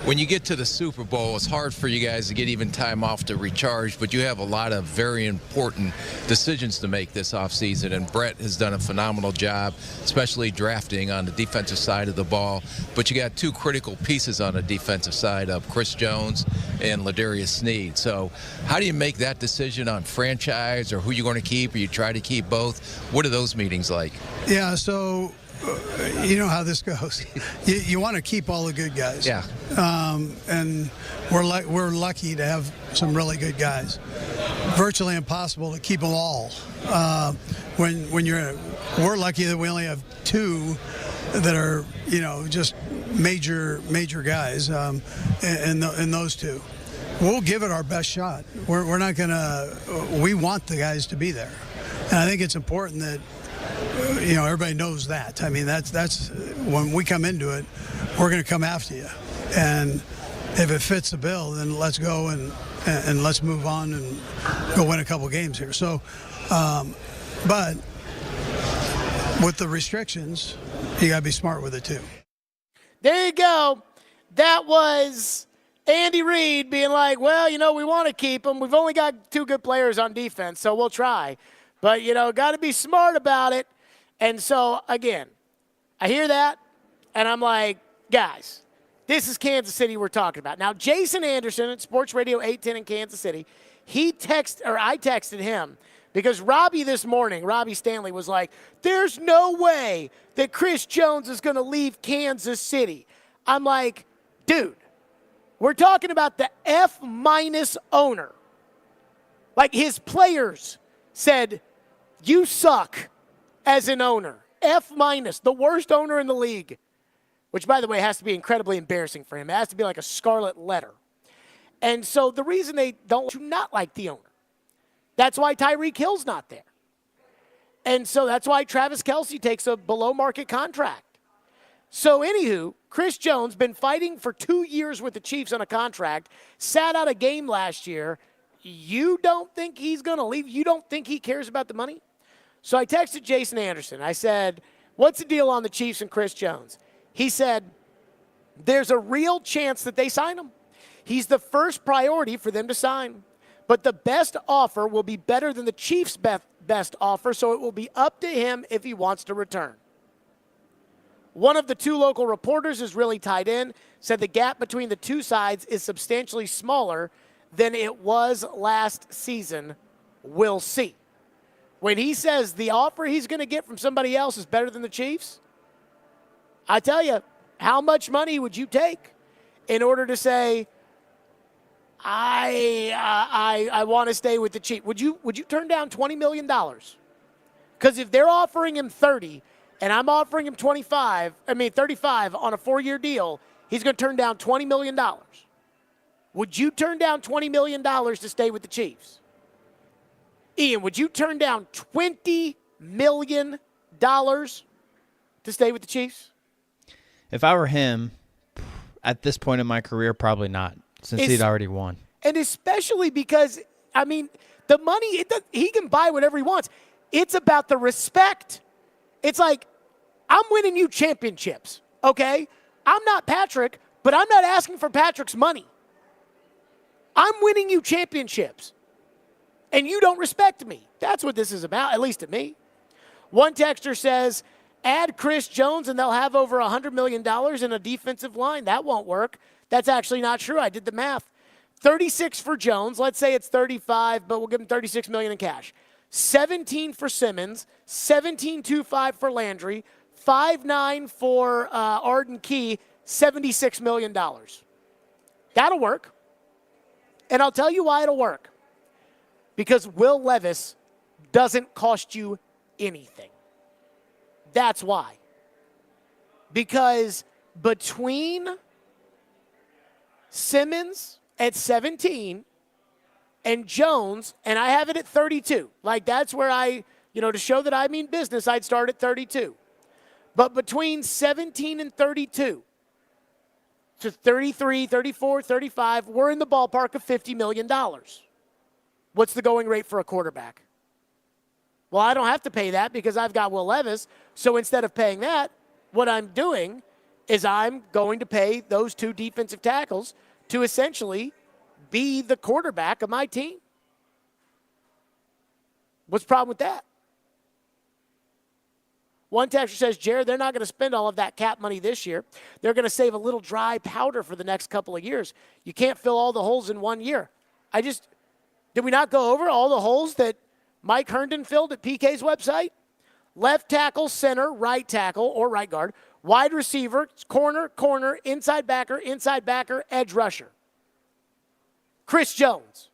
When you get to the Super Bowl, it's hard for you guys to get even time off to recharge, but you have a lot of very important decisions to make this offseason, and Brett has done a phenomenal job, especially drafting on the defensive side of the ball. But you got two critical pieces on the defensive side of Chris Jones and Ladarius Sneed. So how do you make that decision on franchise or who you're going to keep, or you try to keep both? What are those meetings like? Yeah, so you know how this goes. You want to keep all the good guys. Yeah. And we're lucky to have some really good guys. Virtually impossible to keep them all. We're lucky that we only have two that are, just major guys, and those two. We'll give it our best shot. We're not gonna. We want the guys to be there, and I think it's important that everybody knows that. I mean, that's when we come into it, we're going to come after you, and if it fits the bill, then let's go and let's move on and go win a couple games here. So, but with the restrictions, you got to be smart with it too. There you go. That was Andy Reid being like, well, we want to keep them. We've only got two good players on defense, so we'll try. But, got to be smart about it. And so, again, I hear that, and I'm like, guys, this is Kansas City we're talking about. Now, Jason Anderson at Sports Radio 810 in Kansas City, I texted him because Robbie Stanley was like, there's no way that Chris Jones is going to leave Kansas City. I'm like, dude, we're talking about the F- owner. Like, his players said, you suck as an owner. F-, the worst owner in the league. Which, by the way, has to be incredibly embarrassing for him. It has to be like a scarlet letter. And so the reason they do not like the owner, that's why Tyreek Hill's not there. And so that's why Travis Kelce takes a below-market contract. So, anywho, Chris Jones been fighting for 2 years with the Chiefs on a contract, sat out a game last year. You don't think he's going to leave? You don't think he cares about the money? So I texted Jason Anderson. I said, what's the deal on the Chiefs and Chris Jones? He said, there's a real chance that they sign him. He's the first priority for them to sign. But the best offer will be better than the Chiefs' best offer, so it will be up to him if he wants to return. One of the two local reporters is really tied in, said the gap between the two sides is substantially smaller than it was last season. We'll see. When he says the offer he's going to get from somebody else is better than the Chiefs, I tell you, how much money would you take in order to say, I want to stay with the Chiefs? Would you turn down $20 million? Because if they're offering him 30 and I'm offering him 35 on a 4-year deal, he's going to turn down $20 million. Would you turn down $20 million to stay with the Chiefs? Ian, would you turn down $20 million to stay with the Chiefs? If I were him, at this point in my career, probably not, since he'd already won. And especially because, the money, he can buy whatever he wants. It's about the respect. It's like, I'm winning you championships, okay? I'm not Patrick, but I'm not asking for Patrick's money. I'm winning you championships. And you don't respect me. That's what this is about, at least to me. One texter says, add Chris Jones and they'll have over $100 million in a defensive line. That won't work. That's actually not true. I did the math. 36 for Jones. Let's say it's 35, but we'll give him $36 million in cash. 17 for Simmons. 17.25 for Landry. 5.9 for Arden Key. $76 million. That'll work. And I'll tell you why it'll work. Because Will Levis doesn't cost you anything. That's why. Because between Simmons at 17 and Jones, and I have it at 32. Like, that's where to show that I mean business, I'd start at 32. But between 17 and 32, to 33, 34, 35, we're in the ballpark of $50 million. What's the going rate for a quarterback? Well, I don't have to pay that because I've got Will Levis. So instead of paying that, what I'm doing is I'm going to pay those 2 defensive tackles to essentially be the quarterback of my team. What's the problem with that? One texter says, Jared, they're not going to spend all of that cap money this year. They're going to save a little dry powder for the next couple of years. You can't fill all the holes in 1 year. Did we not go over all the holes that Mike Herndon filled at PK's website? Left tackle, center, right tackle, or right guard, wide receiver, corner, inside backer, edge rusher. Chris Jones.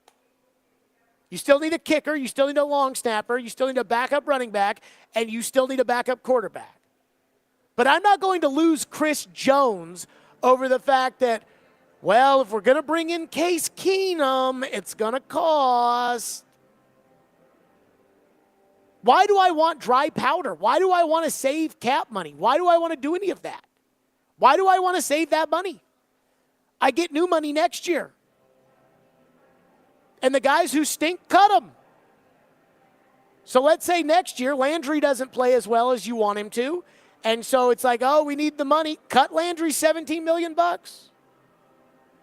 You still need a kicker, you still need a long snapper, you still need a backup running back, and you still need a backup quarterback. But I'm not going to lose Chris Jones over the fact that, well, if we're going to bring in Case Keenum, it's going to cost. Why do I want dry powder? Why do I want to save cap money? Why do I want to do any of that? Why do I want to save that money? I get new money next year. And the guys who stink, cut them. So let's say next year Landry doesn't play as well as you want him to. And so it's like, oh, we need the money. Cut Landry $17 million.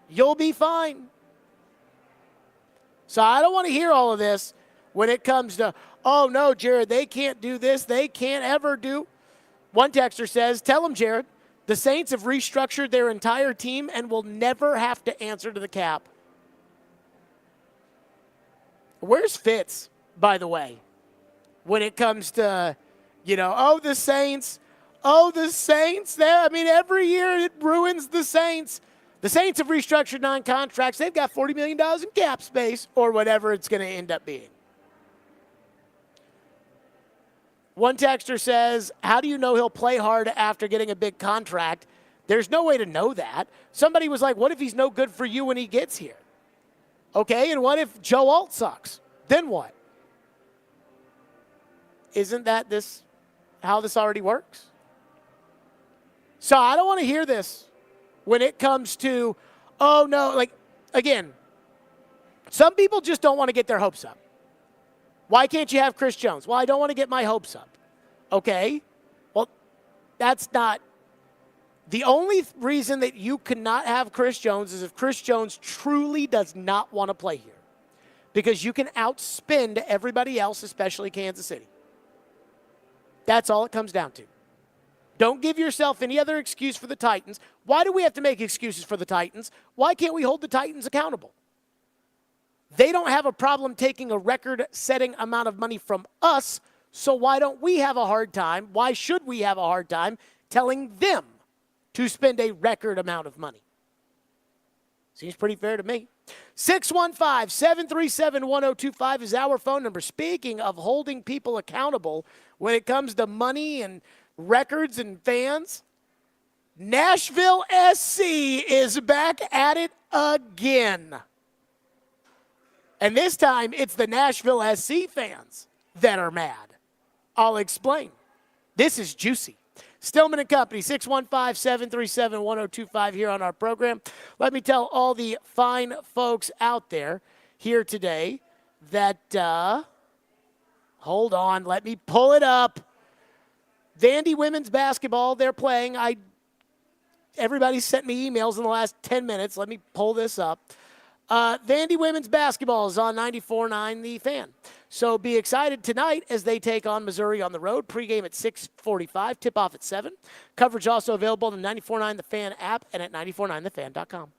You'll be fine. So I don't want to hear all of this when it comes to, oh, no, Jared, they can't do this. They can't ever do. One texter says, tell them, Jared, the Saints have restructured their entire team and will never have to answer to the cap. Where's Fitz, by the way, when it comes to, the Saints. Oh, the Saints. Every year it ruins the Saints. The Saints have restructured 9 contracts. They've got $40 million in cap space or whatever it's going to end up being. One texter says, how do you know he'll play hard after getting a big contract? There's no way to know that. Somebody was like, what if he's no good for you when he gets here? Okay, and what if Joe Alt sucks? Then what? Isn't that how this already works? So I don't want to hear this when it comes to, oh, no, again, some people just don't want to get their hopes up. Why can't you have Chris Jones? Well, I don't want to get my hopes up. Okay, well, that's not. The only reason that you cannot have Chris Jones is if Chris Jones truly does not want to play here. Because you can outspend everybody else, especially Kansas City. That's all it comes down to. Don't give yourself any other excuse for the Titans. Why do we have to make excuses for the Titans? Why can't we hold the Titans accountable? They don't have a problem taking a record-setting amount of money from us, so why don't we have a hard time? Why should we have a hard time telling them to spend a record amount of money? Seems pretty fair to me. 615-737-1025 is our phone number. Speaking of holding people accountable when it comes to money and records and fans, Nashville SC is back at it again. And this time, it's the Nashville SC fans that are mad. I'll explain. This is juicy. Stillman and Company, 615-737-1025 here on our program. Let me tell all the fine folks out there here today that, hold on, let me pull it up. Vandy women's basketball, they're playing. Everybody sent me emails in the last 10 minutes. Let me pull this up. Vandy women's basketball is on 94.9 The Fan. So be excited tonight as they take on Missouri on the road. Pregame at 6:45, tip-off at 7. Coverage also available on the 94.9 The Fan app and at 949thefan.com.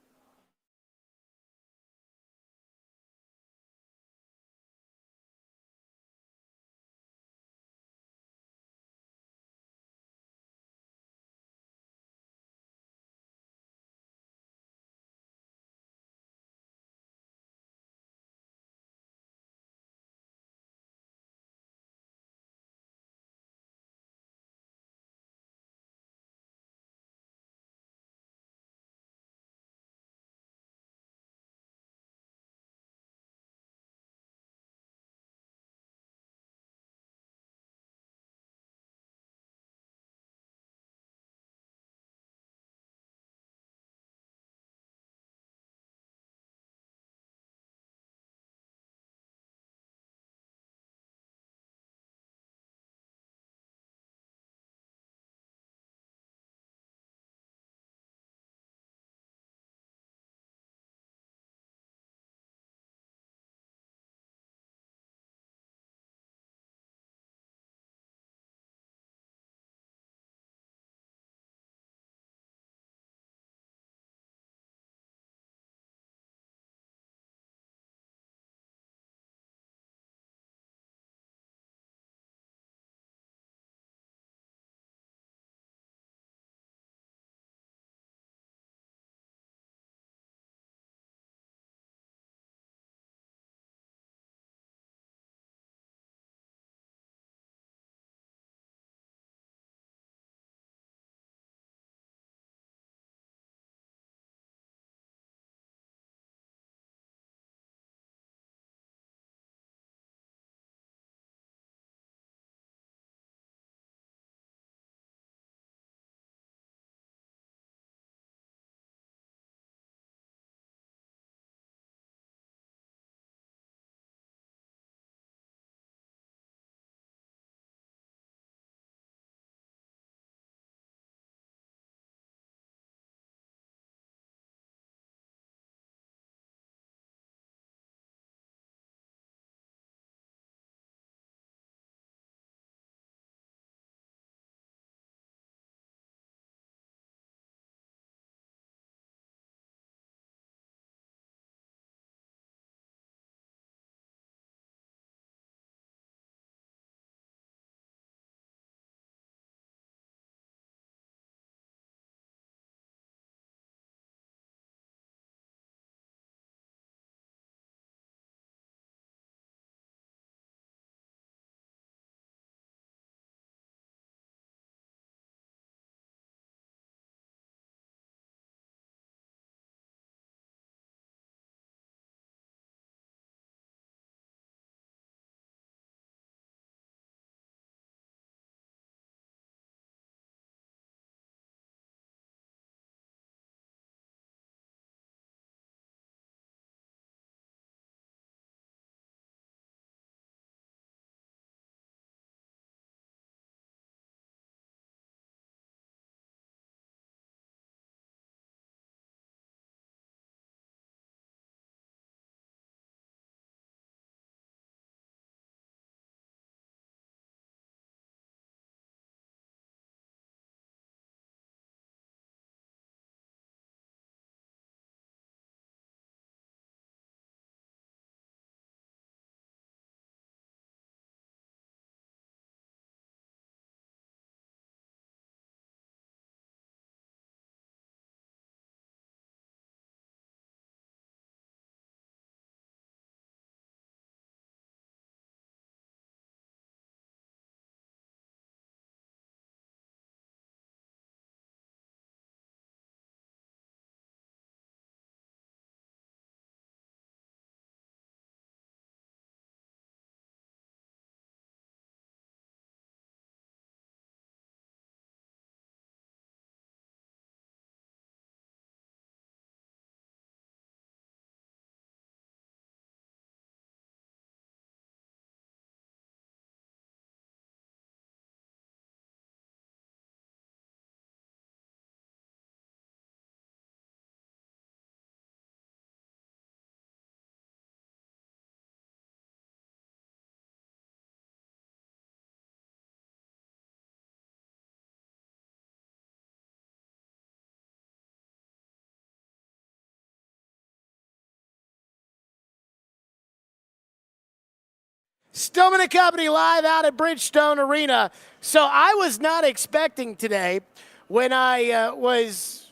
Stillman and Company live out at Bridgestone Arena. So I was not expecting today, when I was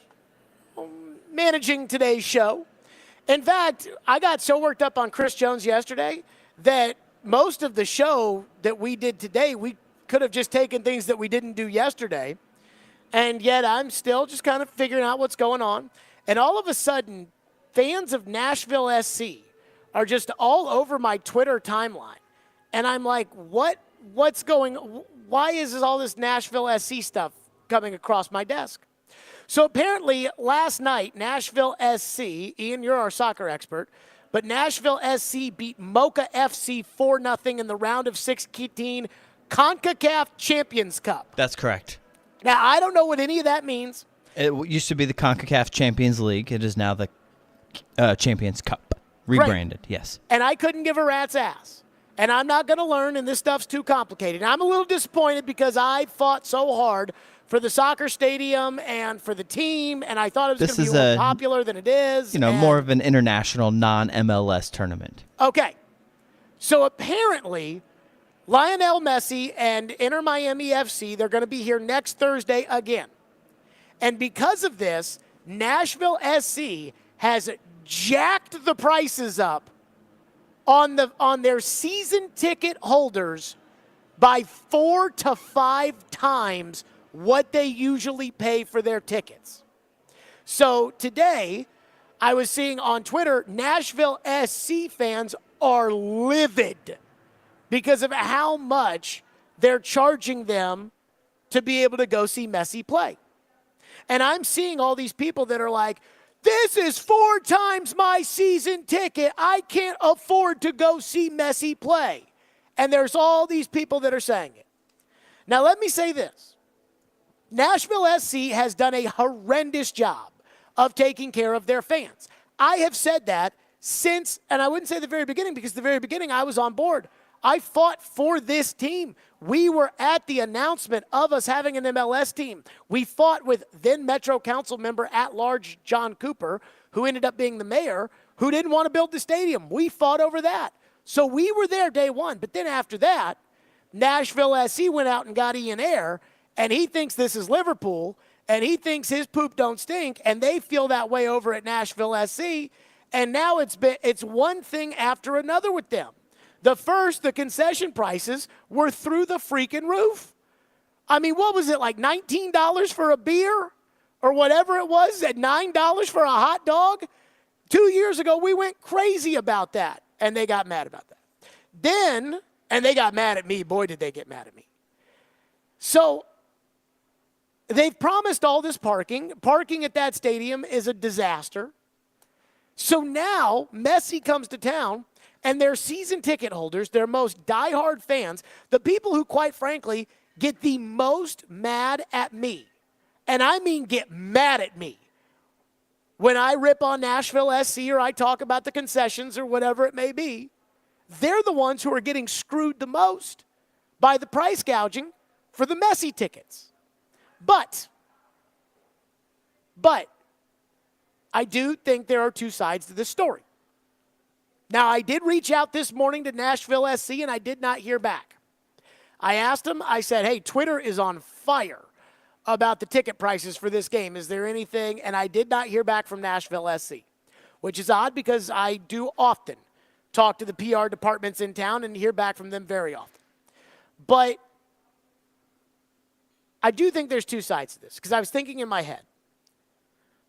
managing today's show. In fact, I got so worked up on Chris Jones yesterday that most of the show that we did today, we could have just taken things that we didn't do yesterday. And yet I'm still just kind of figuring out what's going on. And all of a sudden, fans of Nashville SC are just all over my Twitter timeline. And I'm like, what's going on? Why is all this Nashville SC stuff coming across my desk? So apparently last night, Nashville SC, Ian, you're our soccer expert, but Nashville SC beat Mocha FC 4-0 in the round of 16 CONCACAF Champions Cup. That's correct. Now, I don't know what any of that means. It used to be the CONCACAF Champions League. It is now the Champions Cup. Rebranded, Right. yes. And I couldn't give a rat's ass. And I'm not going to learn, and this stuff's too complicated. And I'm a little disappointed because I fought so hard for the soccer stadium and for the team, and I thought it was going to be more popular than it is. More of an international non-MLS tournament. Okay. So apparently, Lionel Messi and Inter Miami FC, they're going to be here next Thursday again. And because of this, Nashville SC has jacked the prices up on their season ticket holders by 4 to 5 times what they usually pay for their tickets. So today, I was seeing on Twitter, Nashville SC fans are livid because of how much they're charging them to be able to go see Messi play. And I'm seeing all these people that are like, this is 4 times my season ticket. I can't afford to go see Messi play. And there's all these people that are saying it. Now, let me say this. Nashville SC has done a horrendous job of taking care of their fans. I have said that since, and I wouldn't say the very beginning, because the very beginning I was on board. I fought for this team. We were at the announcement of us having an MLS team. We fought with then Metro Council member at large John Cooper, who ended up being the mayor, who didn't want to build the stadium. We fought over that. So we were there day one. But then after that, Nashville SC went out and got Ian Ayre, and he thinks this is Liverpool, and he thinks his poop don't stink, and they feel that way over at Nashville SC. And now it's one thing after another with them. The concession prices were through the freaking roof. I mean, what was it, like $19 for a beer or whatever it was, at $9 for a hot dog? 2 years ago, we went crazy about that, and they got mad about that. And they got mad at me. Boy, did they get mad at me. So they've promised all this parking. Parking at that stadium is a disaster. So now Messi comes to town, and their season ticket holders, their most diehard fans, the people who, quite frankly, get the most mad at me, and I mean get mad at me, when I rip on Nashville SC or I talk about the concessions or whatever it may be, they're the ones who are getting screwed the most by the price gouging for the Messi tickets. But I do think there are two sides to this story. Now, I did reach out this morning to Nashville SC, and I did not hear back. I asked them, I said, hey, Twitter is on fire about the ticket prices for this game. Is there anything? And I did not hear back from Nashville SC, which is odd because I do often talk to the PR departments in town and hear back from them very often. But I do think there's two sides to this, because I was thinking in my head.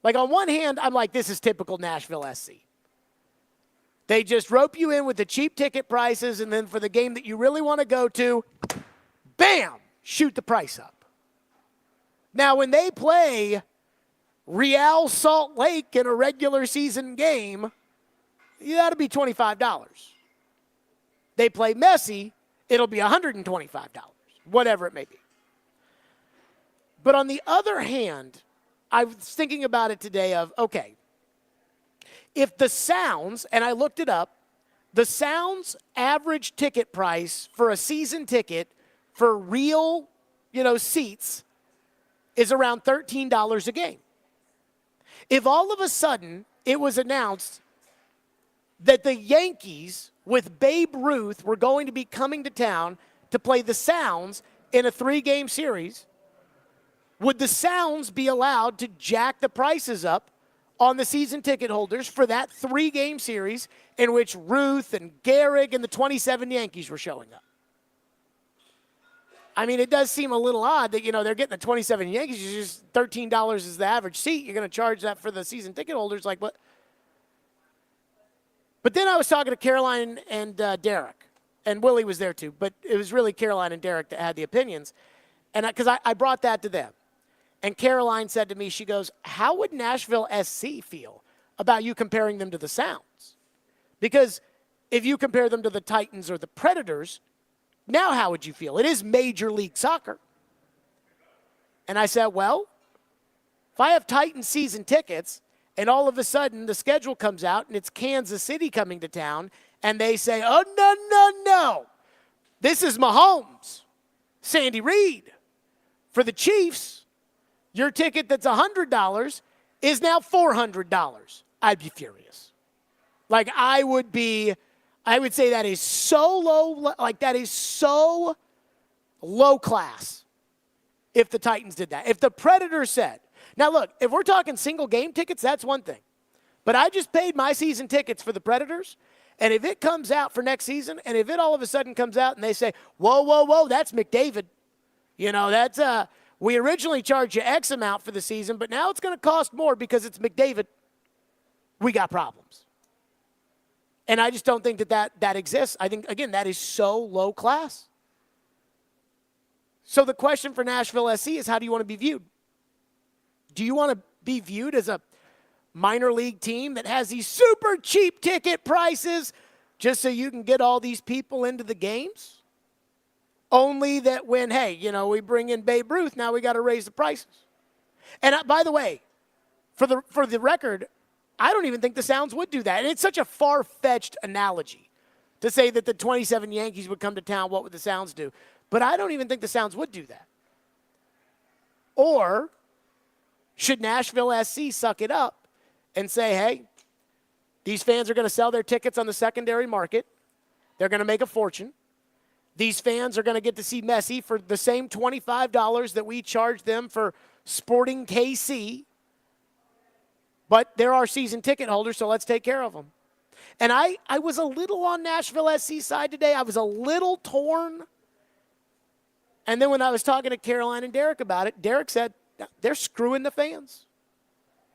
Like, on one hand, I'm like, this is typical Nashville SC. They just rope you in with the cheap ticket prices, and then for the game that you really want to go to, bam, shoot the price up. Now, when they play Real Salt Lake in a regular season game, that'll be $25. They play Messi, it'll be $125, whatever it may be. But on the other hand, I was thinking about it today of, okay, if the Sounds, and I looked it up, the Sounds average ticket price for a season ticket for real, seats is around $13 a game. If all of a sudden it was announced that the Yankees with Babe Ruth were going to be coming to town to play the Sounds in a 3-game series, would the Sounds be allowed to jack the prices up on the season ticket holders for that 3-game series in which Ruth and Gehrig and the 27 Yankees were showing up? I mean, it does seem a little odd that, they're getting the 27 Yankees. It's just $13 is the average seat. You're going to charge that for the season ticket holders. Like, what? But then I was talking to Caroline and Derek, and Willie was there too, but it was really Caroline and Derek that had the opinions. And because I brought that to them. And Caroline said to me, she goes, how would Nashville SC feel about you comparing them to the Sounds? Because if you compare them to the Titans or the Predators, now how would you feel? It is Major League Soccer. And I said, well, if I have Titans season tickets and all of a sudden the schedule comes out and it's Kansas City coming to town and they say, oh, no, this is Mahomes, Sandy Reed. For the Chiefs, your ticket that's $100 is now $400. I'd be furious. Like, I would say that is so low, that is so low class if the Titans did that. If the Predators said, now look, if we're talking single game tickets, that's one thing. But I just paid my season tickets for the Predators, and if it comes out for next season, and if it all of a sudden comes out and they say, whoa, that's McDavid. That's we originally charged you X amount for the season, but now it's going to cost more because it's McDavid. We got problems. And I just don't think that exists. I think, again, that is so low class. So the question for Nashville SC is, how do you want to be viewed? Do you want to be viewed as a minor league team that has these super cheap ticket prices just so you can get all these people into the games? Only that when, we bring in Babe Ruth, now we got to raise the prices. And by the way, for the record, I don't even think the Sounds would do that. And it's such a far-fetched analogy to say that the 27 Yankees would come to town, what would the Sounds do? But I don't even think the Sounds would do that. Or should Nashville SC suck it up and say, hey, these fans are going to sell their tickets on the secondary market. They're going to make a fortune. These fans are going to get to see Messi for the same $25 that we charge them for Sporting KC. But they're our season ticket holders, so let's take care of them. And I was a little on Nashville SC side today. I was a little torn. And then when I was talking to Caroline and Derek about it, Derek said, they're screwing the fans.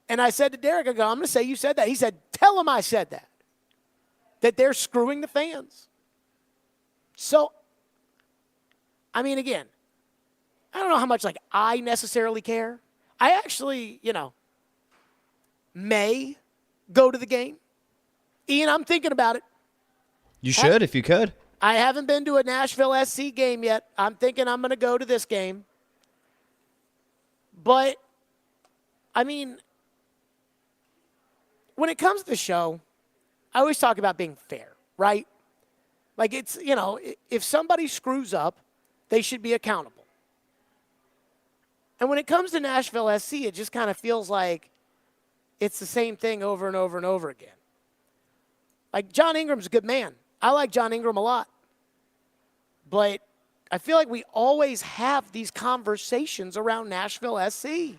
And I said to Derek, I'm going to say you said that. He said, tell them I said that. That they're screwing the fans. So, I mean, again, I don't know how much, I necessarily care. I actually, may go to the game. Ian, I'm thinking about it. You should if you could. I haven't been to a Nashville SC game yet. I'm thinking I'm going to go to this game. But, I mean, when it comes to the show, I always talk about being fair, right? Like, it's, if somebody screws up, they should be accountable. And when it comes to Nashville SC, it just kind of feels like it's the same thing over and over and over again. Like, John Ingram's a good man. I like John Ingram a lot. But I feel like we always have these conversations around Nashville SC.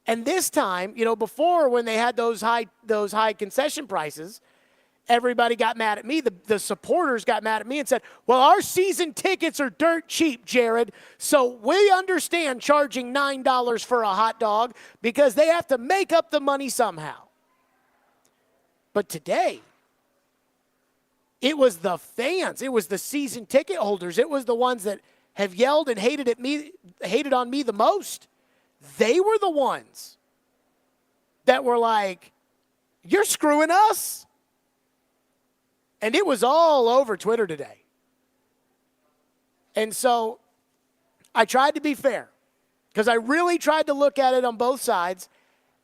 And this time, before when they had those high concession prices, everybody got mad at me. The supporters got mad at me and said, well, our season tickets are dirt cheap, Jared. So we understand charging $9 for a hot dog because they have to make up the money somehow. But today, it was the fans. It was the season ticket holders. It was the ones that have yelled and hated on me the most. They were the ones that were like, you're screwing us. And it was all over Twitter today. And so I tried to be fair because I really tried to look at it on both sides.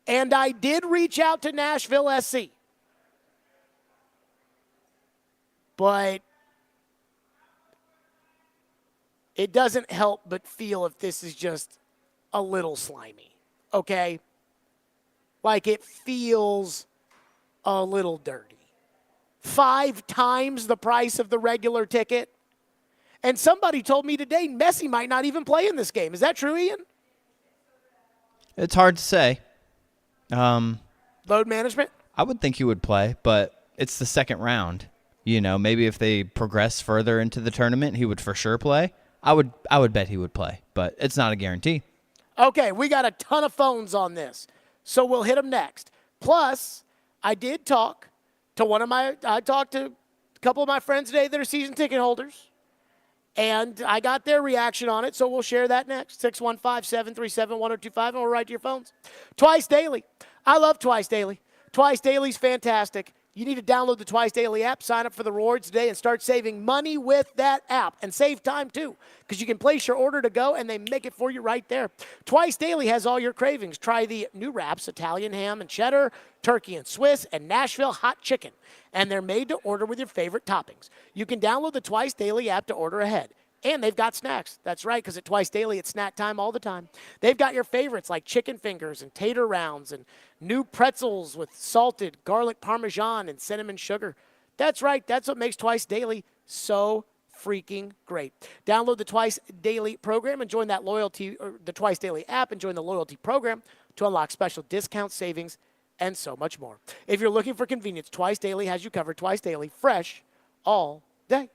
And I did reach out to Nashville SC. But it doesn't help but feel if this is just a little slimy, okay? Like, it feels a little dirty. 5 times the price of the regular ticket. And somebody told me today Messi might not even play in this game. Is that true, Ian? It's hard to say. Load management? I would think he would play, but it's the second round. You know, maybe if they progress further into the tournament, he would for sure play. I would bet he would play, but it's not a guarantee. Okay, we got a ton of phones on this, so we'll hit them next. Plus, I talked to a couple of my friends today that are season ticket holders, and I got their reaction on it, so we'll share that next. 615-737-1025, and we'll write to your phones. Twice Daily. I love Twice Daily. Twice Daily's fantastic. You need to download the Twice Daily app, sign up for the rewards today, and start saving money with that app. And save time, too, because you can place your order to go, and they make it for you right there. Twice Daily has all your cravings. Try the new wraps, Italian ham and cheddar, turkey and Swiss, and Nashville hot chicken. And they're made to order with your favorite toppings. You can download the Twice Daily app to order ahead. And they've got snacks. That's right, because at Twice Daily, it's snack time all the time. They've got your favorites like chicken fingers and tater rounds and new pretzels with salted garlic parmesan and cinnamon sugar. That's right. That's what makes Twice Daily so freaking great. Download the Twice Daily program and join that the Twice Daily app and join the loyalty program to unlock special discounts, savings, and so much more. If you're looking for convenience, Twice Daily has you covered. Twice Daily, fresh all day.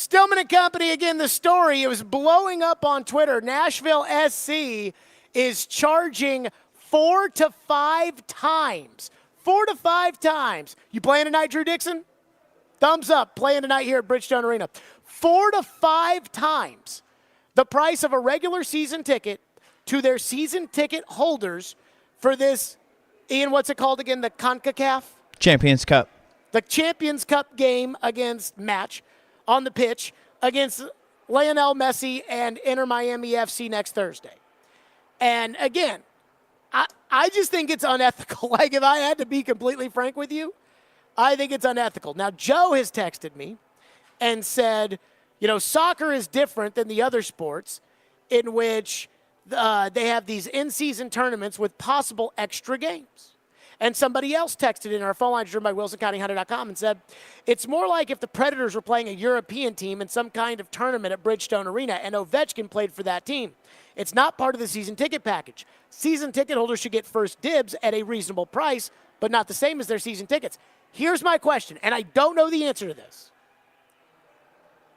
Stillman and Company, again, the story, it was blowing up on Twitter. Nashville SC is charging 4 to 5 times. 4 to 5 times. You playing tonight, Drew Dixon? Thumbs up. Playing tonight here at Bridgestone Arena. 4 to 5 times the price of a regular season ticket to their season ticket holders for this, Ian, what's it called again? The CONCACAF? Champions Cup. The Champions Cup game match on the pitch against Lionel Messi and Inter Miami FC next Thursday. And again, I just think it's unethical. Like, if I had to be completely frank with you, I think it's unethical. Now, Joe has texted me and said, soccer is different than the other sports in which they have these in-season tournaments with possible extra games. And somebody else texted in our phone line, driven by WilsonCountyHunter.com, and said, it's more like if the Predators were playing a European team in some kind of tournament at Bridgestone Arena and Ovechkin played for that team. It's not part of the season ticket package. Season ticket holders should get first dibs at a reasonable price, but not the same as their season tickets. Here's my question, and I don't know the answer to this.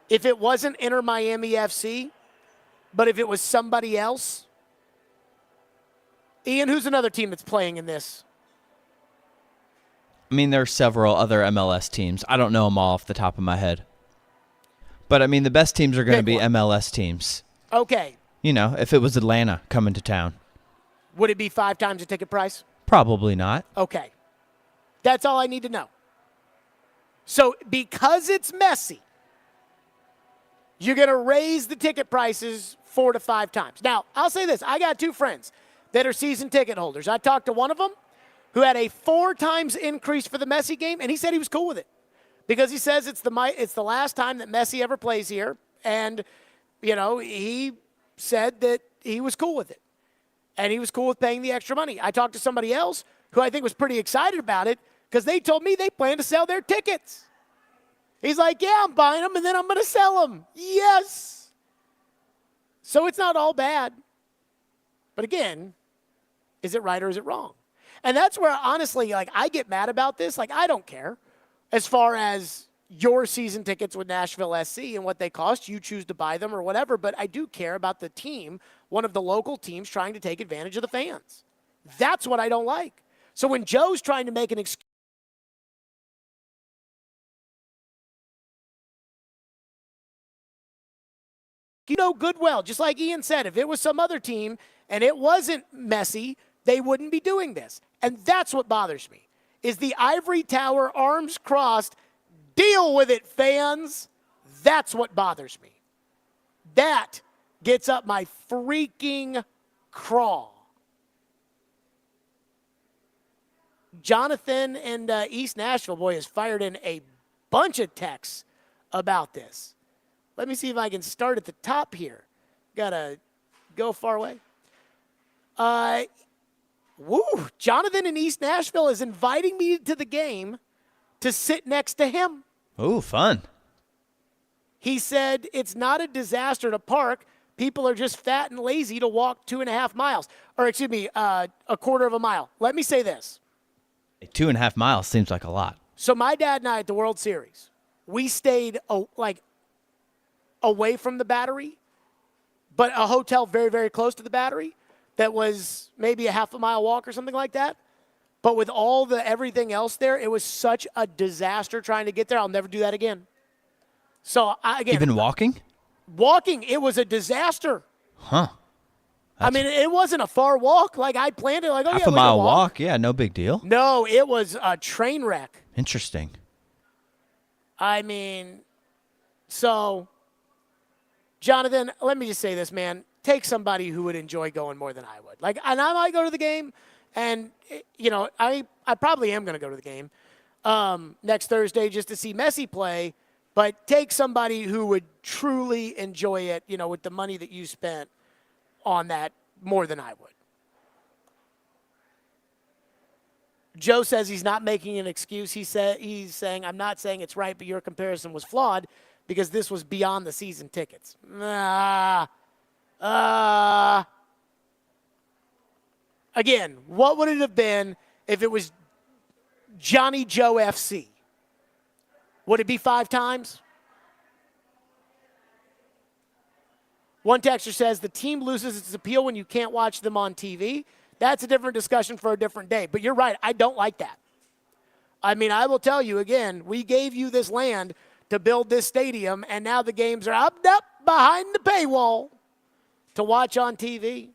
If it wasn't Inter Miami FC, but if it was somebody else, Ian, who's another team that's playing in this? I mean, there are several other MLS teams. I don't know them all off the top of my head. But, I mean, the best teams are going to be MLS teams. Okay. If it was Atlanta coming to town. Would it be 5 times the ticket price? Probably not. Okay. That's all I need to know. So, because it's messy, you're going to raise the ticket prices 4 to 5 times. Now, I'll say this. I got 2 friends that are season ticket holders. I talked to one of them who had a 4 times increase for the Messi game, and he said he was cool with it because he says it's the last time that Messi ever plays here, and, he said that he was cool with it, and he was cool with paying the extra money. I talked to somebody else who I think was pretty excited about it because they told me they plan to sell their tickets. He's like, yeah, I'm buying them, and then I'm going to sell them. Yes. So it's not all bad. But again, is it right or is it wrong? And that's where, honestly, I get mad about this. I don't care as far as your season tickets with Nashville SC and what they cost. You choose to buy them or whatever. But I do care about the team, one of the local teams, trying to take advantage of the fans. That's what I don't like. So when Joe's trying to make an excuse, good well, just like Ian said, if it was some other team and it wasn't Messi, they wouldn't be doing this. And that's what bothers me, is the ivory tower, arms crossed, deal with it, fans. That's what bothers me. That gets up my freaking craw. Jonathan in East Nashville, boy, has fired in a bunch of texts about this. Let me see if I can start at the top here. Got to go far away. Jonathan in East Nashville is inviting me to the game to sit next to him. Ooh, fun. He said it's not a disaster to park. People are just fat and lazy to walk 2.5 miles. Or, excuse me, a quarter of a mile. Let me say this. 2.5 miles seems like a lot. So my dad and I at the World Series, we stayed away from the Battery, but a hotel very, very close to the Battery that was maybe a half a mile walk or something like that. But with all the everything else there, it was such a disaster trying to get there. I'll never do that again. So, Even walking? Walking, it was a disaster. Huh. It wasn't a far walk. I planned it half a mile walk. Yeah, no big deal. No, it was a train wreck. Interesting. So, Jonathan, let me just say this, man. Take somebody who would enjoy going more than I would. And I might go to the game, and, I probably am going to go to the game next Thursday just to see Messi play, but take somebody who would truly enjoy it, with the money that you spent on that more than I would. Joe says he's not making an excuse. He's saying, I'm not saying it's right, but your comparison was flawed because this was beyond the season tickets. Again, what would it have been if it was Johnny Joe FC? Would it be 5 times? One texter says the team loses its appeal when you can't watch them on TV. That's a different discussion for a different day. But you're right. I don't like that. I mean, I will tell you again, we gave you this land to build this stadium, and now the games are up behind the paywall to watch on TV.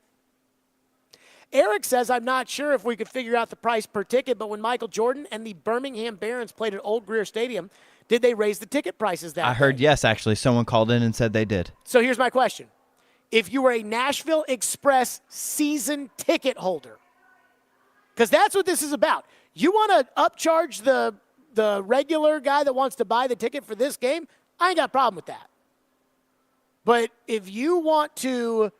Eric says, I'm not sure if we could figure out the price per ticket, but when Michael Jordan and the Birmingham Barons played at Old Greer Stadium, did they raise the ticket prices that I heard day? yes, actually. Someone called in and said they did. So here's my question. If you were a Nashville Express season ticket holder, because that's what this is about. You want to upcharge the regular guy that wants to buy the ticket for this game? I ain't got a problem with that. But if you want to,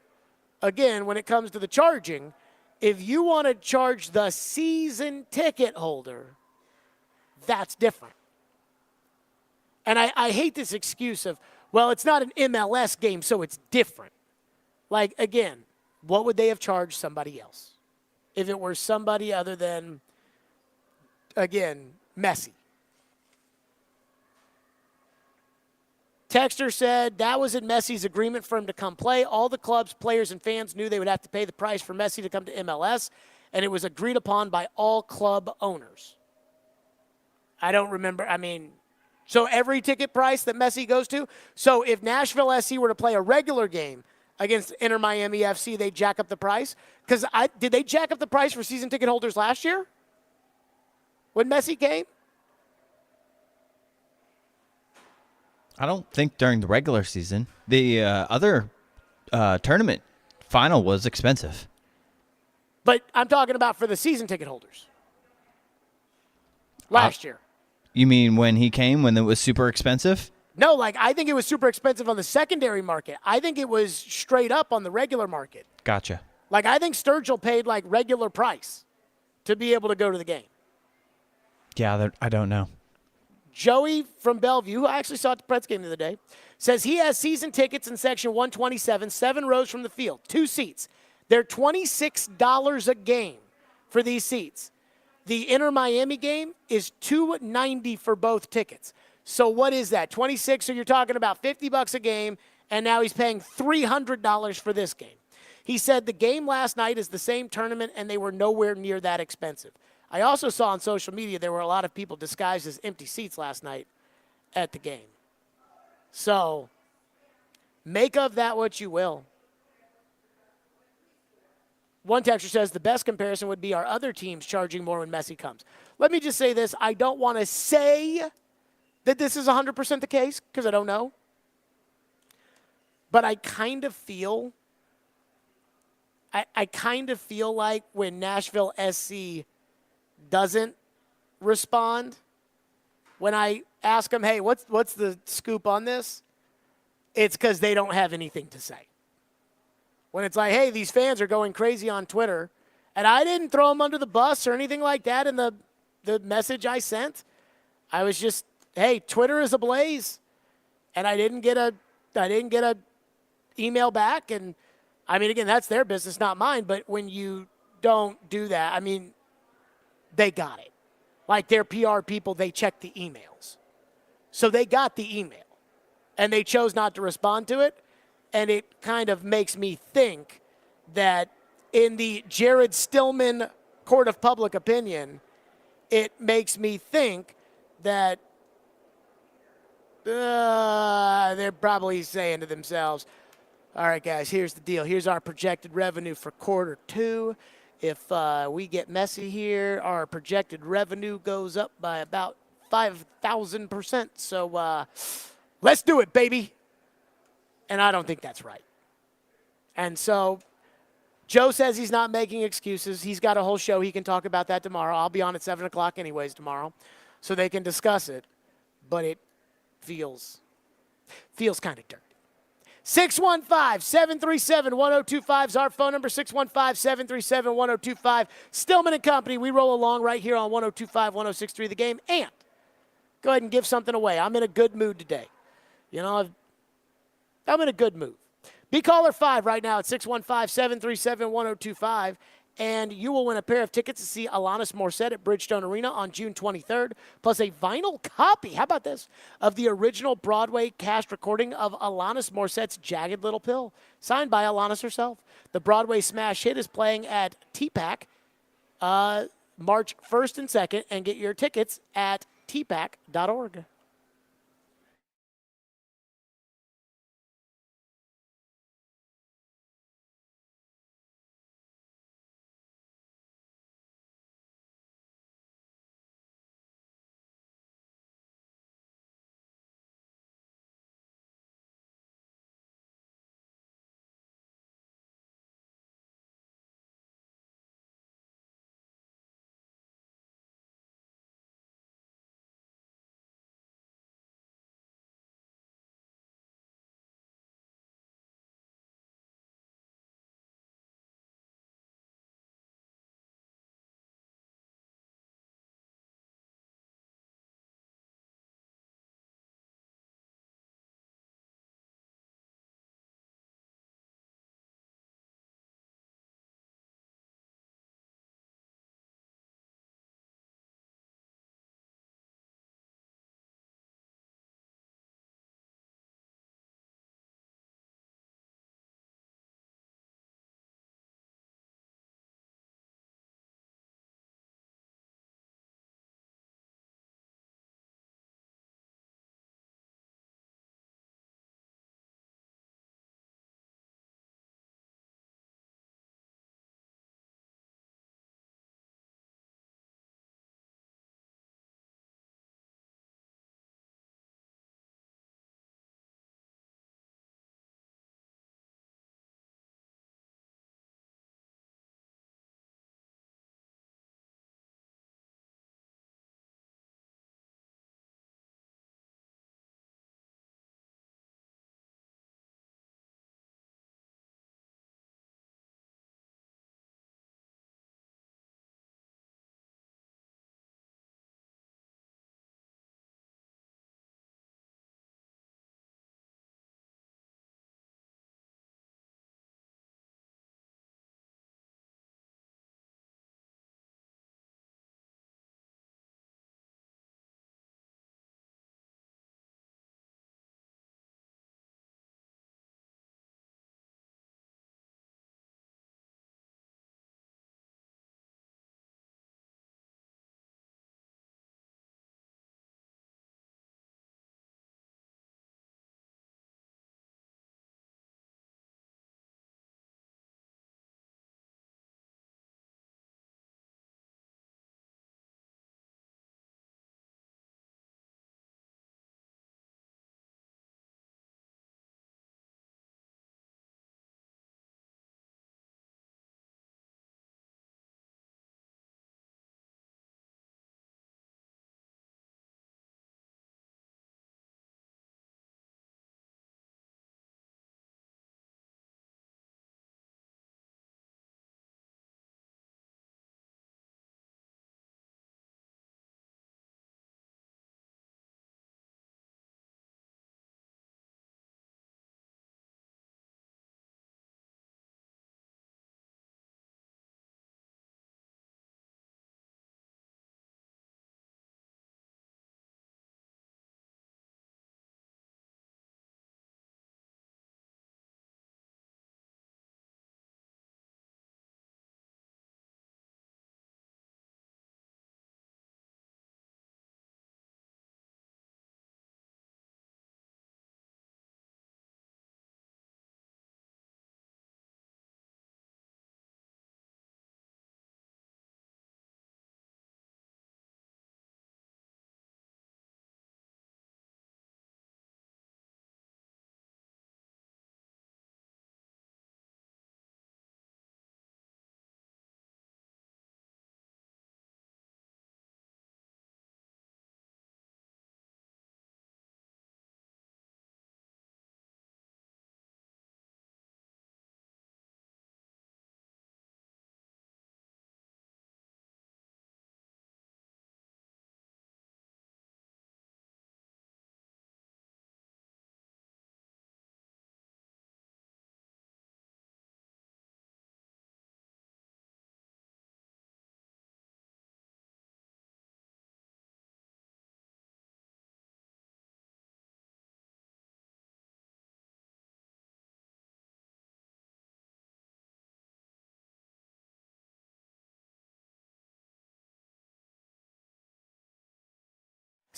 again, when it comes to the charging, if you want to charge the season ticket holder, that's different. And I hate this excuse of, well, it's not an MLS game, so it's different. Like, again, what would they have charged somebody else? If it were somebody other than, again, Messi. Texter said that was in Messi's agreement for him to come play. All the clubs, players, and fans knew they would have to pay the price for Messi to come to MLS, and it was agreed upon by all club owners. I don't remember. I mean, so every ticket price that Messi goes to. So if Nashville SC were to play a regular game against Inter Miami FC, they'd jack up the price? Because did they jack up the price for season ticket holders last year when Messi came? I don't think during the regular season. The other tournament final was expensive. But I'm talking about for the season ticket holders. Last year. You mean when he came, when it was super expensive? No, like I think it was super expensive on the secondary market. I think it was straight up on the regular market. Gotcha. Like I think Sturgill paid like regular price to be able to go to the game. Yeah, I don't know. Joey from Bellevue, who I actually saw at the Preds game the other day, says he has season tickets in section 127, 7 rows from the field, 2 seats. They're $26 a game for these seats. The Inter Miami game is $290 for both tickets. So what is that? 26, so you're talking about $50 a game, and now he's paying $300 for this game. He said the game last night is the same tournament, and they were nowhere near that expensive. I also saw on social media there were a lot of people disguised as empty seats last night at the game. So make of that what you will. One texter says the best comparison would be our other teams charging more when Messi comes. Let me just say this. I don't want to say that this is 100% the case because I don't know. But I kind of feel like when Nashville SC doesn't respond, when I ask them, hey, what's the scoop on this? It's because they don't have anything to say. When it's like, hey, these fans are going crazy on Twitter, and I didn't throw them under the bus or anything like that in the message I sent. I was just, hey, Twitter is ablaze, and I didn't get a email back. And I mean, again, that's their business, not mine. But when you don't do that, I mean, they got it. Like their PR people, they check the emails. So they got the email, and they chose not to respond to it. And it kind of makes me think that in the Jared Stillman court of public opinion, it makes me think that they're probably saying to themselves, all right, guys, here's the deal. Here's our projected revenue for quarter 2. If we get Messi here, our projected revenue goes up by about 5,000%. So let's do it, baby. And I don't think that's right. And so Joe says he's not making excuses. He's got a whole show. He can talk about that tomorrow. I'll be on at 7 o'clock anyways tomorrow, so they can discuss it. But it feels kind of dirty. 615-737-1025 is our phone number, 615-737-1025. Stillman and Company, we roll along right here on 102.5, 106.3 The Game. And go ahead and give something away. I'm in a good mood today. You know, I'm in a good mood. Be caller 5 right now at 615-737-1025. And you will win a pair of tickets to see Alanis Morissette at Bridgestone Arena on June 23rd, plus a vinyl copy, how about this, of the original Broadway cast recording of Alanis Morissette's Jagged Little Pill, signed by Alanis herself. The Broadway smash hit is playing at TPAC March 1st and 2nd, and get your tickets at tpac.org.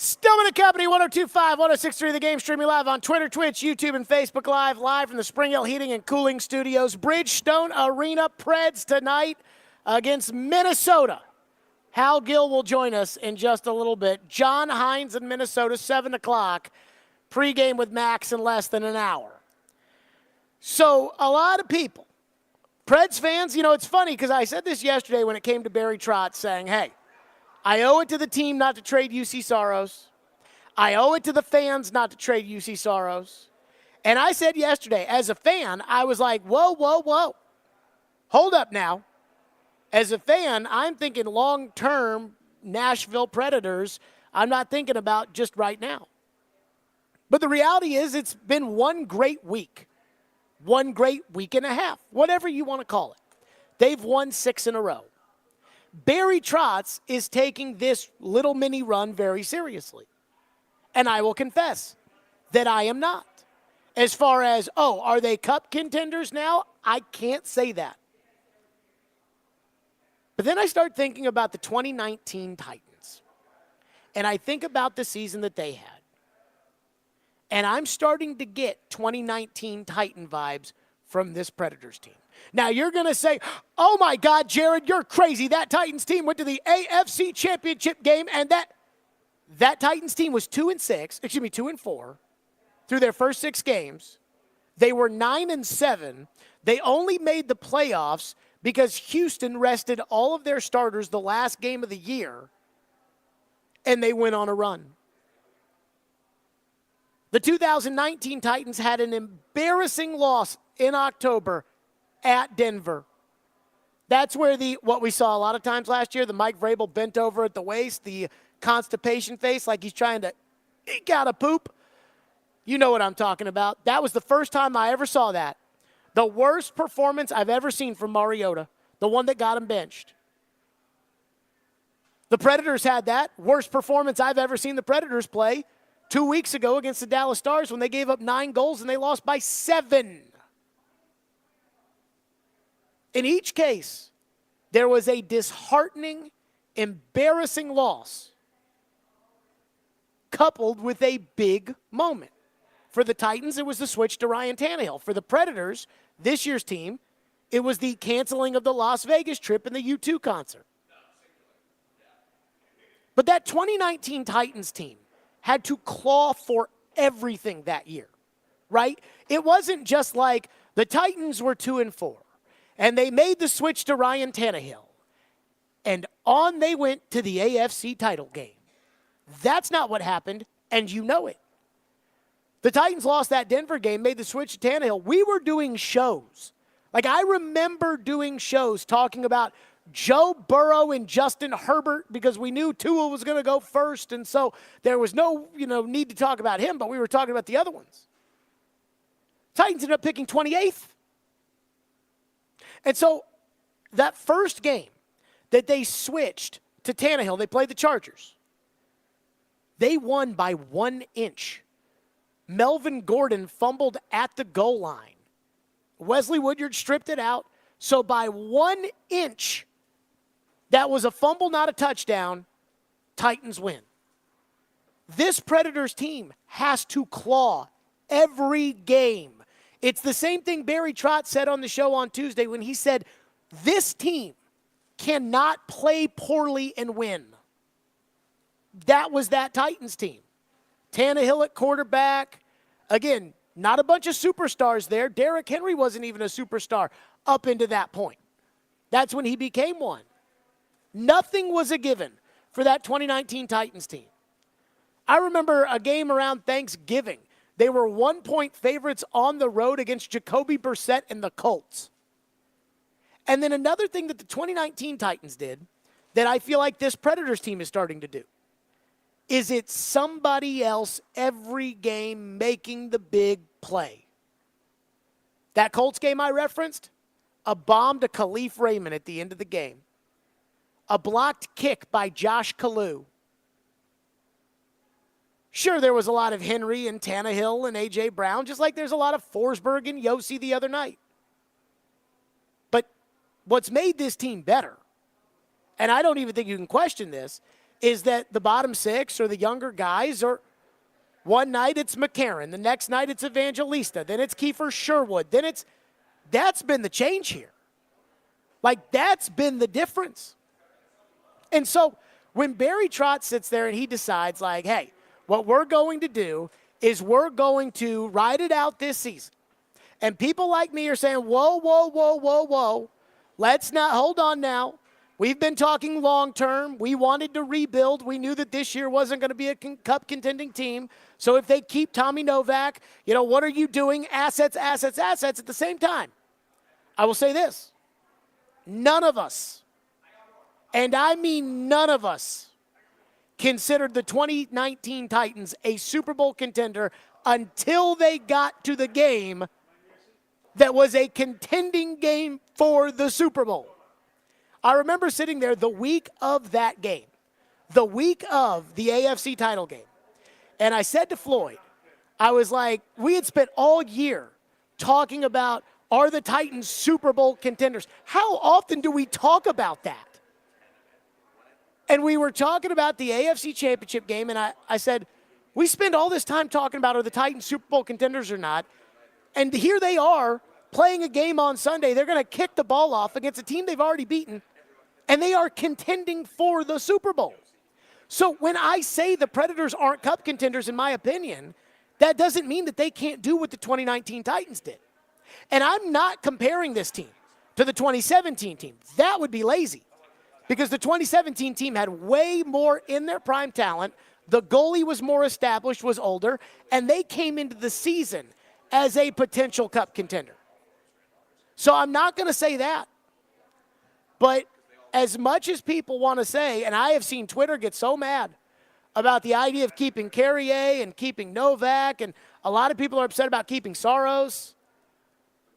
Stillman and Company, 102.5, 106.3 The Game, streaming live on Twitter, Twitch, YouTube, and Facebook live from the Spring Hill Heating and Cooling Studios. Bridgestone Arena, Preds tonight against Minnesota. Hal Gill will join us in just a little bit. John Hines in Minnesota, 7 o'clock. Pregame with Max in less than an hour. So a lot of people, Preds fans, it's funny because I said this yesterday when it came to Barry Trotz saying, hey, I owe it to the team not to trade UC Saros. I owe it to the fans not to trade UC Saros. And I said yesterday, as a fan, I was like, whoa. Hold up now. As a fan, I'm thinking long-term Nashville Predators. I'm not thinking about just right now. But the reality is it's been one great week. One great week and a half, whatever you want to call it. They've won 6 in a row. Barry Trotz is taking this little mini run very seriously. And I will confess that I am not. As far as, are they cup contenders now? I can't say that. But then I start thinking about the 2019 Titans. And I think about the season that they had. And I'm starting to get 2019 Titan vibes from this Predators team. Now, you're going to say, oh, my God, Jared, you're crazy. That Titans team went to the AFC Championship game, and that Titans team was 2-4 through their first 6 games. They were 9-7. They only made the playoffs because Houston rested all of their starters the last game of the year, and they went on a run. The 2019 Titans had an embarrassing loss in October at Denver. That's where what we saw a lot of times last year, the Mike Vrabel bent over at the waist, the constipation face like he's trying to eke out a poop. You know what I'm talking about. That was the first time I ever saw that. The worst performance I've ever seen from Mariota, the one that got him benched. The Predators had that. Worst performance I've ever seen the Predators play 2 weeks ago against the Dallas Stars when they gave up 9 goals and they lost by 7. In each case, there was a disheartening, embarrassing loss coupled with a big moment. For the Titans, it was the switch to Ryan Tannehill. For the Predators, this year's team, it was the canceling of the Las Vegas trip and the U2 concert. But that 2019 Titans team had to claw for everything that year, right? It wasn't just like the Titans were 2-4. And they made the switch to Ryan Tannehill. And on they went to the AFC title game. That's not what happened, and you know it. The Titans lost that Denver game, made the switch to Tannehill. We were doing shows. Like, I remember doing shows talking about Joe Burrow and Justin Herbert because we knew Tua was going to go first, and so there was no, need to talk about him, but we were talking about the other ones. Titans ended up picking 28th. And so that first game that they switched to Tannehill, they played the Chargers. They won by 1 inch. Melvin Gordon fumbled at the goal line. Wesley Woodyard stripped it out. So by 1 inch, that was a fumble, not a touchdown. Titans win. This Predators team has to claw every game. It's the same thing Barry Trotz said on the show on Tuesday when he said, this team cannot play poorly and win. That was that Titans team. Tannehill at quarterback. Again, not a bunch of superstars there. Derrick Henry wasn't even a superstar up into that point. That's when he became one. Nothing was a given for that 2019 Titans team. I remember a game around Thanksgiving. They were 1-point favorites on the road against Jacoby Brissett and the Colts. And then another thing that the 2019 Titans did that I feel like this Predators team is starting to do is it's somebody else every game making the big play. That Colts game I referenced, a bomb to Khalif Raymond at the end of the game. A blocked kick by Josh Kalu. Sure, there was a lot of Henry and Tannehill and A.J. Brown, just like there's a lot of Forsberg and Yossi the other night. But what's made this team better, and I don't even think you can question this, is that the bottom six or the younger guys are, one night it's McCarron, the next night it's Evangelista, then it's Kiefer Sherwood, that's been the change here. Like, that's been the difference. And so when Barry Trotz sits there and he decides, like, hey, what we're going to do is we're going to ride it out this season. And people like me are saying, whoa, whoa, whoa, whoa, whoa. Let's not, hold on now. We've been talking long term. We wanted to rebuild. We knew that this year wasn't going to be a cup contending team. So if they keep Tommy Novak, what are you doing? Assets, assets, assets at the same time. I will say this. None of us, and I mean none of us, considered the 2019 Titans a Super Bowl contender until they got to the game that was a contending game for the Super Bowl. I remember sitting there the week of that game, the week of the AFC title game, and I said to Floyd, I was like, we had spent all year talking about, are the Titans Super Bowl contenders? How often do we talk about that? And we were talking about the AFC Championship game, and I said, we spend all this time talking about, are the Titans Super Bowl contenders or not? And here they are playing a game on Sunday. They're going to kick the ball off against a team they've already beaten, and they are contending for the Super Bowl. So when I say the Predators aren't cup contenders, in my opinion, that doesn't mean that they can't do what the 2019 Titans did. And I'm not comparing this team to the 2017 team. That would be lazy, because the 2017 team had way more in their prime talent. The goalie was more established, was older, and they came into the season as a potential cup contender. So I'm not going to say that. But as much as people want to say, and I have seen Twitter get so mad about the idea of keeping Carrier and keeping Novak, and a lot of people are upset about keeping Saros.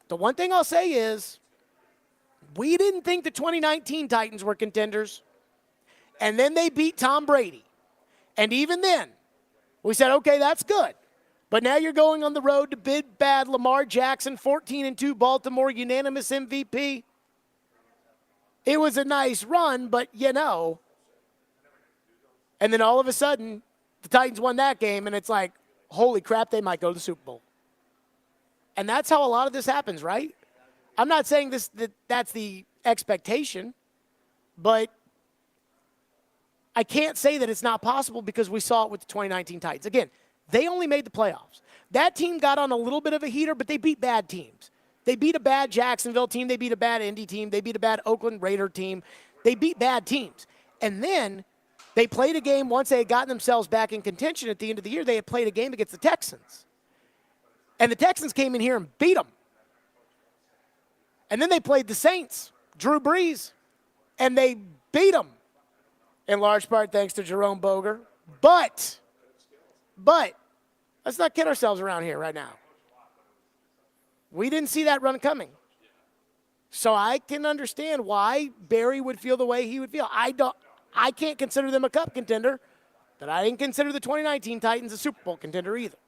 The one thing I'll say is, we didn't think the 2019 Titans were contenders, and then they beat Tom Brady. And even then, we said, okay, that's good. But now you're going on the road to big bad Lamar Jackson, 14-2 Baltimore, unanimous MVP. It was a nice run, but And then all of a sudden, the Titans won that game, and it's like, holy crap, they might go to the Super Bowl. And that's how a lot of this happens, right? I'm not saying that's the expectation, but I can't say that it's not possible, because we saw it with the 2019 Titans. Again, they only made the playoffs. That team got on a little bit of a heater, but they beat bad teams. They beat a bad Jacksonville team. They beat a bad Indy team. They beat a bad Oakland Raider team. They beat bad teams. And then they played a game once they had gotten themselves back in contention at the end of the year. They had played a game against the Texans. And the Texans came in here and beat them. And then they played the Saints, Drew Brees, and they beat them, in large part thanks to Jerome Boger. But, let's not kid ourselves around here right now. We didn't see that run coming. So I can understand why Barry would feel the way he would feel. I can't consider them a cup contender, but I didn't consider the 2019 Titans a Super Bowl contender either.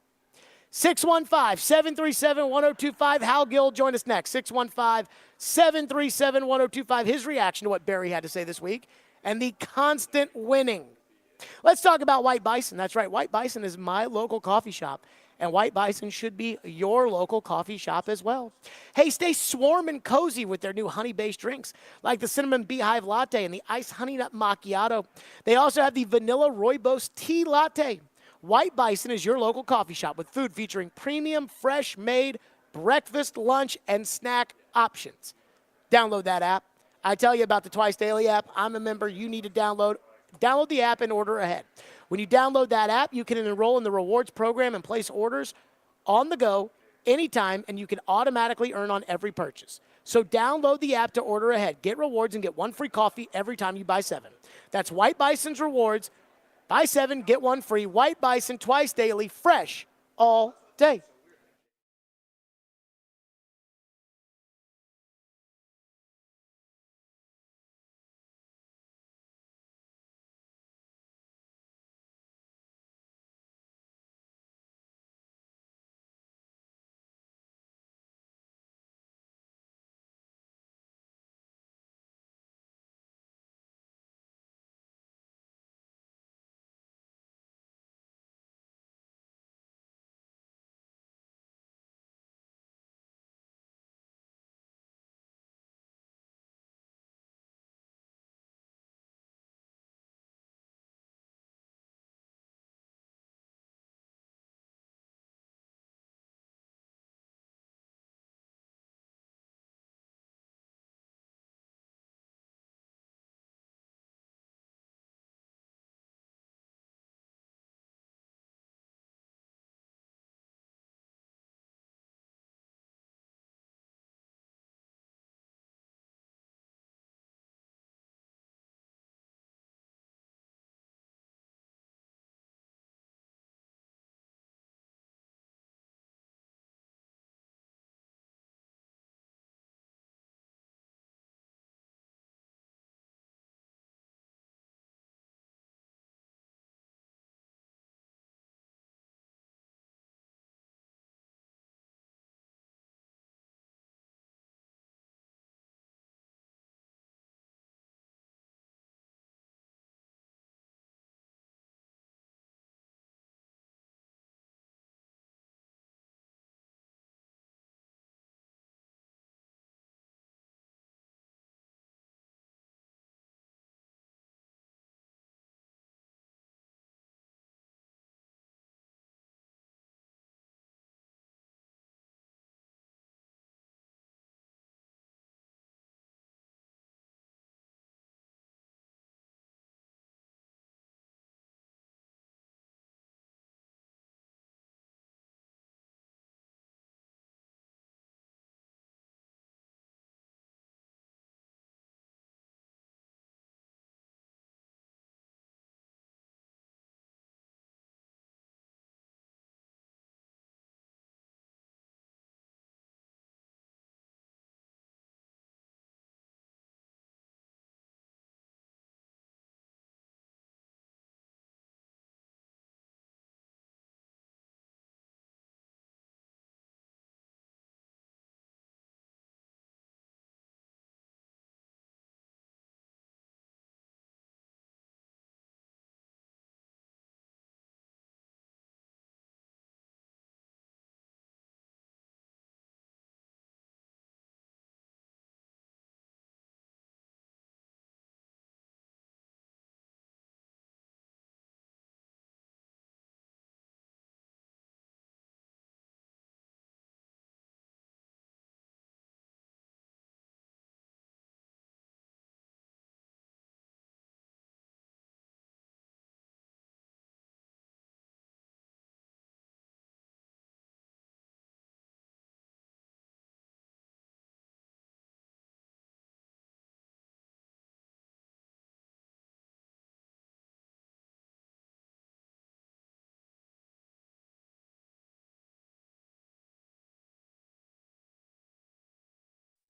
615-737-1025. Hal Gill join us next. 615-737-1025. His reaction to what Barry had to say this week and the constant winning. Let's talk about White Bison. That's right. White Bison is my local coffee shop, and White Bison should be your local coffee shop as well. Hey, stay warm and cozy with their new honey-based drinks, like the Cinnamon Beehive Latte and the Iced Honey Nut Macchiato. They also have the Vanilla Rooibos Tea Latte. White Bison is your local coffee shop with food featuring premium, fresh-made breakfast, lunch, and snack options. Download that app. I tell you about the Twice Daily app. I'm a member. You need to download the app and order ahead. When you download that app, you can enroll in the rewards program and place orders on the go anytime, and you can automatically earn on every purchase. So download the app to order ahead. Get rewards and get one free coffee every time you buy 7. That's White Bison's rewards. Buy 7, get 1 free. White Bison Twice Daily, fresh all day.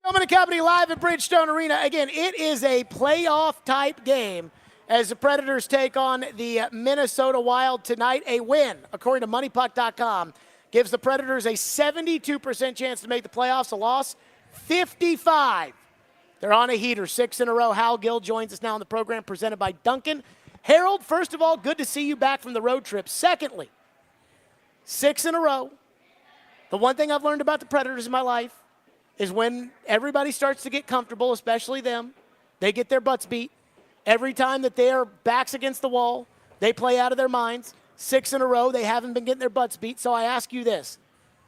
Stillman and Company live at Bridgestone Arena. Again, it is a playoff-type game as the Predators take on the Minnesota Wild tonight. A win, according to MoneyPuck.com, gives the Predators a 72% chance to make the playoffs. A loss, 55. They're on a heater, 6 in a row. Hal Gill joins us now on the program, presented by Duncan. Harold, first of all, good to see you back from the road trip. Secondly, 6 in a row. The one thing I've learned about the Predators in my life is when everybody starts to get comfortable, especially them, they get their butts beat. Every time that their back's against the wall, they play out of their minds. 6 in a row, they haven't been getting their butts beat. So I ask you this,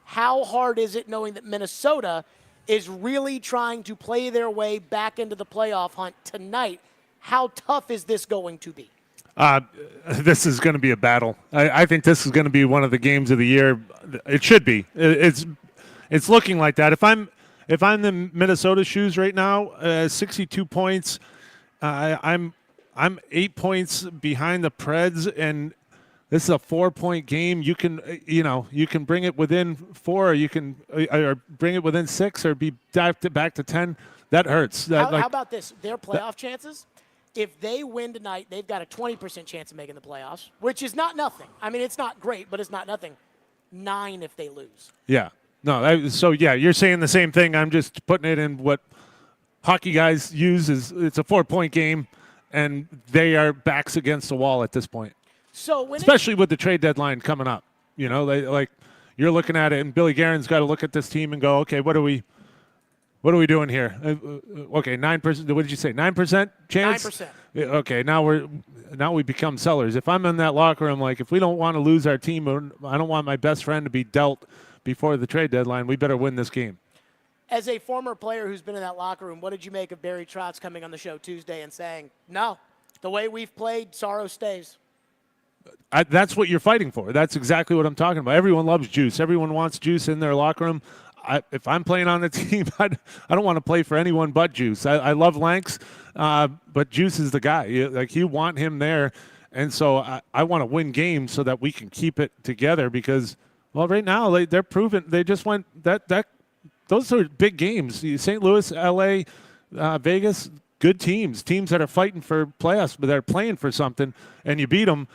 how hard is it knowing that Minnesota is really trying to play their way back into the playoff hunt tonight? How tough is this going to be? This is going to be a battle. I think this is going to be one of the games of the year. It should be. It's looking like that. If I'm in Minnesota shoes right now, 62 points. I'm 8 points behind the Preds, and this is a 4-point game. You can bring it within 4, or you can or bring it within 6, or be back to 10. That hurts. How about this? Their playoff chances. If they win tonight, they've got a 20% chance of making the playoffs, which is not nothing. I mean, it's not great, but it's not nothing. 9 if they lose. Yeah. No. So you're saying the same thing. I'm just putting it in what hockey guys use. It's a 4-point game, and they are backs against the wall at this point. So especially with the trade deadline coming up, you're looking at it, and Billy Guerin's got to look at this team and go, okay, what are we doing here? Okay, 9%. What did you say? 9% chance? 9%. Okay, now we become sellers. If I'm in that locker room, like, if we don't want to lose our team, or I don't want my best friend to be dealt before the trade deadline, we better win this game. As a former player who's been in that locker room, what did you make of Barry Trotz coming on the show Tuesday and saying, no, the way we've played, sorrow stays? That's what you're fighting for. That's exactly what I'm talking about. Everyone loves juice. Everyone wants juice in their locker room. If I'm playing on the team, I don't want to play for anyone but Juice. I love Lanks, but Juice is the guy. You want him there, and so I want to win games so that we can keep it together. Because, well, right now they're proven. They just went that. Those are big games. St. Louis, L.A., Vegas, good teams that are fighting for playoffs, but they're playing for something, and you beat them.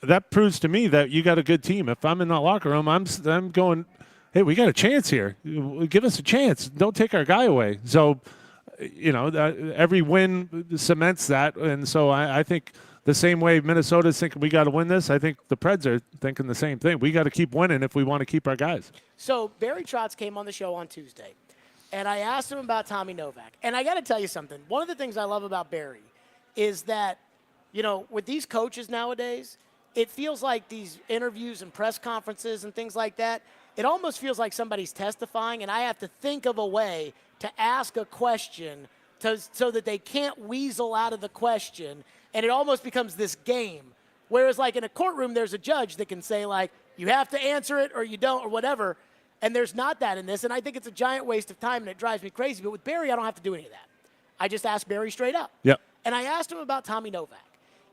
That proves to me that you got a good team. If I'm in that locker room, I'm going, hey, we got a chance here. Give us a chance. Don't take our guy away. So, every win cements that. And so I think the same way Minnesota's thinking we got to win this, I think the Preds are thinking the same thing. We got to keep winning if we want to keep our guys. So Barry Trotz came on the show on Tuesday, and I asked him about Tommy Novak. And I got to tell you something. One of the things I love about Barry is that, with these coaches nowadays, it feels like these interviews and press conferences and things like that, it almost feels like somebody's testifying, and I have to think of a way to ask a question so that they can't weasel out of the question, and it almost becomes this game. Whereas, like, in a courtroom, there's a judge that can say, like, you have to answer it or you don't or whatever, and there's not that in this, and I think it's a giant waste of time, and it drives me crazy. But with Barry, I don't have to do any of that. I just ask Barry straight up. Yep. And I asked him about Tommy Novak.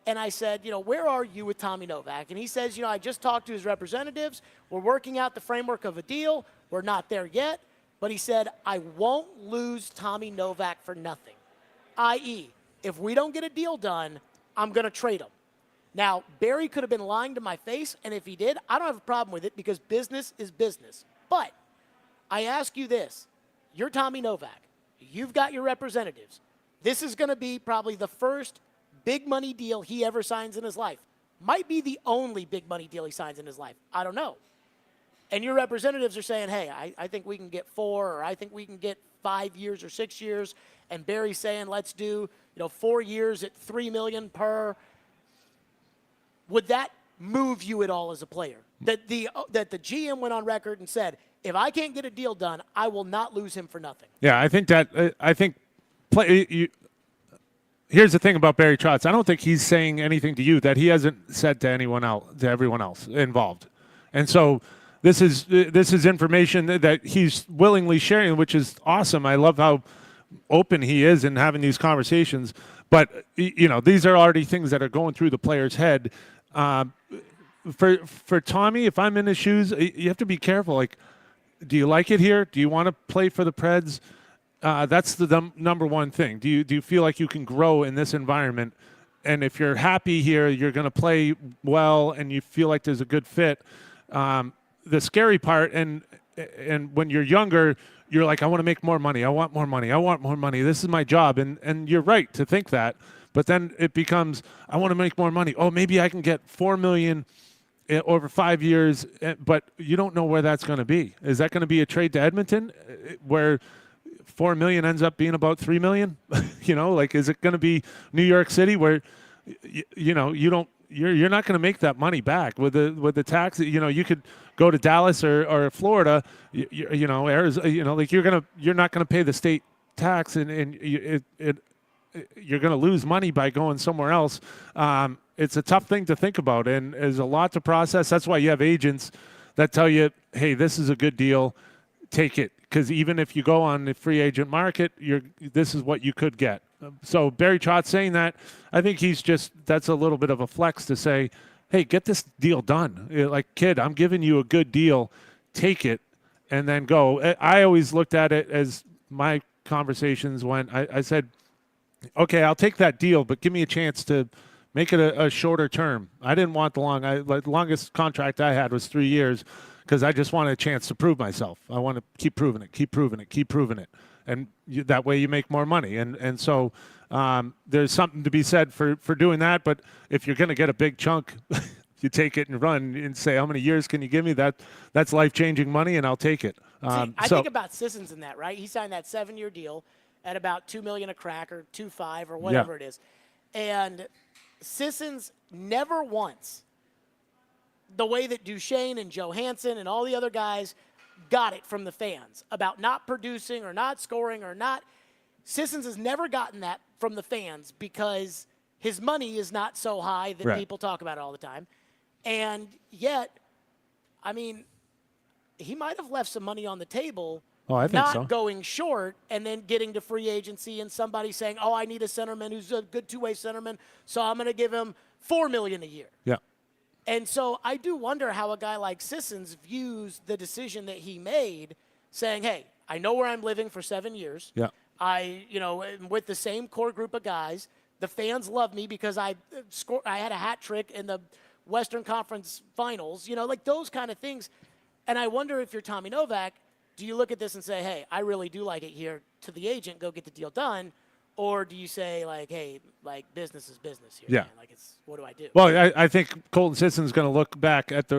And I said, where are you with Tommy Novak? And he says, I just talked to his representatives. We're working out the framework of a deal. We're not there yet. But he said, I won't lose Tommy Novak for nothing. I.e., if we don't get a deal done, I'm going to trade him. Now, Barry could have been lying to my face, and if he did, I don't have a problem with it because business is business. But I ask you this. You're Tommy Novak. You've got your representatives. This is going to be probably the first big money deal he ever signs in his life. Might be the only big money deal he signs in his life. I don't know. And your representatives are saying, hey, I think we can get 4, or I think we can get 5 years or 6 years. And Barry's saying, let's do 4 years at $3 million per. Would that move you at all as a player? That the GM went on record and said, if I can't get a deal done, I will not lose him for nothing. Yeah, I think here's the thing about Barry Trotz. I don't think he's saying anything to you that he hasn't said to everyone else involved. And so this is information that he's willingly sharing, which is awesome. I love how open he is in having these conversations. But, these are already things that are going through the player's head. For Tommy, if I'm in his shoes, you have to be careful. Like, do you like it here? Do you want to play for the Preds? That's the number one thing. Do you feel like you can grow in this environment? And if you're happy here, you're going to play well, and you feel like there's a good fit. The scary part, and when you're younger, you're like, I want to make more money. I want more money. I want more money. This is my job, and you're right to think that. But then it becomes, I want to make more money. Oh, maybe I can get $4 million over 5 years, but you don't know where that's going to be. Is that going to be a trade to Edmonton, where $4 million ends up being about $3 million? Like, is it going to be New York City, where you're not going to make that money back with the tax? You could go to Dallas or Florida, Arizona. Like you're not going to pay the state tax, and you're going to lose money by going somewhere else. It's a tough thing to think about, and there's a lot to process. That's why you have agents that tell you, hey, this is a good deal, take it. Because even if you go on the free agent market, this is what you could get. So Barry Trotz saying that, I think that's a little bit of a flex to say, hey, get this deal done. Like, kid, I'm giving you a good deal, take it, and then go. I always looked at it as my conversations when I said, okay, I'll take that deal, but give me a chance to make it a shorter term. I didn't want the longest contract I had was 3 years, because I just wanted a chance to prove myself. I want to keep proving it. And that way you make more money. And so there's something to be said for doing that. But if you're going to get a big chunk, you take it and run and say, how many years can you give me? That's life-changing money, and I'll take it. I think about Sissons in that, right? He signed that 7-year deal at about $2 million a crack, or 2.5, or whatever it is. And Sissons never once, the way that Duchesne and Johansson and all the other guys got it from the fans about not producing or not scoring or not. Sissons has never gotten that from the fans because his money is not so high that people talk about it all the time. And yet, I mean, he might have left some money on the table. Oh, I think not so. Going short and then getting to free agency and somebody saying, oh, I need a centerman who's a good two-way centerman, so I'm going to give him $4 million a year. Yeah. And so I do wonder how a guy like Sissons views the decision that he made, saying, hey, I know where I'm living for 7 years. Yeah. I am with the same core group of guys. The fans love me because I had a hat trick in the Western Conference Finals, like those kind of things. And I wonder if you're Tommy Novak, do you look at this and say, hey, I really do like it here, to the agent, go get the deal done? Or do you say, like, hey, like, business is business here? Yeah. Man. Like, what do I do? Well, I think Colton Sisson's going to look back at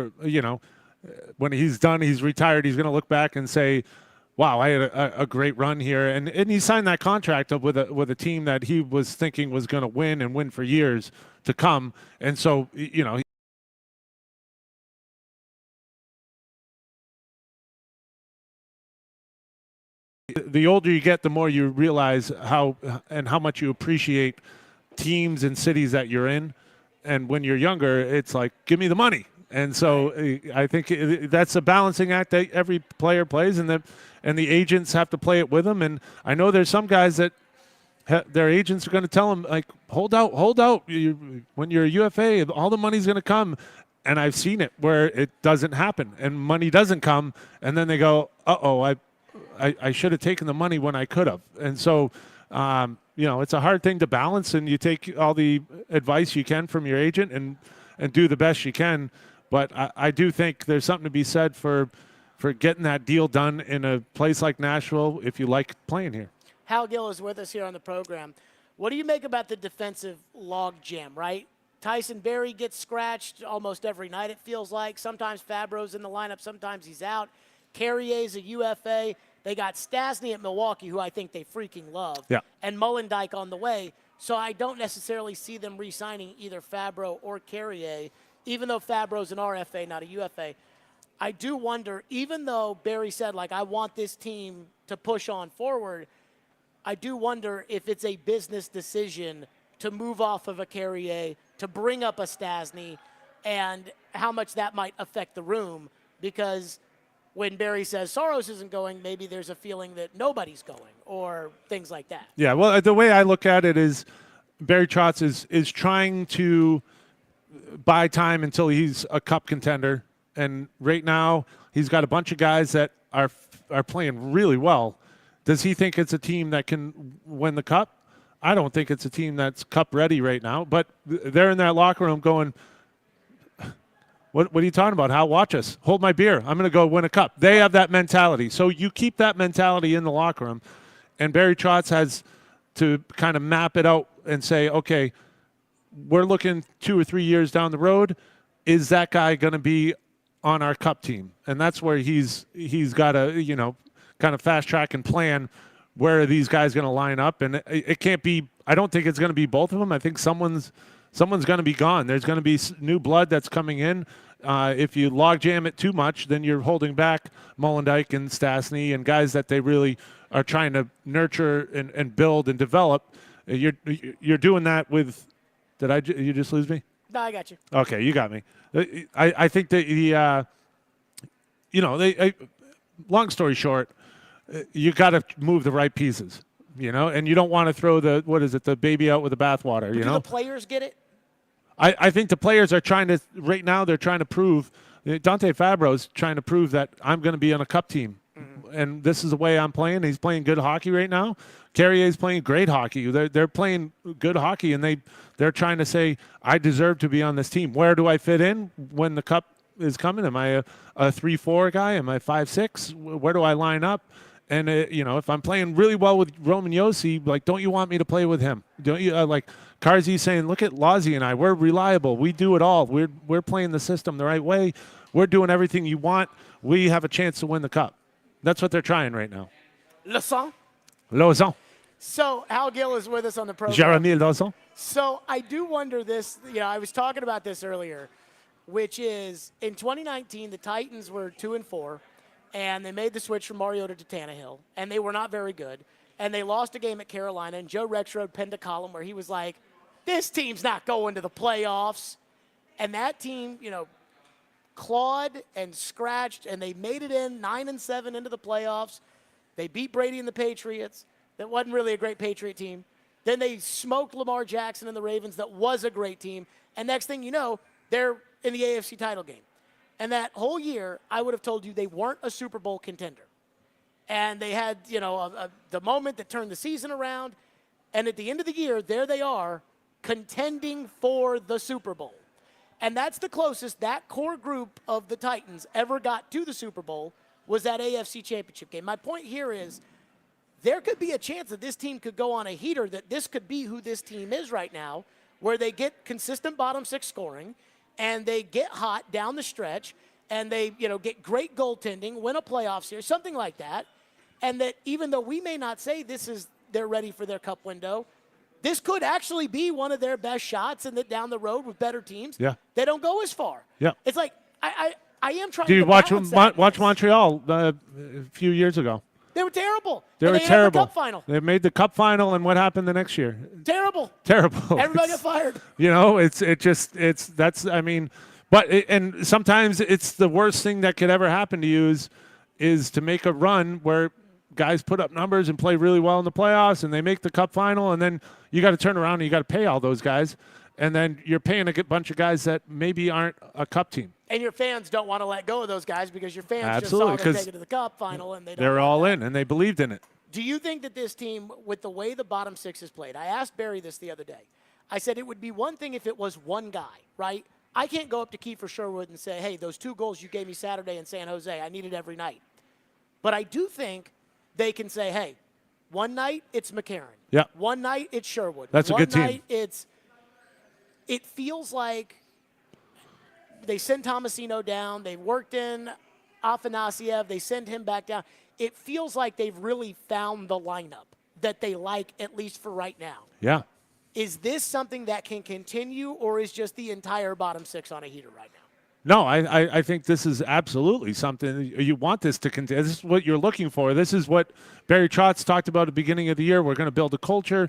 when he's done, he's retired, he's going to look back and say, wow, I had a great run here. And he signed that contract up with a team that he was thinking was going to win and win for years to come. And so, the older you get, the more you realize how much you appreciate teams and cities that you're in. And when you're younger, it's like, give me the money. And so I think that's a balancing act that every player plays, and the agents have to play it with them. And I know there's some guys that their agents are going to tell them, like, hold out. When you're a UFA, all the money's going to come. And I've seen it where it doesn't happen and money doesn't come. And then they go, uh-oh, I should have taken the money when I could have. And so, it's a hard thing to balance, and you take all the advice you can from your agent and do the best you can. But I do think there's something to be said for getting that deal done in a place like Nashville if you like playing here. Hal Gill is with us here on the program. What do you make about the defensive log jam, right? Tyson Berry gets scratched almost every night, it feels like. Sometimes Fabro's in the lineup, sometimes he's out. Carrier's a UFA. They got Stasny at Milwaukee, who I think they freaking love, and Mullendijk on the way. So I don't necessarily see them re-signing either Fabro or Carrier, even though Fabro's an RFA, not a UFA. I do wonder, even though Barry said, like, I want this team to push on forward, I do wonder if it's a business decision to move off of a Carrier, to bring up a Stasny, and how much that might affect the room, because when Barry says Saros isn't going, maybe there's a feeling that nobody's going or things like that. Yeah, well, the way I look at it is Barry Trotz is trying to buy time until he's a cup contender. And right now he's got a bunch of guys that are playing really well. Does he think it's a team that can win the cup? I don't think it's a team that's cup ready right now, but they're in that locker room going, what are you talking about? Hal, watch us. Hold my beer. I'm going to go win a cup. They have that mentality. So you keep that mentality in the locker room, and Barry Trotz has to kind of map it out and say, okay, we're looking 2 or 3 years down the road. Is that guy going to be on our cup team? And that's where he's got to, kind of fast track and plan where are these guys going to line up. And it can't be, I don't think it's going to be both of them. I think someone's going to be gone. There's going to be new blood that's coming in. If you logjam it too much, then you're holding back Mollendijk and Stastny and guys that they really are trying to nurture and build and develop. You're doing that with. You just lose me? No, I got you. Okay, you got me. I think that long story short, you got to move the right pieces, and you don't want to throw the baby out with the bathwater, Do the players get it? I think the players are trying to, right now, they're trying to prove, Dante Fabro's trying to prove that I'm going to be on a cup team. Mm-hmm. And this is the way I'm playing. He's playing good hockey right now. Carrier's playing great hockey. They're playing good hockey, and they're trying to say, I deserve to be on this team. Where do I fit in when the cup is coming? Am I a 3-4 guy? Am I 5-6? Where do I line up? And, if I'm playing really well with Roman Yossi, don't you want me to play with him? Don't you, Carzy saying, look at Lozzie and I. We're reliable. We do it all. We're playing the system the right way. We're doing everything you want. We have a chance to win the cup. That's what they're trying right now. Lausanne. So Hal Gill is with us on the program. Jeremy Lausanne. So I do wonder this. I was talking about this earlier, which is in 2019, the Titans were 2-4. And they made the switch from Mariota to Tannehill, and they were not very good. And they lost a game at Carolina, and Joe Rexrode penned a column where he was like, this team's not going to the playoffs. And that team, clawed and scratched, and they made it in 9-7 into the playoffs. They beat Brady and the Patriots. That wasn't really a great Patriot team. Then they smoked Lamar Jackson and the Ravens. That was a great team. And next thing you know, they're in the AFC title game. And that whole year, I would have told you they weren't a Super Bowl contender. And they had, the moment that turned the season around. And at the end of the year, there they are, contending for the Super Bowl. And that's the closest that core group of the Titans ever got to the Super Bowl was that AFC Championship game. My point here is there could be a chance that this team could go on a heater, that this could be who this team is right now, where they get consistent bottom six scoring, and they get hot down the stretch, and they, get great goaltending, win a playoff series, something like that. And that even though we may not say they're ready for their cup window, this could actually be one of their best shots, and that down the road with better teams, they don't go as far. Yeah. It's like I am trying to watch Montreal a few years ago. They were terrible. They were Made terrible. the cup final. They made the cup final, and what happened the next year? Terrible. Everybody got fired. And sometimes it's the worst thing that could ever happen to you is to make a run where guys put up numbers and play really well in the playoffs, and they make the cup final, and then you got to turn around and you got to pay all those guys, and then you're paying a bunch of guys that maybe aren't a cup team. And your fans don't want to let go of those guys because your fans Absolutely, just saw them take it to the cup final, and they're all in, and they believed in it. Do you think that this team, with the way the bottom six is played, I asked Barry this the other day. I said it would be one thing if it was one guy, right? I can't go up to Kiefer Sherwood and say, hey, those 2 goals you gave me Saturday in San Jose, I need it every night. But I do think they can say, hey, one night it's McCarron. Yeah. One night it's Sherwood. That's a good team. One night it feels like they send Tomasino down. They've worked in Afanasiev. They send him back down. It feels like they've really found the lineup that they like, at least for right now. Yeah. Is this something that can continue, or is just the entire bottom six on a heater right now? No, I think this is absolutely something. You want this to continue. This is what you're looking for. This is what Barry Trotz talked about at the beginning of the year. We're going to build a culture,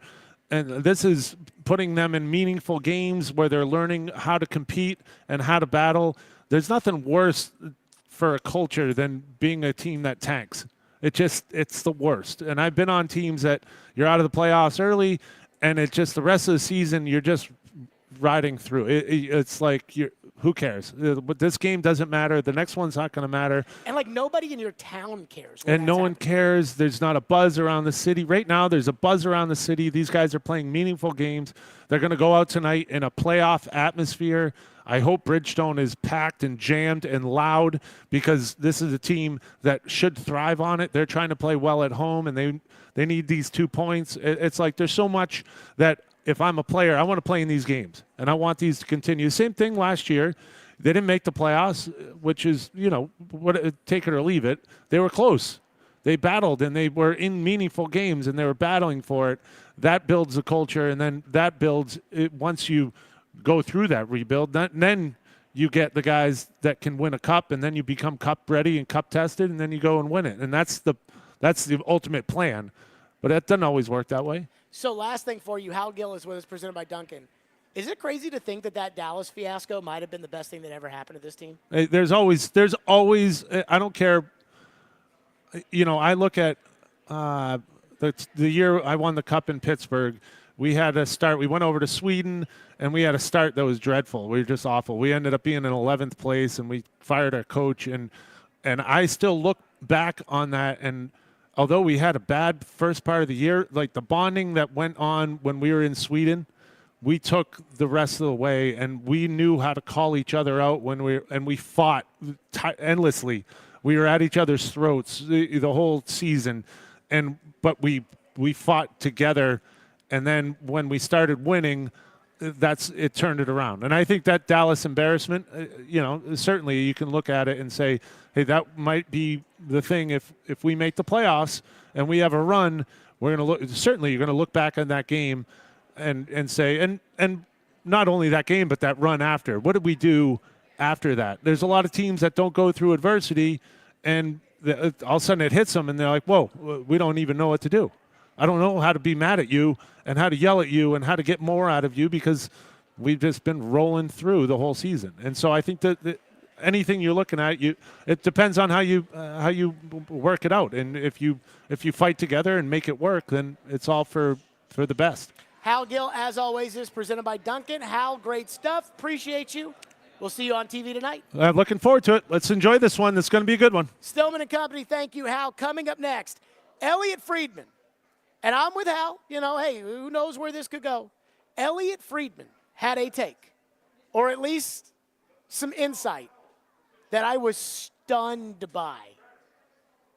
and this is putting them in meaningful games where they're learning how to compete and how to battle. There's nothing worse for a culture than being a team that tanks. It's the worst. And I've been on teams that you're out of the playoffs early, and it's just the rest of the season you're just riding through. It's like Who cares? But this game doesn't matter. The next one's not going to matter. And like nobody in your town cares. when And that's no one happening. cares. There's not a buzz around the city. Right now, there's a buzz around the city. These guys are playing meaningful games. They're going to go out tonight in a playoff atmosphere. I hope Bridgestone is packed and jammed and loud because this is a team that should thrive on it. They're trying to play well at home, and they need these 2 points. It's like there's so much that if I'm a player, I want to play in these games, and I want these to continue. Same thing last year. They didn't make the playoffs, which is, take it or leave it. They were close. They battled, and they were in meaningful games, and they were battling for it. That builds the culture, and then that builds it once you go through that rebuild. Then you get the guys that can win a cup, and then you become cup ready and cup tested, and then you go and win it. And that's the ultimate plan. But that doesn't always work that way. So last thing for you, Hal Gill is with us, presented by Duncan. Is it crazy to think that Dallas fiasco might have been the best thing that ever happened to this team? There's always. I don't care. I look at the year I won the cup in Pittsburgh. We had a start. We went over to Sweden, and we had a start that was dreadful. We were just awful. We ended up being in 11th place, and we fired our coach. And I still look back on that, and although we had a bad first part of the year, like the bonding that went on when we were in Sweden, we took the rest of the way, and we knew how to call each other out and we fought endlessly. We were at each other's throats the whole season, but we fought together. And then when we started winning, it turned it around. And I think that Dallas embarrassment, certainly you can look at it and say, hey, that might be the thing. If we make the playoffs and we have a run, you're going to look back on that game and say, and not only that game, but that run after. What did we do after that? There's a lot of teams that don't go through adversity, and all of a sudden it hits them, and they're like, whoa, we don't even know what to do. I don't know how to be mad at you and how to yell at you and how to get more out of you because we've just been rolling through the whole season. And so I think that anything you're looking at, it depends on how you work it out. And if you fight together and make it work, then it's all for the best. Hal Gill, as always, is presented by Duncan. Hal, great stuff. Appreciate you. We'll see you on TV tonight. I'm looking forward to it. Let's enjoy this one. It's going to be a good one. Stillman and Company, thank you, Hal. Coming up next, Elliot Friedman. And I'm with Hal. Hey, who knows where this could go? Elliot Friedman had a take, or at least some insight, that I was stunned by.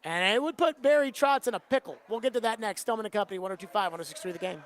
And it would put Barry Trotz in a pickle. We'll get to that next. Stillman and Company, 102.5, 106.3 The Game.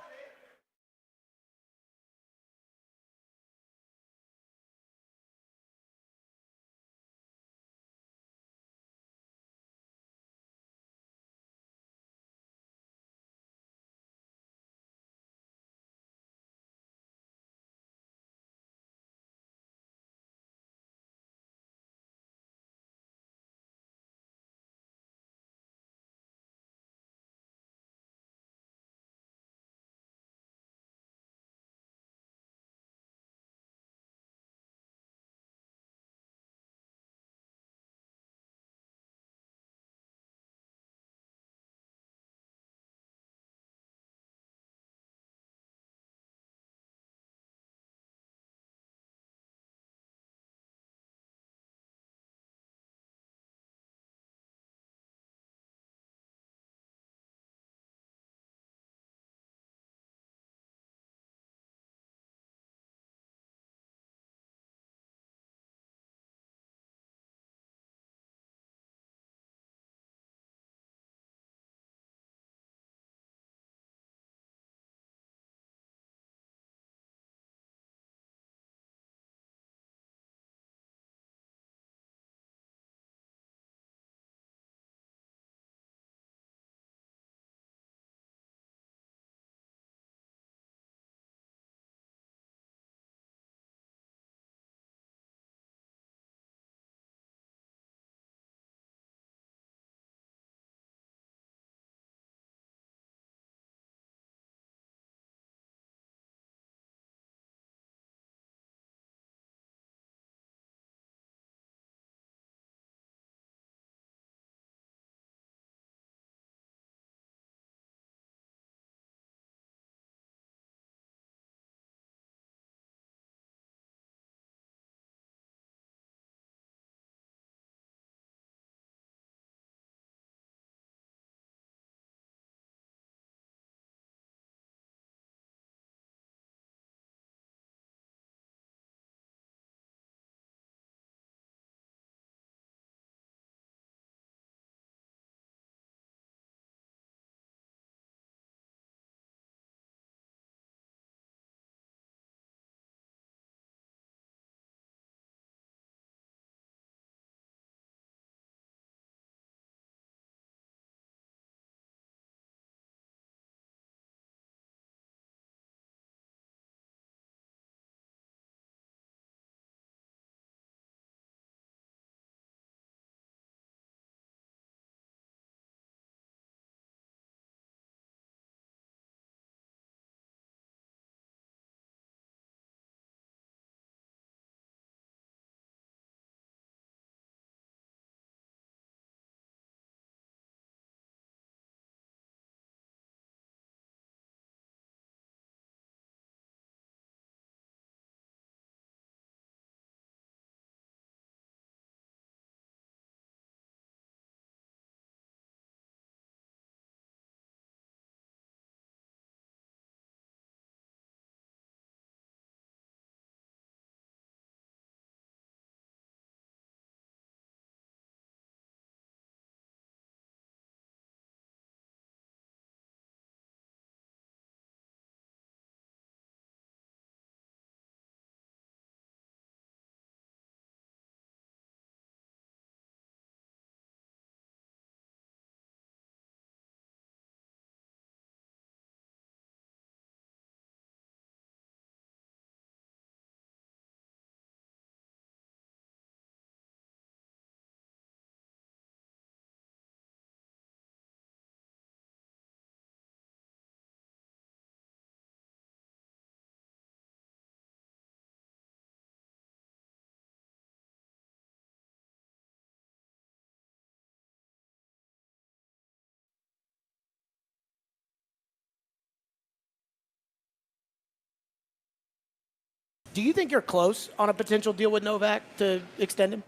Do you think you're close on a potential deal with Novak to extend him?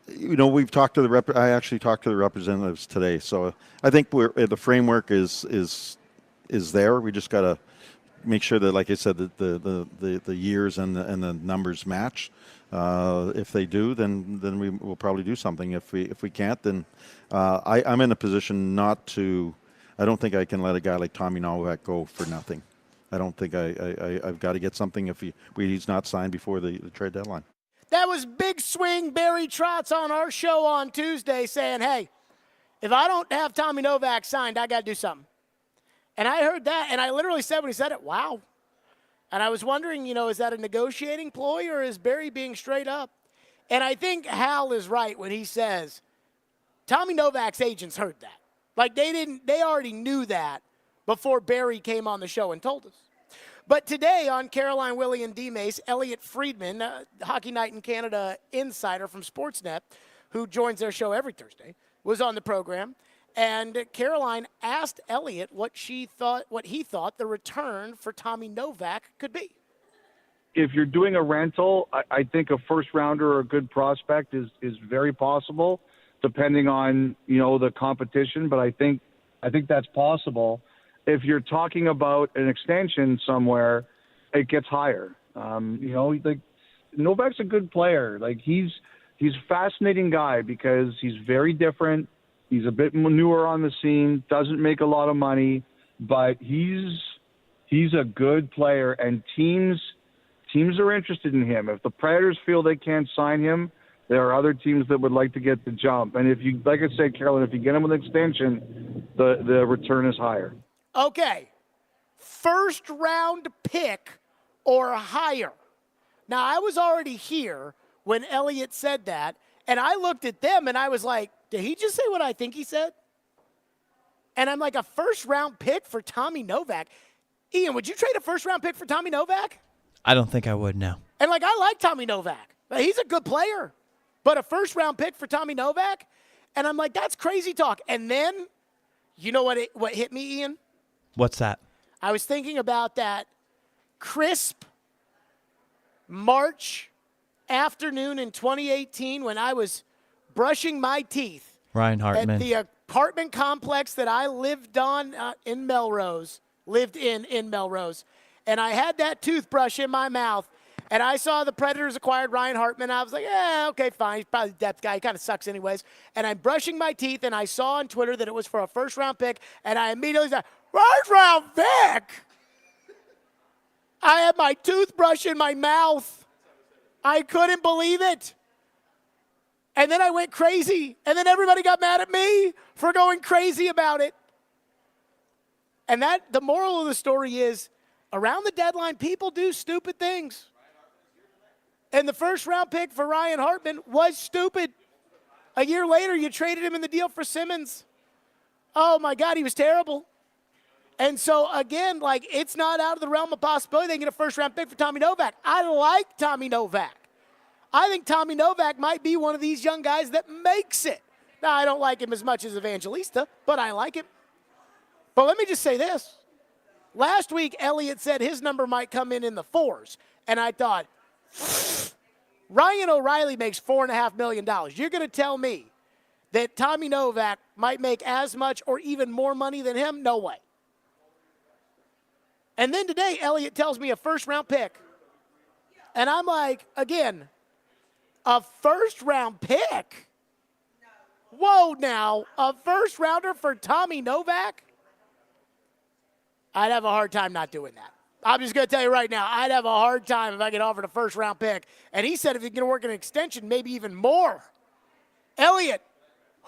We've talked to I actually talked to the representatives today, so I think the framework is there. We just got to make sure that, like I said, that the years and the numbers match. If they do, then we will probably do something. If we can't, then I'm in a position not to. I don't think I can let a guy like Tommy Novak go for nothing. I don't think I've got to get something if he's not signed before the trade deadline. That was Big Swing Barry Trotz on our show on Tuesday saying, hey, if I don't have Tommy Novak signed, I got to do something. And I heard that, and I literally said when he said it, wow. And I was wondering, is that a negotiating ploy or is Barry being straight up? And I think Hal is right when he says Tommy Novak's agents heard that. Like they already knew that before Barry came on the show and told us. But today on Caroline, Willie, and D-Mace, Elliot Friedman, Hockey Night in Canada insider from Sportsnet, who joins their show every Thursday, was on the program. And Caroline asked Elliot what he thought the return for Tommy Novak could be. If you're doing a rental, I think a first rounder or a good prospect is very possible, depending on the competition. But I think that's possible. If you're talking about an extension somewhere, it gets higher. Novak's a good player. Like he's a fascinating guy because he's very different. He's a bit newer on the scene, doesn't make a lot of money, but he's a good player, and teams are interested in him. If the Predators feel they can't sign him, there are other teams that would like to get the jump. And if you, like I said, Carolyn, if you get him with an extension, the return is higher. Okay, first round pick or higher. Now, I was already here when Elliot said that, and I looked at them and I was like, did he just say what I think he said? And I'm like, a first round pick for Tommy Novak. Ian, would you trade a first round pick for Tommy Novak? I don't think I would, no. And I like Tommy Novak. He's a good player. But a first round pick for Tommy Novak? And I'm like, that's crazy talk. And then, you know what hit me, Ian? What's that? I was thinking about that crisp March afternoon in 2018 when I was brushing my teeth Ryan Hartman. at the apartment complex that I lived on in Melrose, in Melrose. And I had that toothbrush in my mouth, and I saw the Predators acquired Ryan Hartman. I was like, okay, fine. He's probably a depth guy. He kind of sucks anyways. And I'm brushing my teeth, and I saw on Twitter that it was for a first-round pick, and I immediately said, first-round pick? I had my toothbrush in my mouth. I couldn't believe it. And then I went crazy. And then everybody got mad at me for going crazy about it. And the moral of the story is, around the deadline, people do stupid things. And the first round pick for Ryan Hartman was stupid. A year later, you traded him in the deal for Simmons. Oh, my God, he was terrible. And so, again, it's not out of the realm of possibility they can get a first round pick for Tommy Novak. I like Tommy Novak. I think Tommy Novak might be one of these young guys that makes it. Now, I don't like him as much as Evangelista, but I like him. But let me just say this. Last week, Elliott said his number might come in the 4s. And I thought, Ryan O'Reilly makes $4.5 million. You're going to tell me that Tommy Novak might make as much or even more money than him? No way. And then today, Elliott tells me a first-round pick. And I'm like, again, a first-round pick? Whoa, now, a first-rounder for Tommy Novak? I'd have a hard time not doing that. I'm just going to tell you right now, I'd have a hard time if I get offered a first-round pick. And he said if he's going to work an extension, maybe even more. Elliott,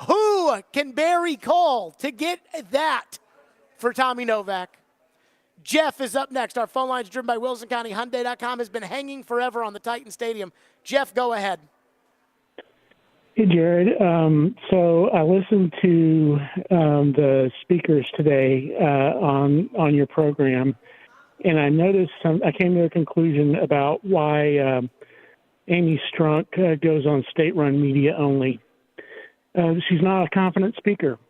who can Barry call to get that for Tommy Novak? Jeff is up next. Our phone line is driven by Wilson County. Hyundai.com has been hanging forever on the Titan Stadium. Jeff, go ahead. Hey, Jared. So I listened to the speakers today on your program, and I noticed I came to a conclusion about why Amy Strunk goes on state-run media only. She's not a confident speaker.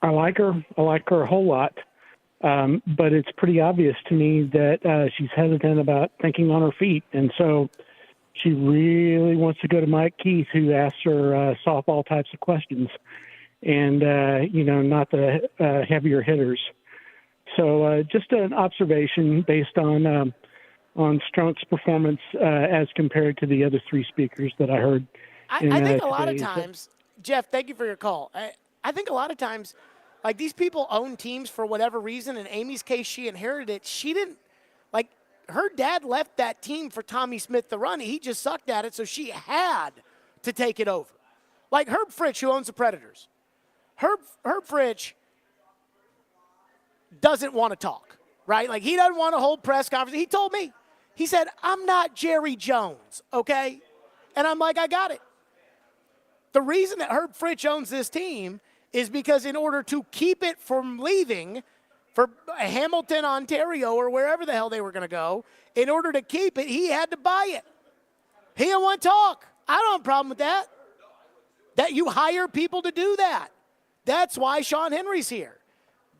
I like her a whole lot. But it's pretty obvious to me that she's hesitant about thinking on her feet. And so she really wants to go to Mike Keith, who asks her softball types of questions and, not the heavier hitters. So just an observation based on Strunk's performance as compared to the other three speakers that I heard. I think a lot of times, Jeff, thank you for your call. I think a lot of times, like, these people own teams for whatever reason. In Amy's case, she inherited it. She didn't, like, her dad left that team for Tommy Smith to run. He just sucked at it, so she had to take it over. Like Herb Fritch, who owns the Predators. Herb Fritch doesn't want to talk, right? Like, he doesn't want to hold press conference. He told me, he said, I'm not Jerry Jones, okay? And I'm like, I got it. The reason that Herb Fritch owns this team is because in order to keep it from leaving for Hamilton, Ontario, or wherever the hell they were going to go, in order to keep it, he had to buy it. He didn't want to talk. I don't have a problem with that. That you hire people to do that. That's why Sean Henry's here.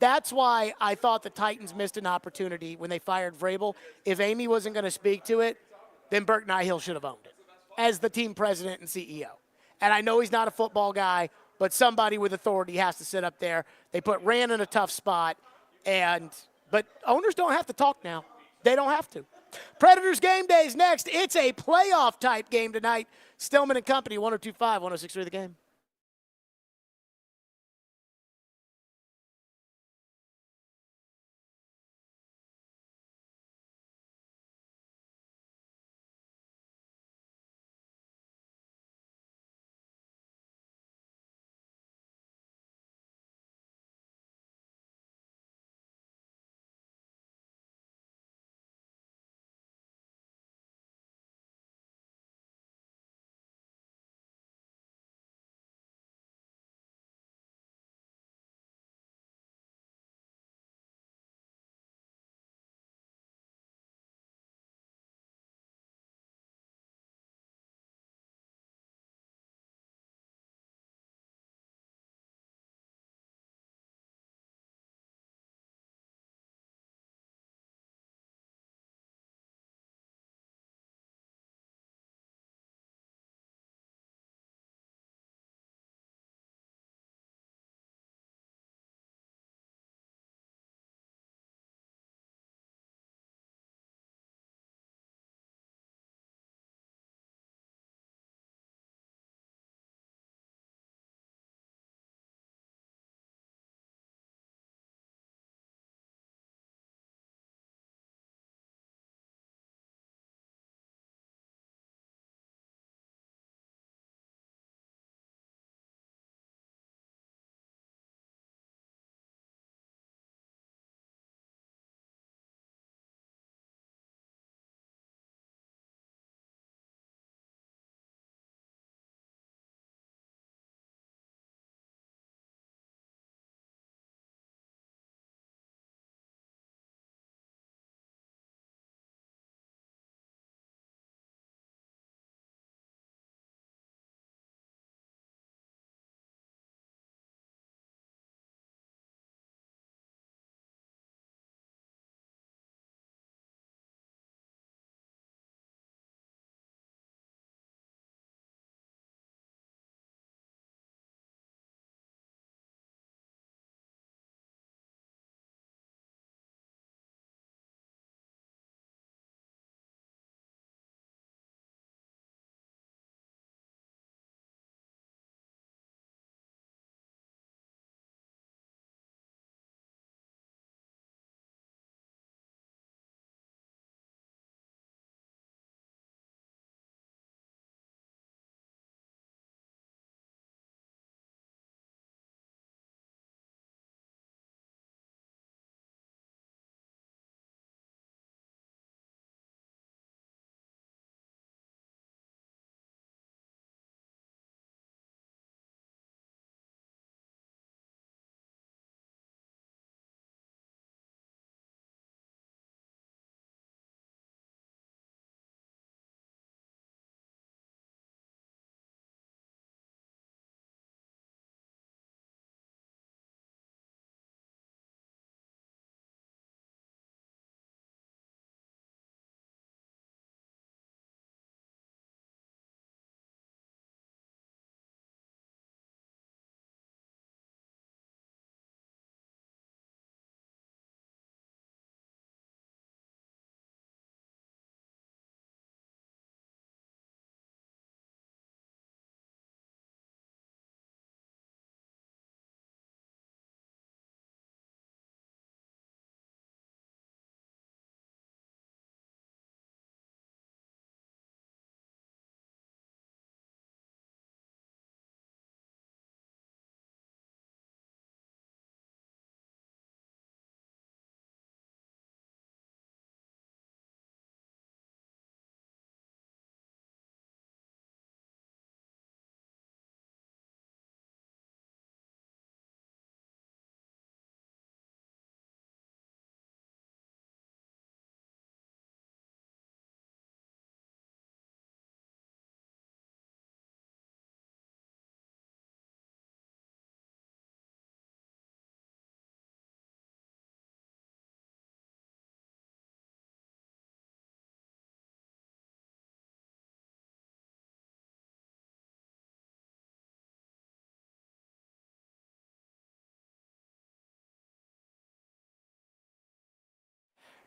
That's why I thought the Titans missed an opportunity when they fired Vrabel. If Amy wasn't going to speak to it, then Burke Nihill should have owned it as the team president and CEO. And I know he's not a football guy, but somebody with authority has to sit up there. They put Rand in a tough spot, but owners don't have to talk now. They don't have to. Predators game day is next. It's a playoff-type game tonight. Stillman and Company, 102.5, 106.3 The Game.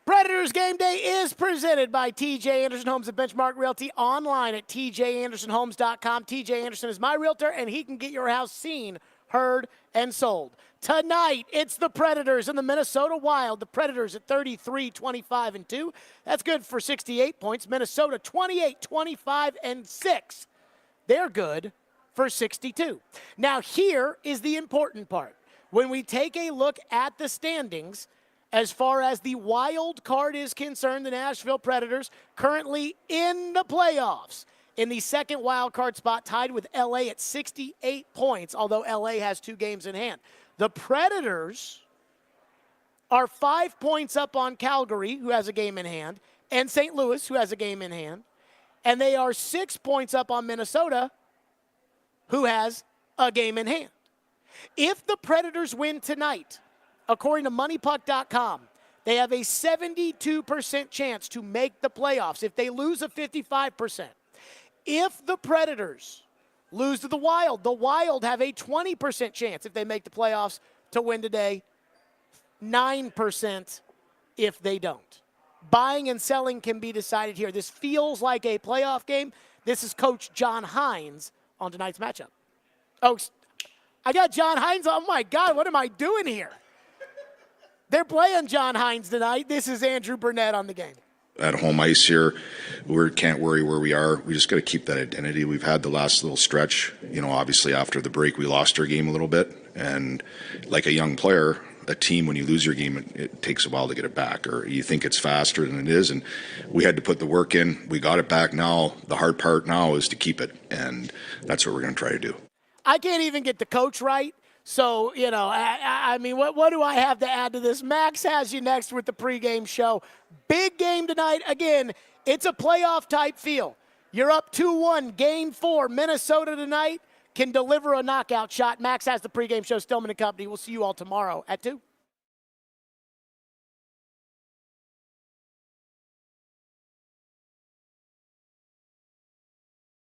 Predators Game Day is presented by TJ Anderson Homes and Benchmark Realty, online at tjandersonhomes.com. TJ Anderson is my realtor, and he can get your house seen, heard, and sold. Tonight, it's the Predators and the Minnesota Wild. The Predators at 33, 25, and 2. That's good for 68 points. Minnesota 28, 25, and 6. They're good for 62. Now, here is the important part. When we take a look at the standings, as far as the wild card is concerned, the Nashville Predators currently in the playoffs in the second wild card spot, tied with LA at 68 points, although LA has 2 games in hand. The Predators are 5 points up on Calgary, who has a game in hand, and St. Louis, who has a game in hand, and they are 6 points up on Minnesota, who has a game in hand. If the Predators win tonight, according to MoneyPuck.com, they have a 72% chance to make the playoffs. If they lose, a 55%. If the Predators lose to the Wild have a 20% chance if they make the playoffs to win today, 9% if they don't. Buying and selling can be decided here. This feels like a playoff game. This is Coach John Hines on tonight's matchup. Oh, I got John Hines. Oh, my God, what am I doing here? They're playing John Hines tonight. This is Andrew Burnett on the game. At home ice here, we can't worry where we are. We just got to keep that identity. We've had the last little stretch. Obviously after the break, we lost our game a little bit. And like a young player, a team, when you lose your game, it takes a while to get it back, or you think it's faster than it is. And we had to put the work in. We got it back now. The hard part now is to keep it. And that's what we're going to try to do. I can't even get the coach right. So, I mean, what do I have to add to this? Max has you next with the pregame show. Big game tonight. Again, it's a playoff-type feel. You're up 2-1, Game 4. Minnesota tonight can deliver a knockout shot. Max has the pregame show. Stillman and Company. We'll see you all tomorrow at 2.